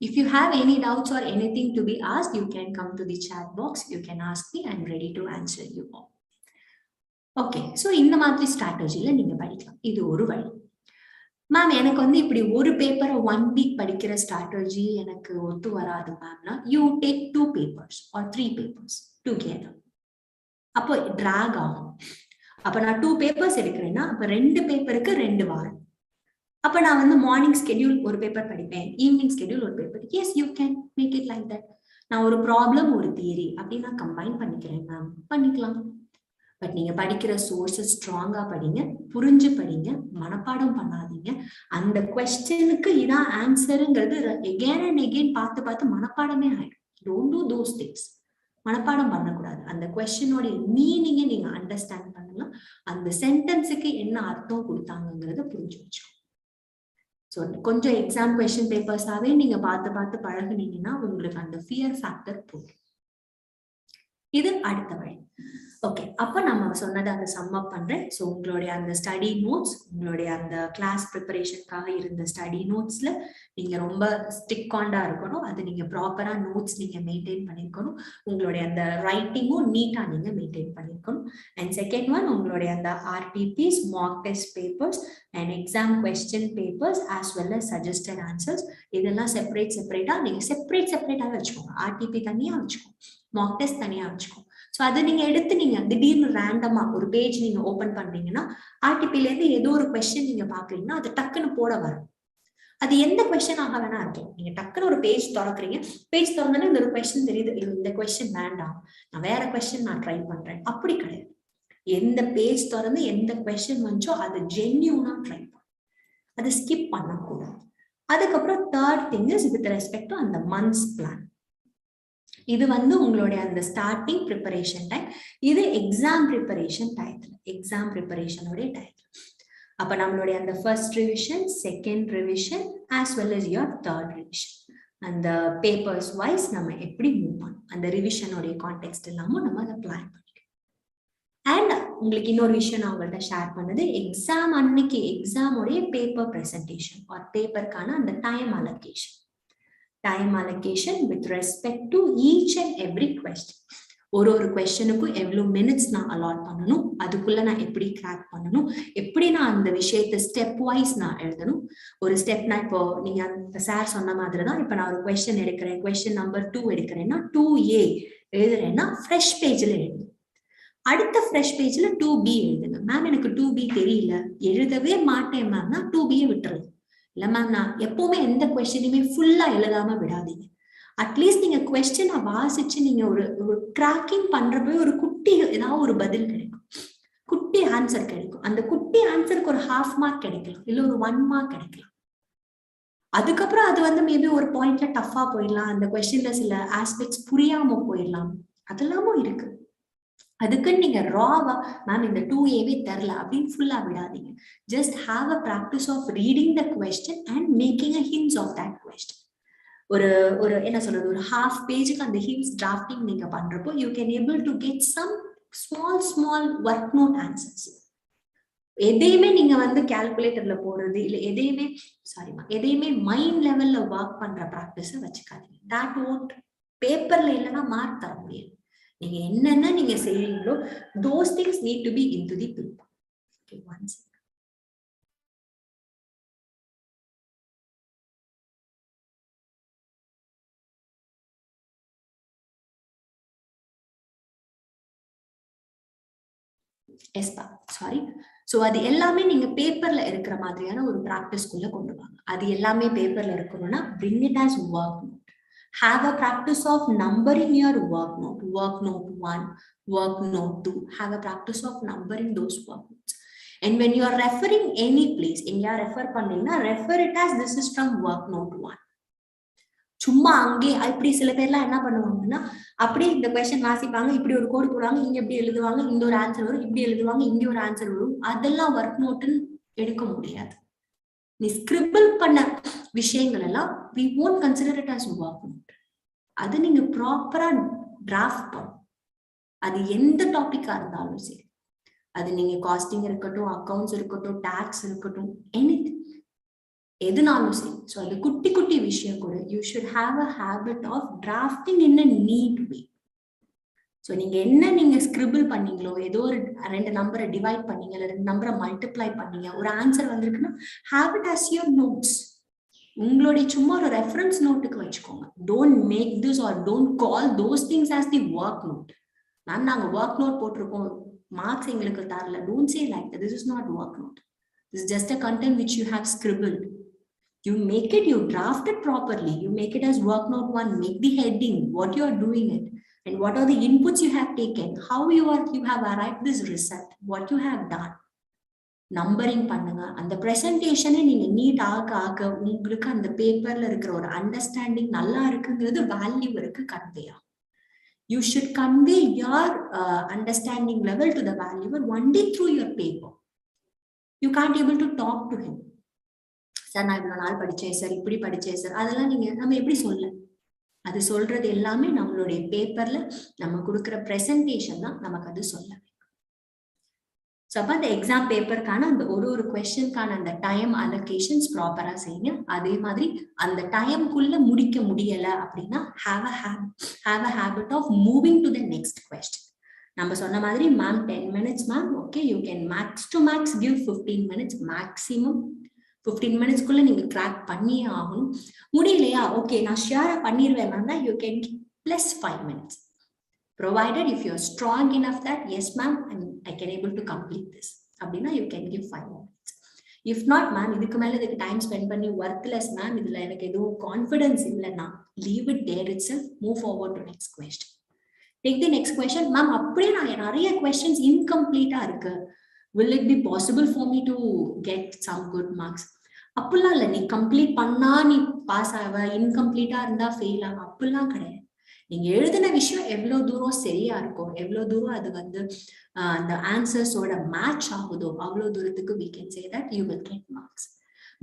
If you have any doubts or anything to be asked, you can come to the chat box. You can ask me. I'm ready to answer you all. Okay, so இந்த மாதிரி ஸ்ட்ராட்டஜில நீங்க படிக்கலாம். இது ஒரு வழி. Ma'am எனக்கு வந்து இப்படி ஒரு பேப்பரை 1 week படிக்கிற ஸ்ட்ராட்டஜி எனக்கு ஒத்து வராது மேம்னா, you take 2 papers or 3 papers together. அப்போ டிராக் ஆகும். அப்ப நான் 2 papers எடுக்கிறேன்னா அப்ப 2 பேப்பருக்கு 2 வாரம். அப்ப நான் வந்து மார்னிங் ஸ்கெடியூல் ஒரு பேப்பர் படிப்பேன், ஈவினிங் ஸ்கெடியூல் ஒரு paper. Yes, you can make it like that. நான் ஒரு ப்ராப்ளம் ஒரு தியரி அப்படி நான் கம்பைன் பண்ணிக்கிறேன் மேம், பண்ணிக்கலாம். பட் நீங்க படிக்கிற சோர்ஸஸ் ஸ்ட்ராங்கா படிங்க, புரிஞ்சு படிங்க, மனப்பாடம் பண்ணாதீங்க. அந்த கொஸ்டினுக்கு இதான் ஆன்சருங்கிறது எகேன் அண்ட் எகெயின் பார்த்து பார்த்து மனப்பாடமே ஆயிடும். Don't do those things. மனப்பாடம் பண்ணக்கூடாது. அந்த கொஸ்டினோட மீனிங்கை நீங்க அண்டர்ஸ்டாண்ட் பண்ணலாம். அந்த சென்டென்ஸுக்கு என்ன அர்த்தம் கொடுத்தாங்கிறத புரிஞ்சு வச்சுக்கோங்க. ஸோ கொஞ்சம் எக்ஸாம் கொஸ்டின் பேப்பர்ஸாவே நீங்க பார்த்து பார்த்து பழகுனீங்கன்னா உங்களுக்கு அந்த ஃபியர் ஃபேக்டர் போகும். இது அடுத்த வழி. ஓகே, அப்ப நம்ம சொன்னதை அந்த சம் அப் பண்றேன். ஸோ உங்களுடைய அந்த ஸ்டடி நோட்ஸ், உங்களுடைய அந்த கிளாஸ் ப்ரிப்பரேஷனுக்காக இருந்த ஸ்டடி நோட்ஸ்ல நீங்க ரொம்ப ஸ்டிக் ஆண்டா இருக்கணும். அது நீங்க ப்ராப்பரா நோட்ஸ் நீங்க மெயின்டைன் பண்ணிருக்கணும். உங்களுடைய அந்த ரைட்டிங்கும் நீட்டா நீங்க மெயின்டைன் பண்ணிருக்கணும். அண்ட் செகண்ட் ஒன், உங்களுடைய அந்த RTPs, mark test papers and exam question papers as well as suggested answers, இதெல்லாம் செப்பரேட்டா நீங்க செப்பரேட்டாக வச்சுக்கோங்க. ஆர்டிபி தனியா வச்சுக்கோங்க, மார்க் டெஸ்ட் தனியா வச்சுக்கோங்க. ஸோ அதை நீங்க எடுத்து நீங்க திடீர்னு ரேண்டமா ஒரு பேஜ் நீங்க ஓபன் பண்றீங்கன்னா, ஆர்டிபில இருந்து ஏதோ ஒரு கொஸ்டின் நீங்க பாக்குறீங்கன்னா அது டக்குன்னு போட வரும். அது எந்த கொஸ்டின் ஆக வேணா இருக்கலாம். நீங்க டக்குன்னு ஒரு பேஜ் திறக்கிறீங்க, பேஜ் திறந்தோன்னா இந்த ஒரு கொஸ்டின் தெரியுது, இந்த கொஸ்டின் வேண்டாம், நான் வேற கொஸ்டின் நான் ட்ரை பண்றேன், அப்படி கிடையாது. எந்த பேஜ் திறந்து எந்த கொஸ்டின் வந்துச்சோ அது ஜென்யூனா ட்ரை பண்ணும், அதை ஸ்கிப் பண்ணக்கூடாது. அதுக்கப்புறம் third thing is with respect to அந்த மந்த்ஸ் பிளான். இது வந்து உங்களுடைய அந்த ஸ்டார்டிங் ப்ரிப்பரேஷன் டைம், இது எக்ஸாம் ப்ரிப்பரேஷன் டயத்துல, எக்ஸாம் ப்ரிப்பரேஷனுடைய டயத்துல. அப்ப நம்மளுடைய அந்த first revision, second revision as well as your third revision, அந்த பேப்பர்ஸ் வைஸ் நம்ம எப்படி மூவ் பண்ணணும், அந்த ரிவிஷனுடைய கான்டெக்ட் எல்லாமும் நம்ம அதை பிளான் பண்ணிக்கணும். அண்ட் உங்களுக்கு இன்னொரு விஷயம் நான் உங்கள்கிட்ட ஷேர் பண்ணது, எக்ஸாம் அன்னைக்கு எக்ஸாமுடைய பேப்பர் ப்ரெசன்டேஷன் ஆர் பேப்பருக்கான அந்த time allocation with respect to each and every question. ஒரு கொஸ்டினுக்கும் எவ்வளவு மினிட்ஸ் நான் அலாட் பண்ணணும், அதுக்குள்ள நான் எப்படி கிராக் பண்ணணும், எப்படி நான் அந்த விஷயத்தை ஸ்டெப் வைஸ் நான் எழுதணும். ஒரு ஸ்டெப் நான் இப்போ நீங்க அந்த சார் சொன்ன மாதிரி தான், இப்போ நான் ஒரு கொஸ்டின் எடுக்கிறேன், கொஸ்டின் நம்பர் 2 எடுக்கிறேன்னா 2A எழுதுறேன்னா ஃப்ரெஷ் பேஜ்ல எழுதுங்க. அடுத்த ஃப்ரெஷ் பேஜ்ல 2B எழுதுங்க. மேம் எனக்கு 2B தெரியல, எழுதவே மாட்டேன் மேம்னா 2B விட்டுருங்க. இல்ல மேம் நான் எப்பவுமே எந்த கொஸ்டினுமே ஃபுல்லா எழுதாம விடாதீங்க. அட்லீஸ்ட் நீங்க கொஸ்டினை வாசிச்சு நீங்க ஒரு கிராக்கிங் பண்றப்ப ஒரு குட்டி ஏதாவது ஒரு பதில் கிடைக்கும், குட்டி ஆன்சர் கிடைக்கும். அந்த குட்டி ஆன்சருக்கு ஒரு 1/2 மார்க் கிடைக்கலாம், இல்ல ஒரு 1 மார்க் கிடைக்கலாம். அதுக்கப்புறம் அது வந்து மேபி ஒரு பாயிண்ட்ல டஃபா போயிடலாம், அந்த கொஸ்டின்ல சில ஆஸ்பெக்ட்ஸ் புரியாம போயிடலாம், அதெல்லாமும் இருக்கு. அதுக்குன்னு நீங்க ராவா மேம் இந்த 2Aவே தெரியல அப்படின்னு ஃபுல்லா விடாதீங்க. Just have a practice of reading the question and making a hints of that question. ஒரு என்ன சொல்றது, ஒரு 1/2 பேஜுக்கு அந்த ஹிண்ட்ஸ் டிராஃப்டிங் நீங்க பண்றப்போ you can able to get some small work note answers. எதையுமே நீங்க வந்து கால்குலேட்டர்ல போடுறது இல்ல, எதையுமே மைண்ட் லெவல்ல ஒர்க் பண்ற ப்ராக்டிஸ வச்சுக்காதீங்க. தட் ஓன்ட், பேப்பர்ல இல்லைன்னா மார்க் தர முடியாது. நீங்க என்னென்ன நீங்க செய்றீங்களோ those things need to be into the paper. Okay, one second. எஸ்பா சாரி. ஸோ அது எல்லாமே நீங்க பேப்பர்ல இருக்கிற மாதிரியான ஒரு ப்ராக்டிஸ்குள்ள கொண்டு வாங்க. அது எல்லாமே பேப்பர்ல இருக்கணும்னா bring it as work note. Have a practice of numbering your work note 1, work note 2. Have a practice of numbering those work notes. And when you are referring any place, India refer பண்ணீங்கன்னா refer it as this is from work note 1. சும்மா அங்கே இப்படி சில பேர்லாம் என்ன பண்ணுவாங்கன்னா அப்படியே இந்த கொஸ்டின் வாசிப்பாங்க, இப்படி ஒரு கோடு போடுவாங்க, இங்க எப்படி எழுதுவாங்க, இங்க ஒரு ஆன்சர் வரும், இப்படி எழுதுவாங்க, இங்க ஒரு ஆன்சர் வரும். அதெல்லாம் ஒர்க் நோட்டுன்னு எடுக்க முடியாது. நீ ஸ்கிரிபிள் பண்ண விஷயங்கள் எல்லாம் we won't consider it as work note. அது நீங்க ப்ராப்பரா டிராஃப்ட் பண்ணும். அது எந்த டாபிக்கா இருந்தாலும் சரி, அது நீங்க காஸ்டிங் இருக்கட்டும், அக்கௌண்ட்ஸ் இருக்கட்டும், டாக்ஸ் இருக்கட்டும், எனிதிங் எதுனாலும் சரி. ஸோ அது குட்டி குட்டி விஷயம் கூட you should have a habit of drafting in a neat way. So நீங்க ஸ்கிரிபிள் பண்ணீங்களோ, ஏதோ ஒரு 2 நம்பரை டிவைட் பண்ணீங்க, இல்லை 2 நம்பரை மல்டிப்ளை பண்ணீங்க, ஒரு ஆன்சர் வந்திருக்குன்னா have it as your notes. உங்களுடைய சும்மா ஒரு ரெஃபரன்ஸ் நோட்டுக்கு வச்சுக்கோங்க. Don't make this or don't call those things as the work note. Ma'am நாங்க ஒர்க் நோட் போட்டிருக்கோம், மார்க்ஸ் எங்களுக்கு தரல. Don't say like that. This is not work note. This is just a content which you have scribbled. You make it, you draft it properly. You make it as work note 1, make the heading, what you are doing it, and what are the inputs you have taken, how you have arrived this result, what you have done. Numbering பண்ணுங்க. அந்த பிரசன்டேஷனை நீங்க NEET ஆக உங்களுக்கு அந்த பேப்பர்ல இருக்கிற ஒரு understanding நல்லா இருக்குங்கிறது வேல்யூ இருக்கு convey. You should convey your understanding level to the valuer only through your paper. You can't able to talk to him. Sir நான் இவ்வளவு நாள் படிச்சேன் சார், இப்படி படிச்சேன் சார், அதெல்லாம் நம்ம எப்படி சொல்ல? அது சொல்றது எல்லாமே நம்மளுடைய பேப்பர்ல நம்ம கொடுக்குற பிரசன்டேஷன் தான் நமக்கு அது சொல்ல. ஸோ அப்போ அந்த எக்ஸாம் பேப்பருக்கான அந்த ஒரு கொஸ்டினுக்கான அந்த டைம் அலோகேஷன்ஸ் ப்ராப்பரா செய்யுங்க. அதே மாதிரி அந்த டைம்குள்ள முடிக்க முடியல அப்படின்னா have a habit of moving to the next question. நம்ம சொன்ன மாதிரி ma'am 10 minutes ma'am, okay you can max to max give 15 minutes maximum. 15 minutesக்குள்ள நீங்க கிராக் பண்ணியே ஆகணும். முடியலையா, ஓகே நான் ஷியரா பண்ணிடுவேன் மேம்னா you can plus 5 minutes. Provided if you're strong enough that yes ma'am I can able to complete this அப்படின்னா you can give 5 minutes. If not ma'am இதுக்கு மேல இதுக்கு டைம் ஸ்பெண்ட் பண்ணி worthless ma'am, இதுல எனக்கு எதுவும் கான்ஃபிடன்ஸ் இல்லைன்னா leave it there itself, move forward to next question. Take the next question. ma'am அப்படியே நான் நிறைய questions incomplete இருக்கு, will it be possible for me to get some good marks? அப்படிலாம் இல்லை. நீ கம்ப்ளீட் பண்ணா நீ பாஸ் ஆவ, இன்கம்ப்ளீட்டா இருந்தா ஃபெயில் ஆகும், அப்படிலாம் கிடையாது. நீங்க எழுதின விஷயம் எவ்வளவு தூரம் சரியா இருக்கும், எவ்வளவு தூரம் அது அந்த ஆன்சர்ஸோட மேட்ச் ஆகுதோ அவ்வளவு தூரத்துக்கு we can say that you will get marks.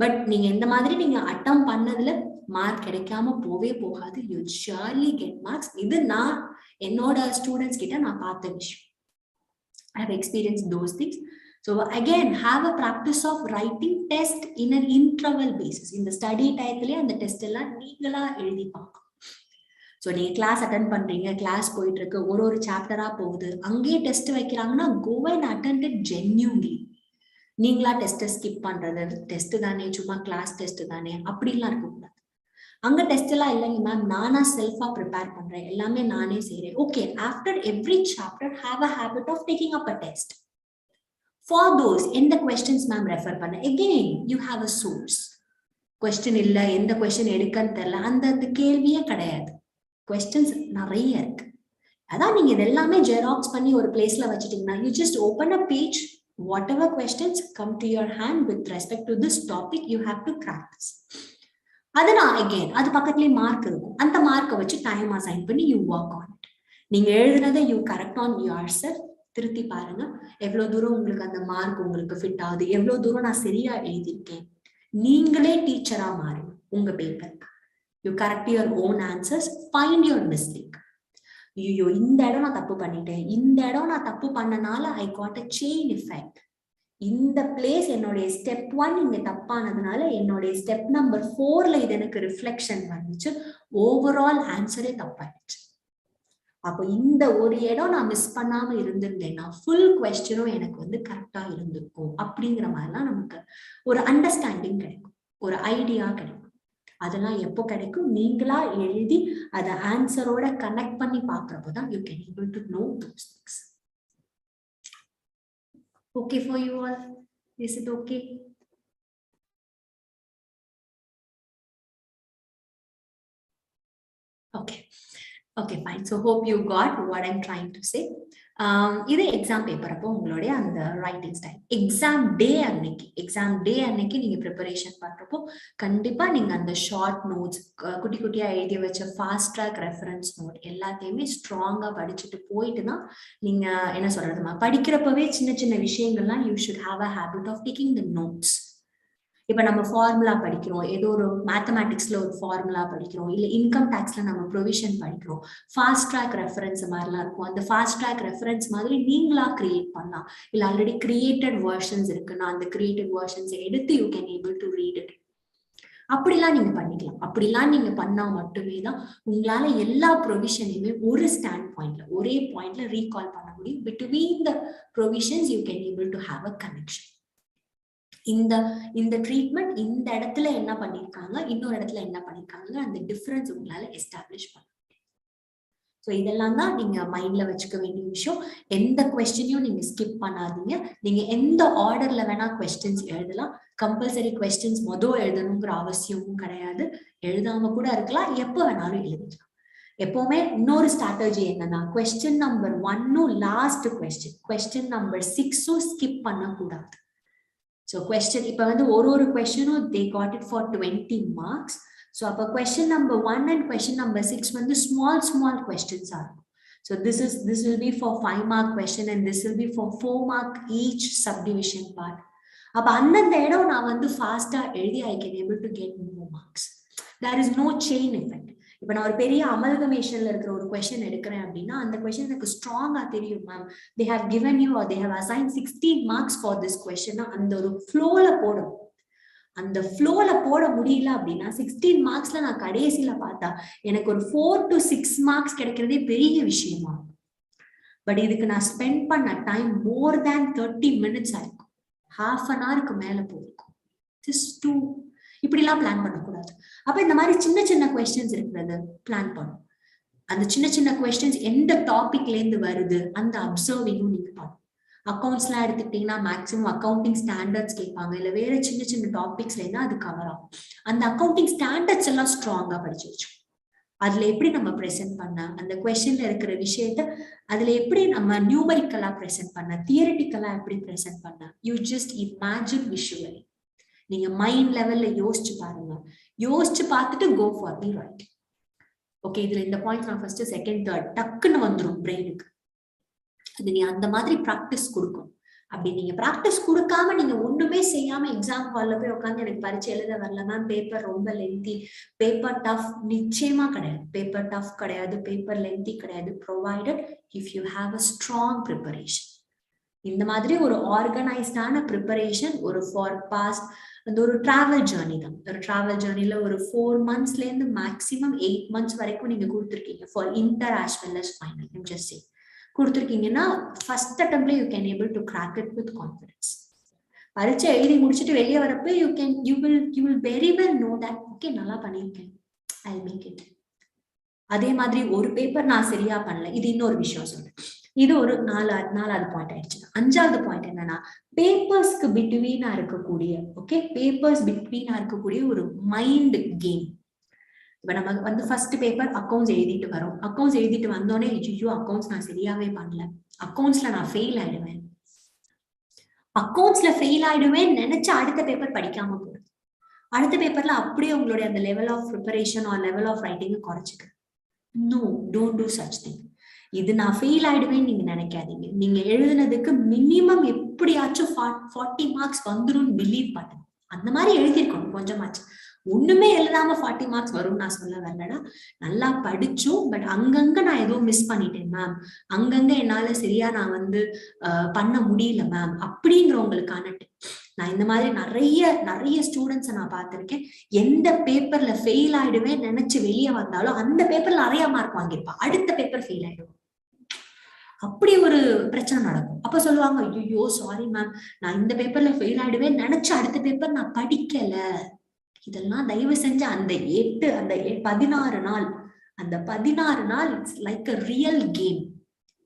But நீங்க இந்த மாதிரி நீங்க அட்டம் பண்ணதுல மார்க் கிடைக்காம போகாது. you will surely get marks. இது நான் என்னோட ஸ்டூடெண்ட்ஸ் கிட்ட நான் பார்த்த விஷயம். I have experienced those things. So again, have a practice of writing test in an interval basis. In the study title and the test எல்லாம் நீங்களா எழுதி பார்க்கணும். ஸோ நீங்க கிளாஸ் அட்டென்ட் பண்றீங்க, கிளாஸ் போயிட்டு இருக்கு, ஒரு சாப்டரா போகுது, அங்கேயே test வைக்கிறாங்கன்னா go and attend it genuinely. நீங்களா டெஸ்ட்டை ஸ்கிப் பண்றது, டெஸ்ட் தானே சும்மா கிளாஸ் டெஸ்ட் தானே அப்படிலாம் இருக்கக்கூடாது. அங்க டெஸ்ட் எல்லாம் இல்லைங்க மேம், நானா செல்ஃபா ப்ரிப்பேர் பண்றேன், எல்லாமே நானே செய்யறேன். Okay, after every chapter have a habit of taking up a test. For those எந்த questions மேம் ரெஃபர் பண்ண, again you have a source. Question இல்ல, எந்த கொஸ்டின் எடுக்கன்னு தெரியல, அந்த கேள்வியே கிடையாது. questions நிறைய இருக்கு. அதான் நீங்க இதெல்லாமே ஜெராக்ஸ் பண்ணி ஒரு பிளேஸ்ல வச்சிட்டீங்கன்னா you just open a page, whatever questions come to your hand with respect to this topic you have to crack this. அதனால் again அது பக்கத்துலயே மார்க் இருக்கும், அந்த மார்க்கை வச்சு டைம் அசைன் பண்ணி you work on it. நீங்க எழுதுனதை you correct on yourself. திருத்தி பாருங்க எவ்வளவு தூரம் உங்களுக்கு அந்த மார்க் உங்களுக்கு ஃபிட் ஆகுது, எவ்வளவு தூரம் நான் சரியா எழுதியிருக்கேன். நீங்களே டீச்சரா மாறுங்க உங்க பேப்பருக்கு. You correct your own answers, find your mistake. ஐயோ இந்த இடம் நான் தப்பு பண்ணிட்டேன், இந்த இடம் நான் தப்பு பண்ணனால I got a chain effect. இந்த பிளேஸ் என்னுடைய ஸ்டெப் 1 இங்க தப்பானதுனால என்னுடைய ஸ்டெப் நம்பர் 4ல இது எனக்கு ரிஃப்ளெக்ஷன் வந்துச்சு, ஓவரால் ஆன்சரே தப்பாயிடுச்சு. அப்போ இந்த ஒரு இடம் நான் மிஸ் பண்ணாம இருந்திருந்தேன்னா ஃபுல் கொஸ்டினும் எனக்கு கரெக்டா இருந்திருக்கும். அப்படிங்கிற மாதிரிலாம் நமக்கு ஒரு அண்டர்ஸ்டாண்டிங் கிடைக்கும், ஒரு ஐடியா கிடைக்கும். அதெல்லாம் எப்போ கிடைக்கும், நீங்களா எழுதி அதை ஆன்சரோட கனெக்ட் பண்ணி பாக்குறப்போதான் you can able to know those things. Okay for you all? Is it okay? Okay, fine. So hope you got what I'm trying to say. இது எக்ஸாம் பேப்பர் அப்போ உங்களுடைய அந்த ரைட்டிங் ஸ்டைல். எக்ஸாம் டே அன்னைக்கு நீங்க preparation பண்றப்போ கண்டிப்பா நீங்க அந்த ஷார்ட் நோட்ஸ், குட்டி குட்டியா எழுதி வச்ச ஃபாஸ்ட் ட்ராக் ரெஃபரன்ஸ் நோட் எல்லாத்தையுமே ஸ்ட்ராங்கா படிச்சுட்டு போயிட்டு தான் நீங்க என்ன சொல்றதுமா படிக்கிறப்பவே சின்ன சின்ன விஷயங்கள்லாம் you should have a habit of taking the notes. இப்ப நம்ம ஃபார்முலா படிக்கிறோம், ஏதோ ஒரு மேத்தமேட்டிக்ஸ்ல ஒரு ஃபார்முலா படிக்கிறோம், இல்ல இன்கம் டாக்ஸ்ல நம்ம ப்ரொவிஷன் படிக்கிறோம், ஃபாஸ்ட் ட்ராக் ரெஃபரன்ஸ் மாதிரிலாம் இருக்கும். அந்த ஃபாஸ்ட் ட்ராக் ரெஃபரன்ஸ் மாதிரி நீங்களா கிரியேட் பண்ணலாம். இல்ல ஆல்ரெடி கிரியேட்டட் வெர்ஷன்ஸ் இருக்குன்னா அந்த கிரியேட்டட் வெர்ஷன்ஸை எடுத்து you can able to read it. அப்படிலாம் நீங்க பண்ணிக்கலாம். அப்படிலாம் நீங்க பண்ணா மட்டுமே தான் உங்களால எல்லா ப்ரொவிஷனையுமே ஒரு ஸ்டாண்ட் பாயிண்ட்ல, ஒரே பாயிண்ட்ல ரீகால் பண்ண முடியும். Between the provisions you can able to have a connection. இந்த ட்ரீட்மெண்ட் இந்த இடத்துல என்ன பண்ணிருக்காங்க, இன்னொரு இடத்துல என்ன பண்ணிருக்காங்க, அந்த டிஃபரன்ஸ் உங்களால எஸ்டாப்ளிஷ் பண்ண முடியும். ஸோ இதெல்லாம் தான் நீங்க மைண்ட்ல வச்சுக்க வேண்டிய விஷயம். எந்த கொஸ்டினையும் நீங்க ஸ்கிப் பண்ணாதீங்க. நீங்க எந்த ஆர்டர்ல வேணா கொஸ்டின்ஸ் எழுதலாம். கம்பல்சரி கொஸ்டின்ஸ் எழுதணுங்கிற அவசியமும் கிடையாது. எழுதாம கூட இருக்கலாம், எப்ப வேணாலும் எழுதிக்கலாம். எப்பவுமே இன்னொரு ஸ்ட்ராட்டஜி என்னன்னா, question number 1 last question number 6 skip பண்ணக்கூடாது. So question, இப்ப வந்து ஒரு questionம் they got it for 20 marks. So அப்ப question number 1 and question number 6 வந்து small questions are. So this will be for 5 mark question and this will be for 4 mark each subdivision part. அப்ப அந்தந்த இடம் நான் வந்து ஃபாஸ்டா எழுதி I can able to get more marks. There is no chain effect. இப்ப நான் ஒரு பெரிய அமல்கமேஷன்ல இருக்கிற ஒரு கொஸ்டின் எடுக்கிறேன் அப்படின்னா அந்த கொஸ்டின் எனக்கு ஸ்ட்ராங்கா தெரியும் ma'am, they have given you or they have assigned 16 marks for this question. அந்த ஒரு ஃப்ளோல போடும். அந்த ஃப்ளோல போட முடியல அப்படின்னா 16 மார்க்ஸ்ல நான் கடைசியில பார்த்தா எனக்கு ஒரு 4 to 6 மார்க்ஸ் கிடைக்கிறதே பெரிய விஷயமா. பட் இதுக்கு நான் ஸ்பெண்ட் பண்ண டைம் more than 30 minutes ஆயிருக்கும், half an hour மேல போயிருக்கும். Just to இப்படிலாம் பிளான் பண்ணக்கூடாது. அப்ப இந்த மாதிரி சின்ன கொஸ்டின்ஸ் இருக்கிறது பிளான் பண்ணும். அந்த சின்ன கொஸ்டின்ஸ் எந்த டாபிக்ல இருந்து வருது அந்த அப்சர்விங்கும் நீங்க பண்ணும். அக்கௌண்ட்ஸ்லாம் எடுத்துக்கிட்டீங்கன்னா மேக்ஸிமம் அக்கௌண்டிங் ஸ்டாண்டர்ட்ஸ் கேட்பாங்க, இல்ல வேற சின்ன டாபிக்ஸ்ல இருந்தா அது கவர் ஆகும். அந்த அக்கௌண்டிங் ஸ்டாண்டர்ட்ஸ் எல்லாம் ஸ்ட்ராங்கா படிச்சு வச்சோம். அதுல எப்படி நம்ம ப்ரெசென்ட் பண்ண, அந்த கொஸ்டின்ல இருக்கிற விஷயத்த அதுல எப்படி நம்ம நியூமரிக்கலா ப்ரெசென்ட் பண்ண, தியரிட்டிக்கலா எப்படி ப்ரெசென்ட் பண்ண, யூ ஜஸ்ட் இமேஜின் விஷுவலி. நீங்க மைண்ட் லெவல்ல யோசிச்சு பாருங்க. யோசிச்சு பார்த்துட்டு go for the right. Okay, இதுல இந்த பாயிண்ட் நான் ஃபர்ஸ்ட் செகண்ட் தேர்ட் டக்குன்னு வந்துடும் பிரெயினுக்கு. அது நீ அந்த மாதிரி ப்ராக்டிஸ் கொடுக்கும். அப்படி நீங்க ப்ராக்டிஸ் கொடுக்காம நீங்க ஒண்ணுமே செய்யாம எக்ஸாம் ஹால்ல போய் உட்காந்து எனக்கு பரீட்சை எழுத வரல மேம், பேப்பர் ரொம்ப லென்த்தி, பேப்பர் டஃப், நிச்சயமா கிடையாது. பேப்பர் டஃப் கிடையாது, பேப்பர் லென்த்தி கிடையாது, provided if you have a strong preparation. இந்த மாதிரி ஒரு ஆர்கனைஸ்டான ப்ரிப்பரேஷன் ஒரு ஃபார் பாஸ்ட் அந்த ஒரு டிராவல் ஜேர்னி தான். ஒரு டிராவல் ஜேர்னில ஒரு 4 monthsல இருந்து மேக்ஸிமம் 8 months வரைக்கும் நீங்க கொடுத்துருக்கீங்க for inter as well as final. You just say கொடுத்துருக்கீங்கன்னா ஃபர்ஸ்ட் அட்டெம்ப்ட்ல you can able to crack it with confidence. பரீட்சை எழுதி முடிச்சுட்டு வெளியே வரப்ப you will very well know that okay நல்லா பண்ணியிருக்கேன், ஐ வில் மேக் இட். அதே மாதிரி ஒரு பேப்பர் நான் சரியா பண்ணல, இது இன்னொரு விஷயம் சொல்றேன். இது ஒரு நாலாவது பாயிண்ட் ஆயிடுச்சு. 5வது பாயிண்ட் என்னன்னா, பேப்பர்ஸ்க்கு பிட்வீனா இருக்கக்கூடிய ஒரு மைண்ட் கேம். இப்ப நம்ம வந்து ஃபர்ஸ்ட் பேப்பர் அக்கௌண்ட்ஸ் எழுதிட்டு வரோம். அக்கௌண்ட்ஸ் எழுதிட்டு வந்தோடனே ஐயோ அக்கௌண்ட்ஸ் நான் சரியாவே பண்ணல, அக்கௌண்ட்ஸ்ல நான் ஃபெயில் ஆயிடுவேன், நினைச்ச அடுத்த பேப்பர் படிக்காம போகுது. அடுத்த பேப்பர்ல அப்படியே உங்களுடைய அந்த level of preparation or level of writing குறைச்சிக்கு. No, don't do such thing. இது நான் ஃபெயில் ஆயிடுவேன்னு நீங்க நினைக்காதீங்க. நீங்க எழுதுனதுக்கு மினிமம் எப்படியாச்சும் 40 மார்க்ஸ் வந்துடும் பிலீவ் பண்ணுங்க. அந்த மாதிரி எழுதியிருக்கணும் கொஞ்சமாச்சு. ஒண்ணுமே எழுதாம 40 மார்க்ஸ் வரும்னு நான் சொல்ல வரலடா. நல்லா படிச்சும் பட் அங்கங்க நான் ஏதோ மிஸ் பண்ணிட்டேன் மேம், அங்கங்க என்னால சரியா நான் வந்து பண்ண முடியல மேம் அப்படிங்கிறவங்களுக்கான நான் இந்த மாதிரி நிறைய ஸ்டூடெண்ட்ஸை நான் பார்த்திருக்கேன். எந்த பேப்பர்ல ஃபெயில் ஆயிடுவேன் நினைச்சு வெளியே வந்தாலும் அந்த பேப்பர்ல நிறைய மார்க் வாங்கியிருப்பா, அடுத்த பேப்பர் ஃபெயில் ஆயிடுவோம். அப்படி ஒரு பிரச்சனை நடக்கும். அப்ப சொல்லுவாங்க ஐயோ சாரி மேம், நான் இந்த பேப்பர்ல ஃபெயில் ஆயிடுவேன் நினைச்ச அடுத்த பேப்பர் நான் படிக்கல. இதெல்லாம் தயவு செஞ்சு அந்த 16 நாள் it's like a real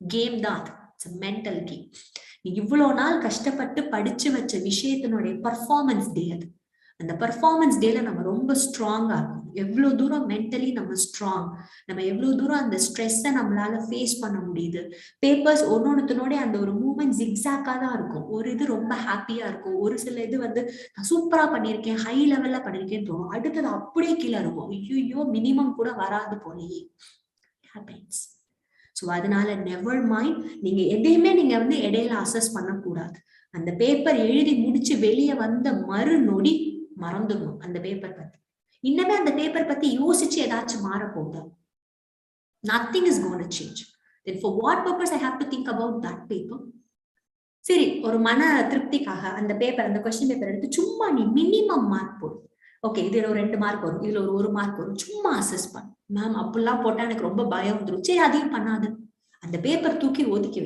game தான். It's mental game. நீ இவ்வளவு நாள் கஷ்டப்பட்டு படிச்சு வச்ச விஷயத்தினுடைய பர்ஃபார்மன்ஸ் டே அது. அந்த பர்ஃபார்மன்ஸ் டேல நம்ம ரொம்ப ஸ்ட்ராங்கா இருக்கும். எவ்வளவு தூரம் மென்டலி நம்ம ஸ்ட்ராங், நம்ம எவ்வளவு தூரம் அந்த ஸ்ட்ரெஸ்ஸை நம்மளால ஃபேஸ் பண்ண முடியுது. பேப்பர்ஸ் ஒன்னொன்னுத்தினோட அந்த ஒரு மூமெண்ட் ஜிக்ஸாக்கா தான் இருக்கும். ஒரு இது ரொம்ப ஹாப்பியா இருக்கும், ஒரு சில இது வந்து நான் சூப்பரா பண்ணியிருக்கேன், ஹை லெவல்ல பண்ணிருக்கேன்னு தோணும். அடுத்தது அப்படியே கீழே இருக்கும், ஐயோ மினிமம் கூட வராது போலயே ஹேப்பன்ஸ். ஸோ அதனால நெவர் மைண்ட், நீங்க எதையுமே நீங்க வந்து இடையில அசஸ் பண்ணக்கூடாது. அந்த பேப்பர் எழுதி முடிச்சு வெளியே வந்த மறுநொடி மறந்துடணும் அந்த பேப்பர் பத்தி. இன்னமே அந்த பேப்பர் பத்தி யோசிச்சு ஏதாச்சும் மாற போகுதா? Nothing is going to change. Then for what purpose I have to think about that paper? சரி, ஒரு மன திருப்திக்காக அந்த பேப்பர், அந்த கொஸ்டின் பேப்பர் எடுத்து சும்மா நீ மினிமம் மார்க் போடு. ஓகே, இதுல ஒரு 2 மார்க் வரும், இதுல ஒரு மார்க் வரும், சும்மா அசஸ் பண்ணு. மேம் அப்படிலாம் போட்டா எனக்கு ரொம்ப பயம் வந்துடும். சரி, அதையும் பண்ணாது. அந்த பேப்பர் தூக்கி ஒதுக்கி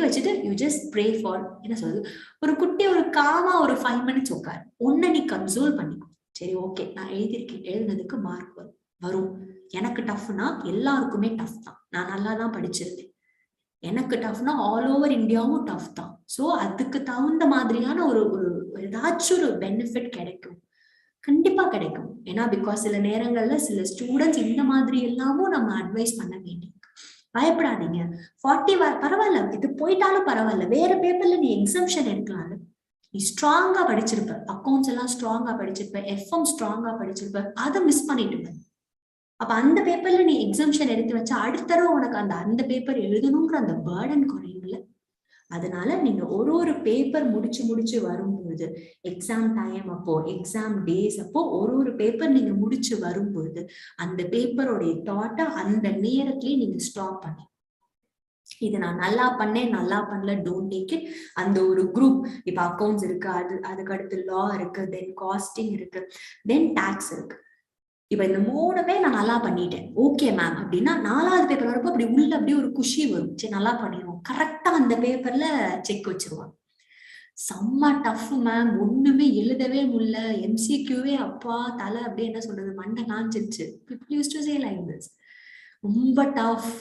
வச்சுட்டு யூ ஜஸ்ட் ப்ரே ஃபார், என்ன சொல்றது, ஒரு குட்டி ஒரு காமா ஒரு 5 minutes உட்காரு. ஒன்ன நீ கன்சோல் பண்ணிக்கோ. சரி, ஓகே, நான் எழுதியிருக்கேன், எழுதுனதுக்கு மார்க் வரும். எனக்கு டஃப்னா எல்லாருக்குமே டஃப் தான். நான் நல்லா தான் படிச்சிருந்தேன். எனக்கு டஃப்னா ஆல் ஓவர் இந்தியாவும் டஃப் தான். ஸோ அதுக்கு தகுந்த மாதிரியான ஒரு ஏதாச்சும் ஒரு பெனிஃபிட் கிடைக்கும், கண்டிப்பா கிடைக்கும். ஏன்னா பிகாஸ் சில நேரங்கள்ல சில ஸ்டூடெண்ட்ஸ் இந்த மாதிரி எல்லாமும் நம்ம அட்வைஸ் பண்ண வேண்டியது. பயப்படாதீங்க, 40 பரவாயில்ல, இது போயிட்டாலும் பரவாயில்ல, வேற பேப்பர்ல நீ எக்ஸம்ஷன் எடுக்கலாம்ல. நீ ஸ்ட்ராங்கா படிச்சிருப்ப, அக்கௌண்ட்ஸ் எல்லாம் ஸ்ட்ராங்கா படிச்சிருப்ப, எஃப்எம் ஸ்ட்ராங்கா படிச்சிருப்ப, அதை மிஸ் பண்ணிட்டு அப்ப அந்த பேப்பர்ல நீ எக்ஸம்ஷன் எடுத்து வச்சா அடுத்த தடவை உனக்கு அந்த பேப்பர் எழுதணுங்கிற அந்த பேர்டன் குறையும்ல. அதனால நீங்க ஒரு பேப்பர் முடிச்சு வரும்பொழுது, எக்ஸாம் டைம் அப்போ, எக்ஸாம் டேஸ் அப்போ ஒரு பேப்பர் நீங்க முடிச்சு வரும்பொழுது அந்த பேப்பரோடைய தாட்டை அந்த நேரத்திலேயே நீங்க ஸ்டாப் பண்ணி, இது நான் நல்லா பண்ணேன், நல்லா பண்ணல, டோன்ட் டேக் இட். அந்த ஒரு குரூப், இப்ப அக்கௌண்ட்ஸ் இருக்கு, அதுக்கு அடுத்து லா இருக்கு, தென் காஸ்டிங் இருக்கு, தென் டாக்ஸ் இருக்கு. இப்ப இந்த 3மே நான் நல்லா பண்ணிட்டேன், ஓகே மேம் அப்படின்னா 4வது பேப்பர் வரப்போ அப்படி உள்ள அப்படியே ஒரு குஷி வரும். சரி, நல்லா பண்ணிடுவோம், கரெக்டா அந்த பேப்பர்ல செக் வச்சிருவாங்க. செம்ம டஃப் மேம், ஒண்ணுமே எழுதவே முடியல, எம்சிக்யூவே அப்பா தலை அப்படியே என்ன சொல்றது, மண்டை காஞ்சிருச்சு. People used to say like this. ரொம்ப டஃப்.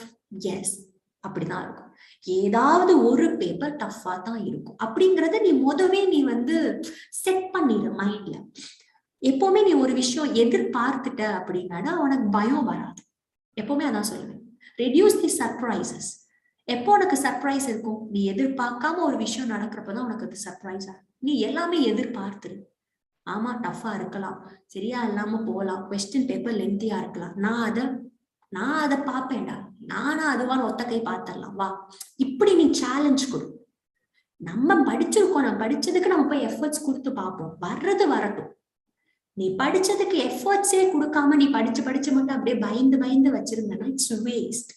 எஸ், அப்படிதான் இருக்கும். ஏதாவது ஒரு பேப்பர் டஃபா தான் இருக்கும் அப்படிங்கறத நீ முதவே நீ வந்து செட் பண்ணிடு மைண்ட்ல. எப்பவுமே நீ ஒரு விஷயம் எதிர்பார்த்துட்ட அப்படின்னா உனக்கு பயம் வராது. எப்பவுமே அதான் சொல்லுவேன், ரெடியூஸ் தி சர்ப்ரைசஸ். எப்போ உனக்கு சர்ப்ரைஸ் இருக்கும்? நீ எதிர்பார்க்காம ஒரு விஷயம் நடக்கிறப்பதான் உனக்கு அது சர்ப்ரைஸா. நீ எல்லாமே எதிர்பார்த்துரு. ஆமா, டஃபா இருக்கலாம், சரியா இல்லாம போகலாம், கொஸ்டின் பேப்பர் லென்த்தியா இருக்கலாம், நான் அதை பார்ப்பேன்டா, நானா அதுவான ஒத்த கை பார்த்துடலாம், வா, இப்படி நீ சேலஞ்ச் கொடு. நம்ம படிச்சிருக்கோம், நம்ம படிச்சதுக்கு நம்ம போய் எஃபர்ட்ஸ் கொடுத்து பார்ப்போம், வர்றது வரட்டும். நீ படிச்சதுக்கு எஃபர்ட்ஸே கொடுக்காம நீ படிச்சு மட்டும் அப்படியே பயந்து வச்சிருந்தனா இட்ஸ் வேஸ்ட்.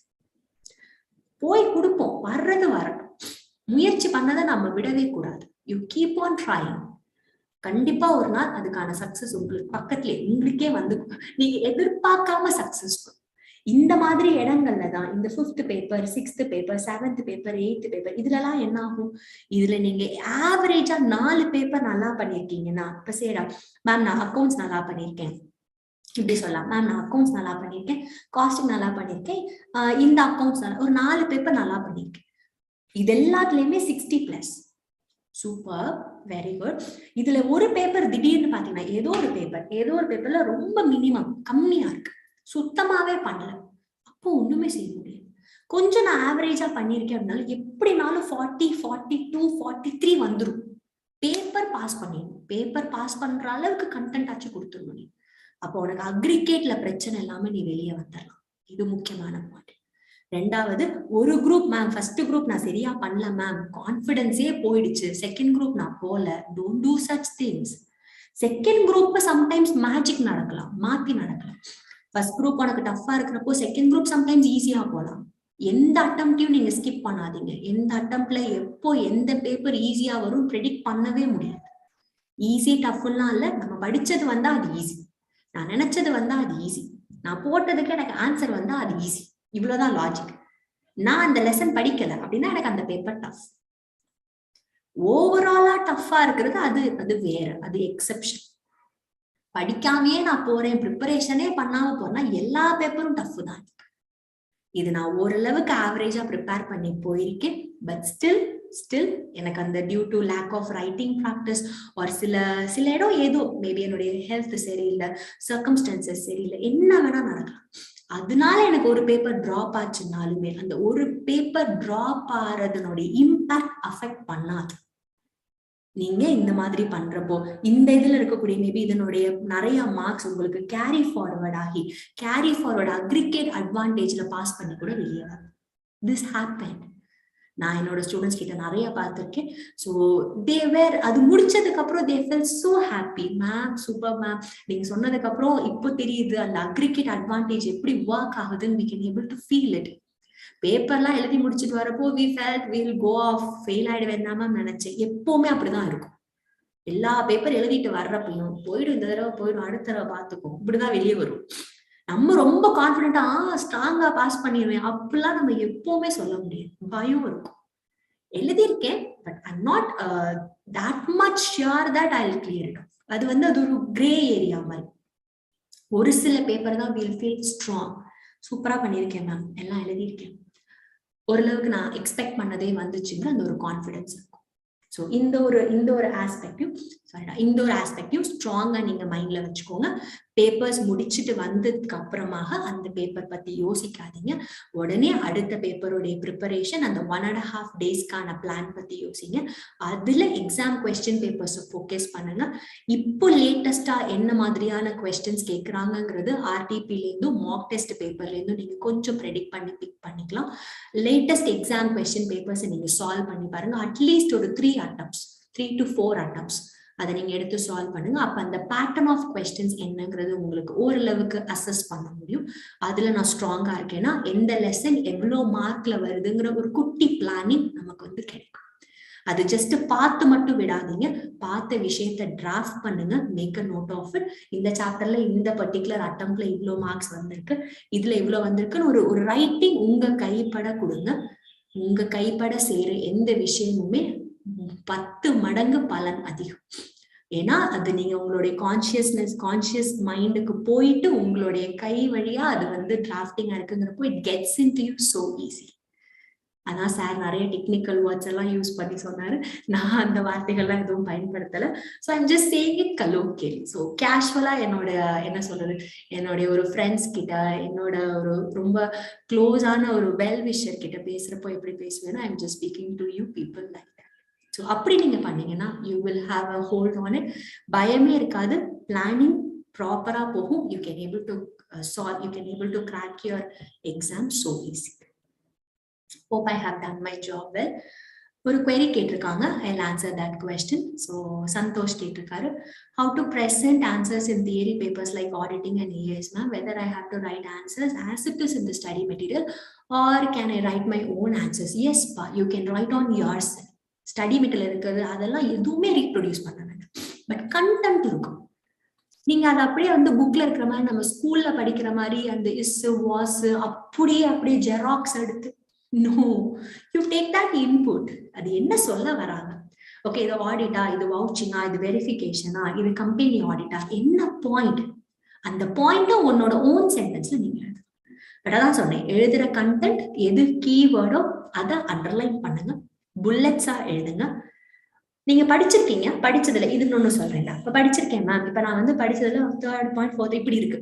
போய் கொடுப்போம், வர்றது வரட்டும். முயற்சி பண்ணதை நம்ம விடவே கூடாது. You keep on trying. கண்டிப்பா ஒரு நாள் அதுக்கான சக்சஸ் உங்களுக்கு பக்கத்துலயே உங்களுக்கே வந்து, நீங்க எதிர்பார்க்காம சக்சஸ். இந்த மாதிரி இடங்கள்ல தான் இந்த 5th paper, 6th paper, 7th paper, 8th paper, இதுல எல்லாம் என்ன ஆகும்? இதுல நீங்க ஆவரேஜா 4 பேப்பர் நல்லா பண்ணிருக்கீங்கன்னா, இப்ப சேரா மேம் நான் அக்கௌண்ட்ஸ் நல்லா பண்ணிருக்கேன் இப்படி சொல்லலாம், மேம் நான் அக்கௌண்ட்ஸ் நல்லா பண்ணிருக்கேன், காஸ்டிங் நல்லா பண்ணிருக்கேன், இந்த அக்கௌண்ட்ஸ் ஒரு 4 பேப்பர் நல்லா பண்ணிருக்கேன், இது எல்லாத்துலயுமே 60+. Super, very good. இதுல ஒரு பேப்பர் திடீர்னு பாத்தீங்கன்னா ஏதோ ஒரு பேப்பர்ல ரொம்ப மினிமம் கம்மியா இருக்கு, சுத்தமாவே பண்ணல, அப்போ ஒண்ணுமே செய்ய முடியாது. கொஞ்சம் நான் ஆவரேஜா பண்ணிருக்கேன் அப்படின்னாலும் எப்படினாலும் 40, 42, 43 வந்துடும். பேப்பர் பாஸ் பண்ணிடணும். பேப்பர் பாஸ் பண்ற அளவுக்கு கண்டென்ட் ஆச்சு கொடுத்துடணும் நீ. அப்போ உனக்கு அக்ரிகேட்ல பிரச்சனை இல்லாம நீ வெளியே வந்துடலாம். இது முக்கியமான பாயிண்ட். 2வது, ஒரு குரூப் மேம், ஃபர்ஸ்ட் குரூப் நான் சரியா பண்ணல மேம், கான்பிடன்ஸே போயிடுச்சு, செகண்ட் குரூப் நான் போல, don't do such things. Second group sometimes magic நடக்கலாம், மாத்தி நடக்கலாம். ஃபர்ஸ்ட் குரூப் உனக்கு டஃபா இருக்கிறப்போ செகண்ட் குரூப் சம்டைம்ஸ் ஈஸியா போகலாம். எந்த அட்டம்ப்டையும் நீங்க ஸ்கிப் பண்ணாதீங்க. எந்த அட்டம்ப்ட்ல எப்போ எந்த பேப்பர் ஈஸியா வரும் ப்ரெடிக்ட் பண்ணவே முடியாது. ஈஸி டஃப்லாம் இல்ல, நம்ம படிச்சது வந்தா அது ஈஸி, நான் நினைச்சது வந்தா அது ஈஸி, நான் போட்டதுக்கு எனக்கு ஆன்சர் வந்தா அது ஈஸி, இவ்வளவுதான் லாஜிக். நான் அந்த லெசன் படிக்கல அப்படின்னா எனக்கு அந்த பேப்பர் டஃப். ஓவராலா டஃபா இருக்கிறது அது வேற, அது எக்ஸெப்ஷன். படிக்காமையே நான் போறேன், ப்ரிப்பரேஷனே பண்ணாம போறேன்னா எல்லா பேப்பரும் டஃப் தான். இது நான் ஓரளவுக்கு ஆவரேஜா ப்ரிப்பேர் பண்ணி போயிருக்கேன். பட் ஸ்டில் எனக்கு அந்த due to lack of writing practice ஒரு சில இடம் ஏதோ மேபி என்னுடைய ஹெல்த் சரியில்லை, சர்க்கம்ஸ்டான்சஸ் சரியில்லை, என்ன வேணா நடக்கலாம். அதனால எனக்கு ஒரு பேப்பர் டிராப் ஆச்சுனாலுமே அந்த ஒரு பேப்பர் டிராப் ஆறதுனுடைய இம்பாக்ட் அஃபெக்ட் பண்ணாது. நீங்க இந்த மாதிரி பண்றப்போ இந்த இதுல இருக்கக்கூடிய மேபி இதனுடைய நிறைய மார்க்ஸ் உங்களுக்கு கேரி ஃபார்வர்ட் அக்ரிகேட் அட்வான்டேஜ்ல பாஸ் பண்ணி கூட வெளியே வரும். This happen. நான் என்னோட ஸ்டூடெண்ட்ஸ் கிட்ட நிறைய பார்த்திருக்கேன். ஸோ அது முடிச்சதுக்கு அப்புறம் they felt so happy. Ma'am super ma'am, நீங்க சொன்னதுக்கு அப்புறம் இப்போ தெரியுது அந்த அக்ரிகேட் அட்வான்டேஜ் எப்படி ஒர்க் ஆகுதுன்னு we can able to feel it. பேப்பர்லாம் எழுதி முடிச்சுட்டு வரப்போ we felt we'll go off, fail ஆயிடுவேன் தான் நினைச்சேன். எப்பவுமே அப்படிதான் இருக்கும். எல்லா பேப்பர் எழுதிட்டு வர்றப்பையும் போயிடும், இந்த தடவை போயிடும், அடுத்த தடவை பார்த்துக்கும், இப்படிதான் வெளியே வரும். நம்ம ரொம்ப கான்பிடென்டா ஸ்ட்ராங்கா பாஸ் பண்ணிடுவேன் அப்படிலாம் நம்ம எப்பவுமே சொல்ல முடியாது. பயம் இருக்கும். எழுதியிருக்கேன் but I'm not that much sure that I will clear it. அது ஒரு கிரே ஏரியா மாதிரி. ஒரு சில பேப்பர் தான் வில் ஃபீல் ஸ்ட்ராங். சூப்பரா பண்ணியிருக்கேன் மேம், எல்லாம் எழுதியிருக்கேன், ஓரளவுக்கு நான் எக்ஸ்பெக்ட் பண்ணதே வந்துச்சுங்கிற அந்த ஒரு கான்ஃபிடன்ஸ் இருக்கும். ஸோ இந்த ஒரு ஆஸ்பெக்டையும் ஸ்ட்ராங்கா நீங்க மைண்ட்ல வச்சுக்கோங்க. பேப்பர்ஸ் முடிச்சுட்டு வந்ததுக்கு அப்புறமாக அந்த பேப்பர் பத்தி யோசிக்காதீங்க. உடனே அடுத்த பேப்பருடைய ப்ரிப்பரேஷன், அந்த 1.5 டேஸ்க்கான பிளான் பத்தி யோசிங்க. அதுல எக்ஸாம் கொஸ்டின் பேப்பர்ஸ் ஃபோக்கஸ் பண்ணுங்க. இப்போ லேட்டஸ்டா என்ன மாதிரியான கொஸ்டின்ஸ் கேட்கறாங்கிறது ஆர்டிபில இருந்தும் மாக் டெஸ்ட் பேப்பர்ல இருந்தும் நீங்க கொஞ்சம் ப்ரெடிக்ட் பண்ணி பிக் பண்ணிக்கலாம். லேட்டஸ்ட் எக்ஸாம் கொஸ்டின் பேப்பர்ஸ் நீங்க சால்வ் பண்ணி பாருங்க. அட்லீஸ்ட் ஒரு 3 to 4 attempts அதை நீங்க எடுத்து சால்வ் பண்ணுங்க. அப்ப அந்த பேட்டர்ன் ஆஃப் கொஸ்டின்ஸ் என்னங்கிறது உங்களுக்கு ஓரளவுக்கு அசஸ் பண்ண முடியும். அதுல நான் ஸ்ட்ராங்கா இருக்கேன்னா எந்த லெசன் எவ்வளவு மார்க்ல வருதுங்கிற ஒரு குட்டி பிளானிங் நமக்கு கிடைக்கும். அது ஜஸ்ட் பார்த்து மட்டும் விடாதீங்க. பார்த்த விஷயத்த டிராஃப்ட் பண்ணுங்க, make a note of it. இந்த சாப்டர்ல இந்த பர்டிகுலர் அட்டம்ப்ட்ல இவ்வளவு மார்க்ஸ் வந்திருக்கு, இதுல இவ்வளவு வந்திருக்குன்னு ஒரு ரைட்டிங் உங்க கைப்பட கொடுங்க. உங்க கைப்பட செய்யற எந்த விஷயமுமே 10 மடங்கு பலன் அதிகம். ஏன்னா அது நீங்க உங்களுடைய கான்சியஸ் மைண்டுக்கு போயிட்டு உங்களுடைய கை வழியா அது டிராஃப்டிங்கா இருக்குங்கிறப்போ it gets into you so easy. அதான் சார் நிறைய டெக்னிக்கல் வேர்ட்ஸ் எல்லாம் யூஸ் பண்ணி சொன்னாரு. நான் அந்த வார்த்தைகள்லாம் எதுவும் பயன்படுத்தல. So I'm just saying it colloquially. So கேஷுவலா என்னுடைய ஒரு ஃப்ரெண்ட்ஸ் கிட்ட, என்னோட ஒரு ரொம்ப க்ளோஸான ஒரு வெல் விஷர் கிட்ட பேசுறப்போ எப்படி பேசுவேன்னா I'm just speaking to you people like that. So அப்படி நீங்க பண்ணீங்கன்னா you will have a hold on it. பயமே இருக்காது. பிளானிங் ப்ராப்பரா போகும். You can able to solve, you can able to crack your exam so easy. Hope I have done my job well. ஒரு query கேட்டிருக்காங்க. I'll answer that question. So Santhosh கேட்டிருக்காரு, how to present answers in theory papers like auditing and EAS ma'am, whether I have to write answers as it is in the study material or can I write my own answers? Yes pa, you can write on yourself. Study material இருக்கிறது அதெல்லாம் எதுவுமே reproduce பண்ண வேண்டாம். But content இருக்கும். நீங்க அதை அப்படியே புக்ல இருக்கிற மாதிரி நம்ம ஸ்கூல்ல படிக்கிற மாதிரி அந்த இஸ் வாஸ் அப்படியே ஜெராக்ஸ் எடுத்து no, you take that input. அது என்ன சொல்ல வராங்க, ஓகே இது ஆடிட்டா, இது வவுச்சிங்கா, இது வெரிஃபிகேஷனா, இது கம்பெனி ஆடிட்டா, என்ன பாயிண்ட், அந்த பாயிண்ட உன்னோட ஓன் சென்டென்ஸ்ல நீங்க எழுது. பட் அதான் சொன்னேன், எழுதுற கண்டென்ட் எது கீவேர்டோ அதை அண்டர்லைன் பண்ணுங்க, புல்லட்ஸா எழுதுங்க. நீங்க படிச்சிருக்கீங்க, படிச்சதுல இதுன்னு ஒண்ணு சொல்றேன்டா, இப்ப படிச்சிருக்கேன் மேம், இப்ப நான் படிச்சதுல 3rd பாயிண்ட் 4th இப்படி இருக்கு,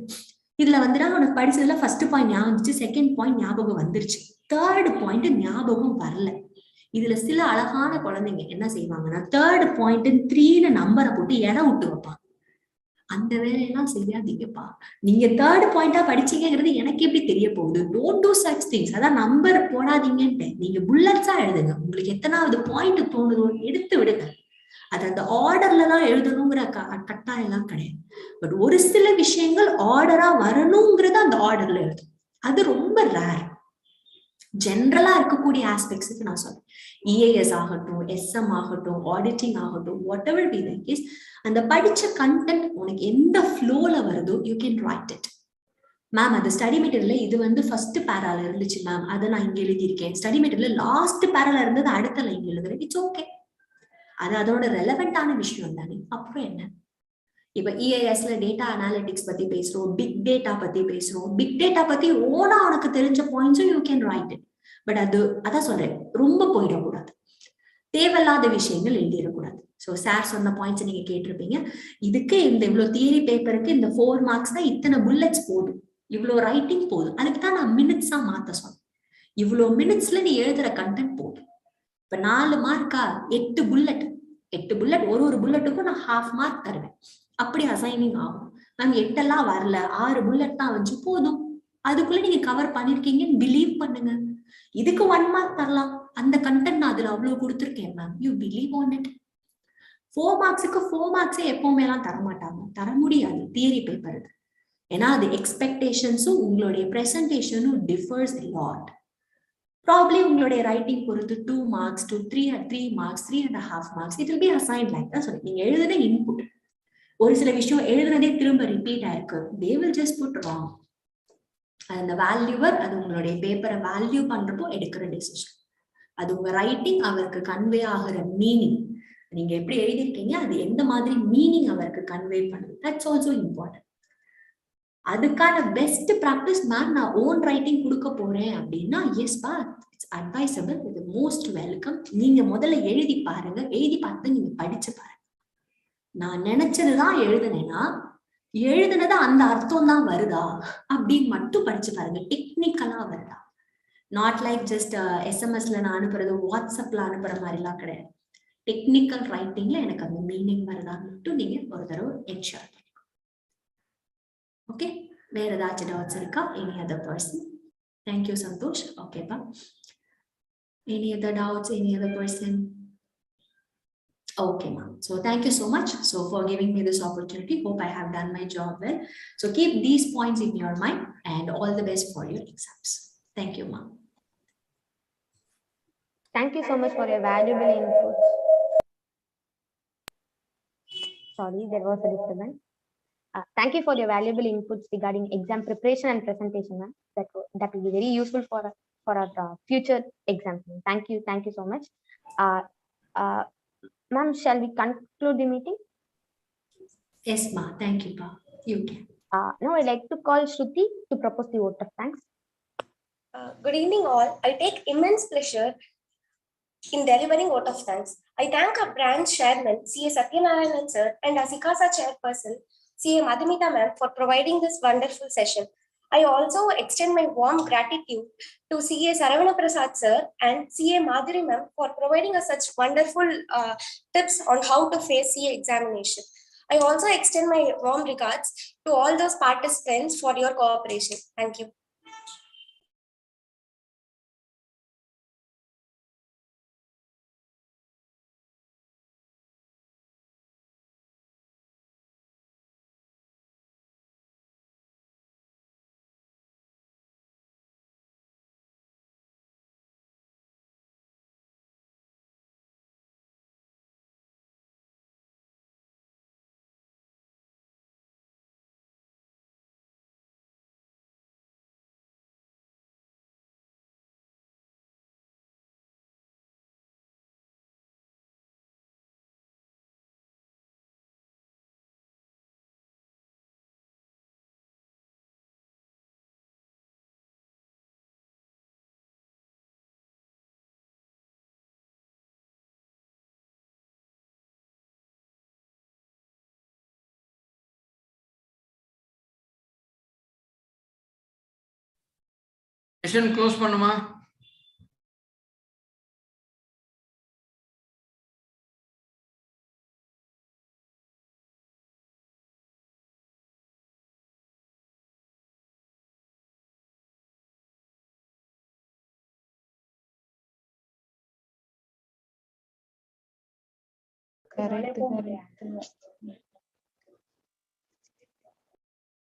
இதுல உனக்கு படிச்சதுல ஃபர்ஸ்ட் பாயிண்ட் ஞாபகம் வந்துச்சு, செகண்ட் பாயிண்ட் ஞாபகம் வந்துருச்சு, 3rd பாயிண்ட் ஞாபகம் வரல. இதுல சில அழகான குழந்தைங்க என்ன செய்வாங்கன்னா 3rd பாயிண்ட் 3ன்னு நம்பரை போட்டு இடம் விட்டு வைப்பாங்க. அந்த வேலையெல்லாம் செய்யாதீங்கப்பா. நீங்க 3rd பாயிண்டா படிச்சீங்கிறது எனக்கு எப்படி தெரிய போகுது? Don't do such things. அதான் நம்பர் போடாதீங்கன்ட்டு, நீங்க புல்லட்ஸா எழுதுங்க. உங்களுக்கு எத்தனாவது பாயிண்ட் தோணுதோ எடுத்து விடுங்க. அது அந்த ஆர்டர்ல தான் எழுதணுங்கிற கட்டாயம் எல்லாம் கிடையாது. பட் ஒரு சில விஷயங்கள் ஆர்டரா வரணுங்கிறத அந்த ஆர்டர்ல எழுதும். அது ரொம்ப ரேர். ஜென்ரலா இருக்கக்கூடிய ஆஸ்பெக்ட்ஸுக்கு நான் சொல்றேன், இஏஎஸ் ஆகட்டும், எஸ்எம் ஆகட்டும், ஆடிட்டிங் ஆகட்டும், whatever be the case, அந்த படிச்ச கண்டென்ட் உனக்கு எந்த ஃப்ளோல வருதோ you can write it. Ma'am அது ஸ்டடி மெட்டீரியல்ல இது ஃபர்ஸ்ட் பேரால இருந்துச்சு மேம், அதை நான் இங்க எழுதியிருக்கேன். ஸ்டடி மெட்டீரியல் லாஸ்ட் பேரால இருந்தது அடுத்த லைன் எழுதுறேன். இட்ஸ் ஓகே, அது அதோட ரெலவெண்டான விஷயம் தானே. அப்புறம் என்ன, இப்ப இஏஎஸ்ல டேட்டா அனாலிட்டிக்ஸ் பத்தி பேசுறோம், பிக் டேட்டா பத்தி பேசுறோம். பிக் டேட்டா பத்தி ஓனா உனக்கு தெரிஞ்ச பாயிண்ட்ஸும் you can write it. But அதான் சொல்றேன், ரொம்ப போயிடக்கூடாது, தேவையில்லாத விஷயங்கள் எழுதிடக்கூடாது. ஸோ சார் சொன்ன பாயிண்ட்ஸ் நீங்க கேட்டிருப்பீங்க. இதுக்கு இந்த இவ்வளவு தியரி பேப்பருக்கு இந்த 4 மார்க்ஸ் தான், இத்தனை புல்லட்ஸ் போதும், இவ்வளவு ரைட்டிங் போதும். அதுக்கு தான் நான் மினிட்ஸா மாத்த சொன்னேன். இவ்வளவு மினிட்ஸ்ல நீ எழுதுற கண்டென்ட் போதும். இப்ப 4 மார்க்கா, 8 புல்லட், ஒரு புல்லட்டுக்கும் நான் 1/2 மார்க் தருவேன். அப்படி அசைனிங் ஆகும். மேம் 8 வரல, 6 புல்லட் தான் வச்சு போதும், அதுக்குள்ள நீங்க கவர் பண்ணிருக்கீங்கன்னு பிலீவ் பண்ணுங்க. இதுக்கு 1 மார்க் தரலாம், அந்த கண்டென்ட் நான் அதுல அவ்வளவு கொடுத்துருக்கேன் ma'am, you believe on it. 4 மார்க்ஸுக்கு 4 மார்க்ஸே எப்பவுமே எல்லாம் தர மாட்டாங்க, தர முடியாது தியரி பேப்பர் இது. ஏன்னா அது எக்ஸ்பெக்டேஷன்ஸும் உங்களுடைய பிரசன்டேஷனும் டிஃபர்ஸ் லாட். ப்ராப்ளி உங்களுடைய ரைட்டிங் பொறுத்து 2 marks to 3 marks, 3.5 marks, it will be assigned like that. நீங்க எழுதுன இன்புட், ஒரு சில விஷயம் எழுதுனதே திரும்ப ரிப்பீட் ஆயிருக்கு, they will just put wrong. அந்த வேல்யூவர், அது உங்களுடைய பேப்பரை வேல்யூ பண்றப்போ எடுக்கிற டெசிஷன். அது உங்க ரைட்டிங் அவருக்கு கன்வே ஆகிற மீனிங், நீங்க எப்படி எழுதிருக்கீங்க அது எந்த மாதிரி மீனிங் அவருக்கு கன்வே பண்ணுது, தட்ஸ் ஆல்சோ இம்பார்ட்டன்ட். அதுக்கான பெஸ்ட் ப்ராக்டிஸ் மேம், நான் ஓன் ரைட்டிங் கொடுக்க போறேன் அப்படின்னா எஸ் பா, இட்ஸ் அட்வைசபிள், இது மோஸ்ட் வெல்கம். நீங்க முதல்ல எழுதி பாருங்க, எழுதி பார்த்து நீங்க படிச்சு பாருங்க. நான் நினைச்சதுதான் எழுதுனேன்னா எழுதுனது அந்த அர்த்தம் தான் வருதா அப்படின்னு மட்டும் படிச்சு பாருங்க, டெக்னிக்கலா வருதா. நாட் லைக் ஜஸ்ட் எஸ்எம்எஸ்ல நான் அனுப்புறது, வாட்ஸ்அப்ல அனுப்புற மாதிரி எல்லாம் கிடையாது. டெக்னிக்கல் ரைட்டிங்ல எனக்கு அந்த மீனிங் வருதான்னு மட்டும் நீங்க ஒரு தடவை என்ஷூர் பண்ணிக்கோங்க. ஓகே, வேற ஏதாச்சும் டவுட்ஸ் இருக்கா? Any other person? Thank you Santosh. ஓகேப்பா, any other doubts, any other person? Okay, ma'am. So thank you so much for giving me this opportunity. Hope I have done my job well. So keep these points in your mind and all the best for your exams. Thank you, ma'am. Thank you so much for your valuable inputs. Sorry, there was a disturbance. Thank you for your valuable inputs regarding exam preparation and presentation, ma'am. That will be very useful for our future exams. Thank you so much. Ma'am, shall we conclude the meeting? Yes, ma. Thank you, pa. You can. Now I'd like to call Shruti to propose the vote of thanks. Good evening, all. I take immense pleasure in delivering vote of thanks. I thank our branch chairman, C.A. Satyanarayanan sir, and our Sikasa chairperson, C.A. Madhumita ma'am, for providing this wonderful session. I also extend my warm gratitude to C.A. Saravana Prasad sir and C.A. Madhuri ma'am for providing us such wonderful tips on how to face CA examination. I also extend my warm regards to all those participants for your cooperation. Thank you. Session close பண்ணுமா? Correct.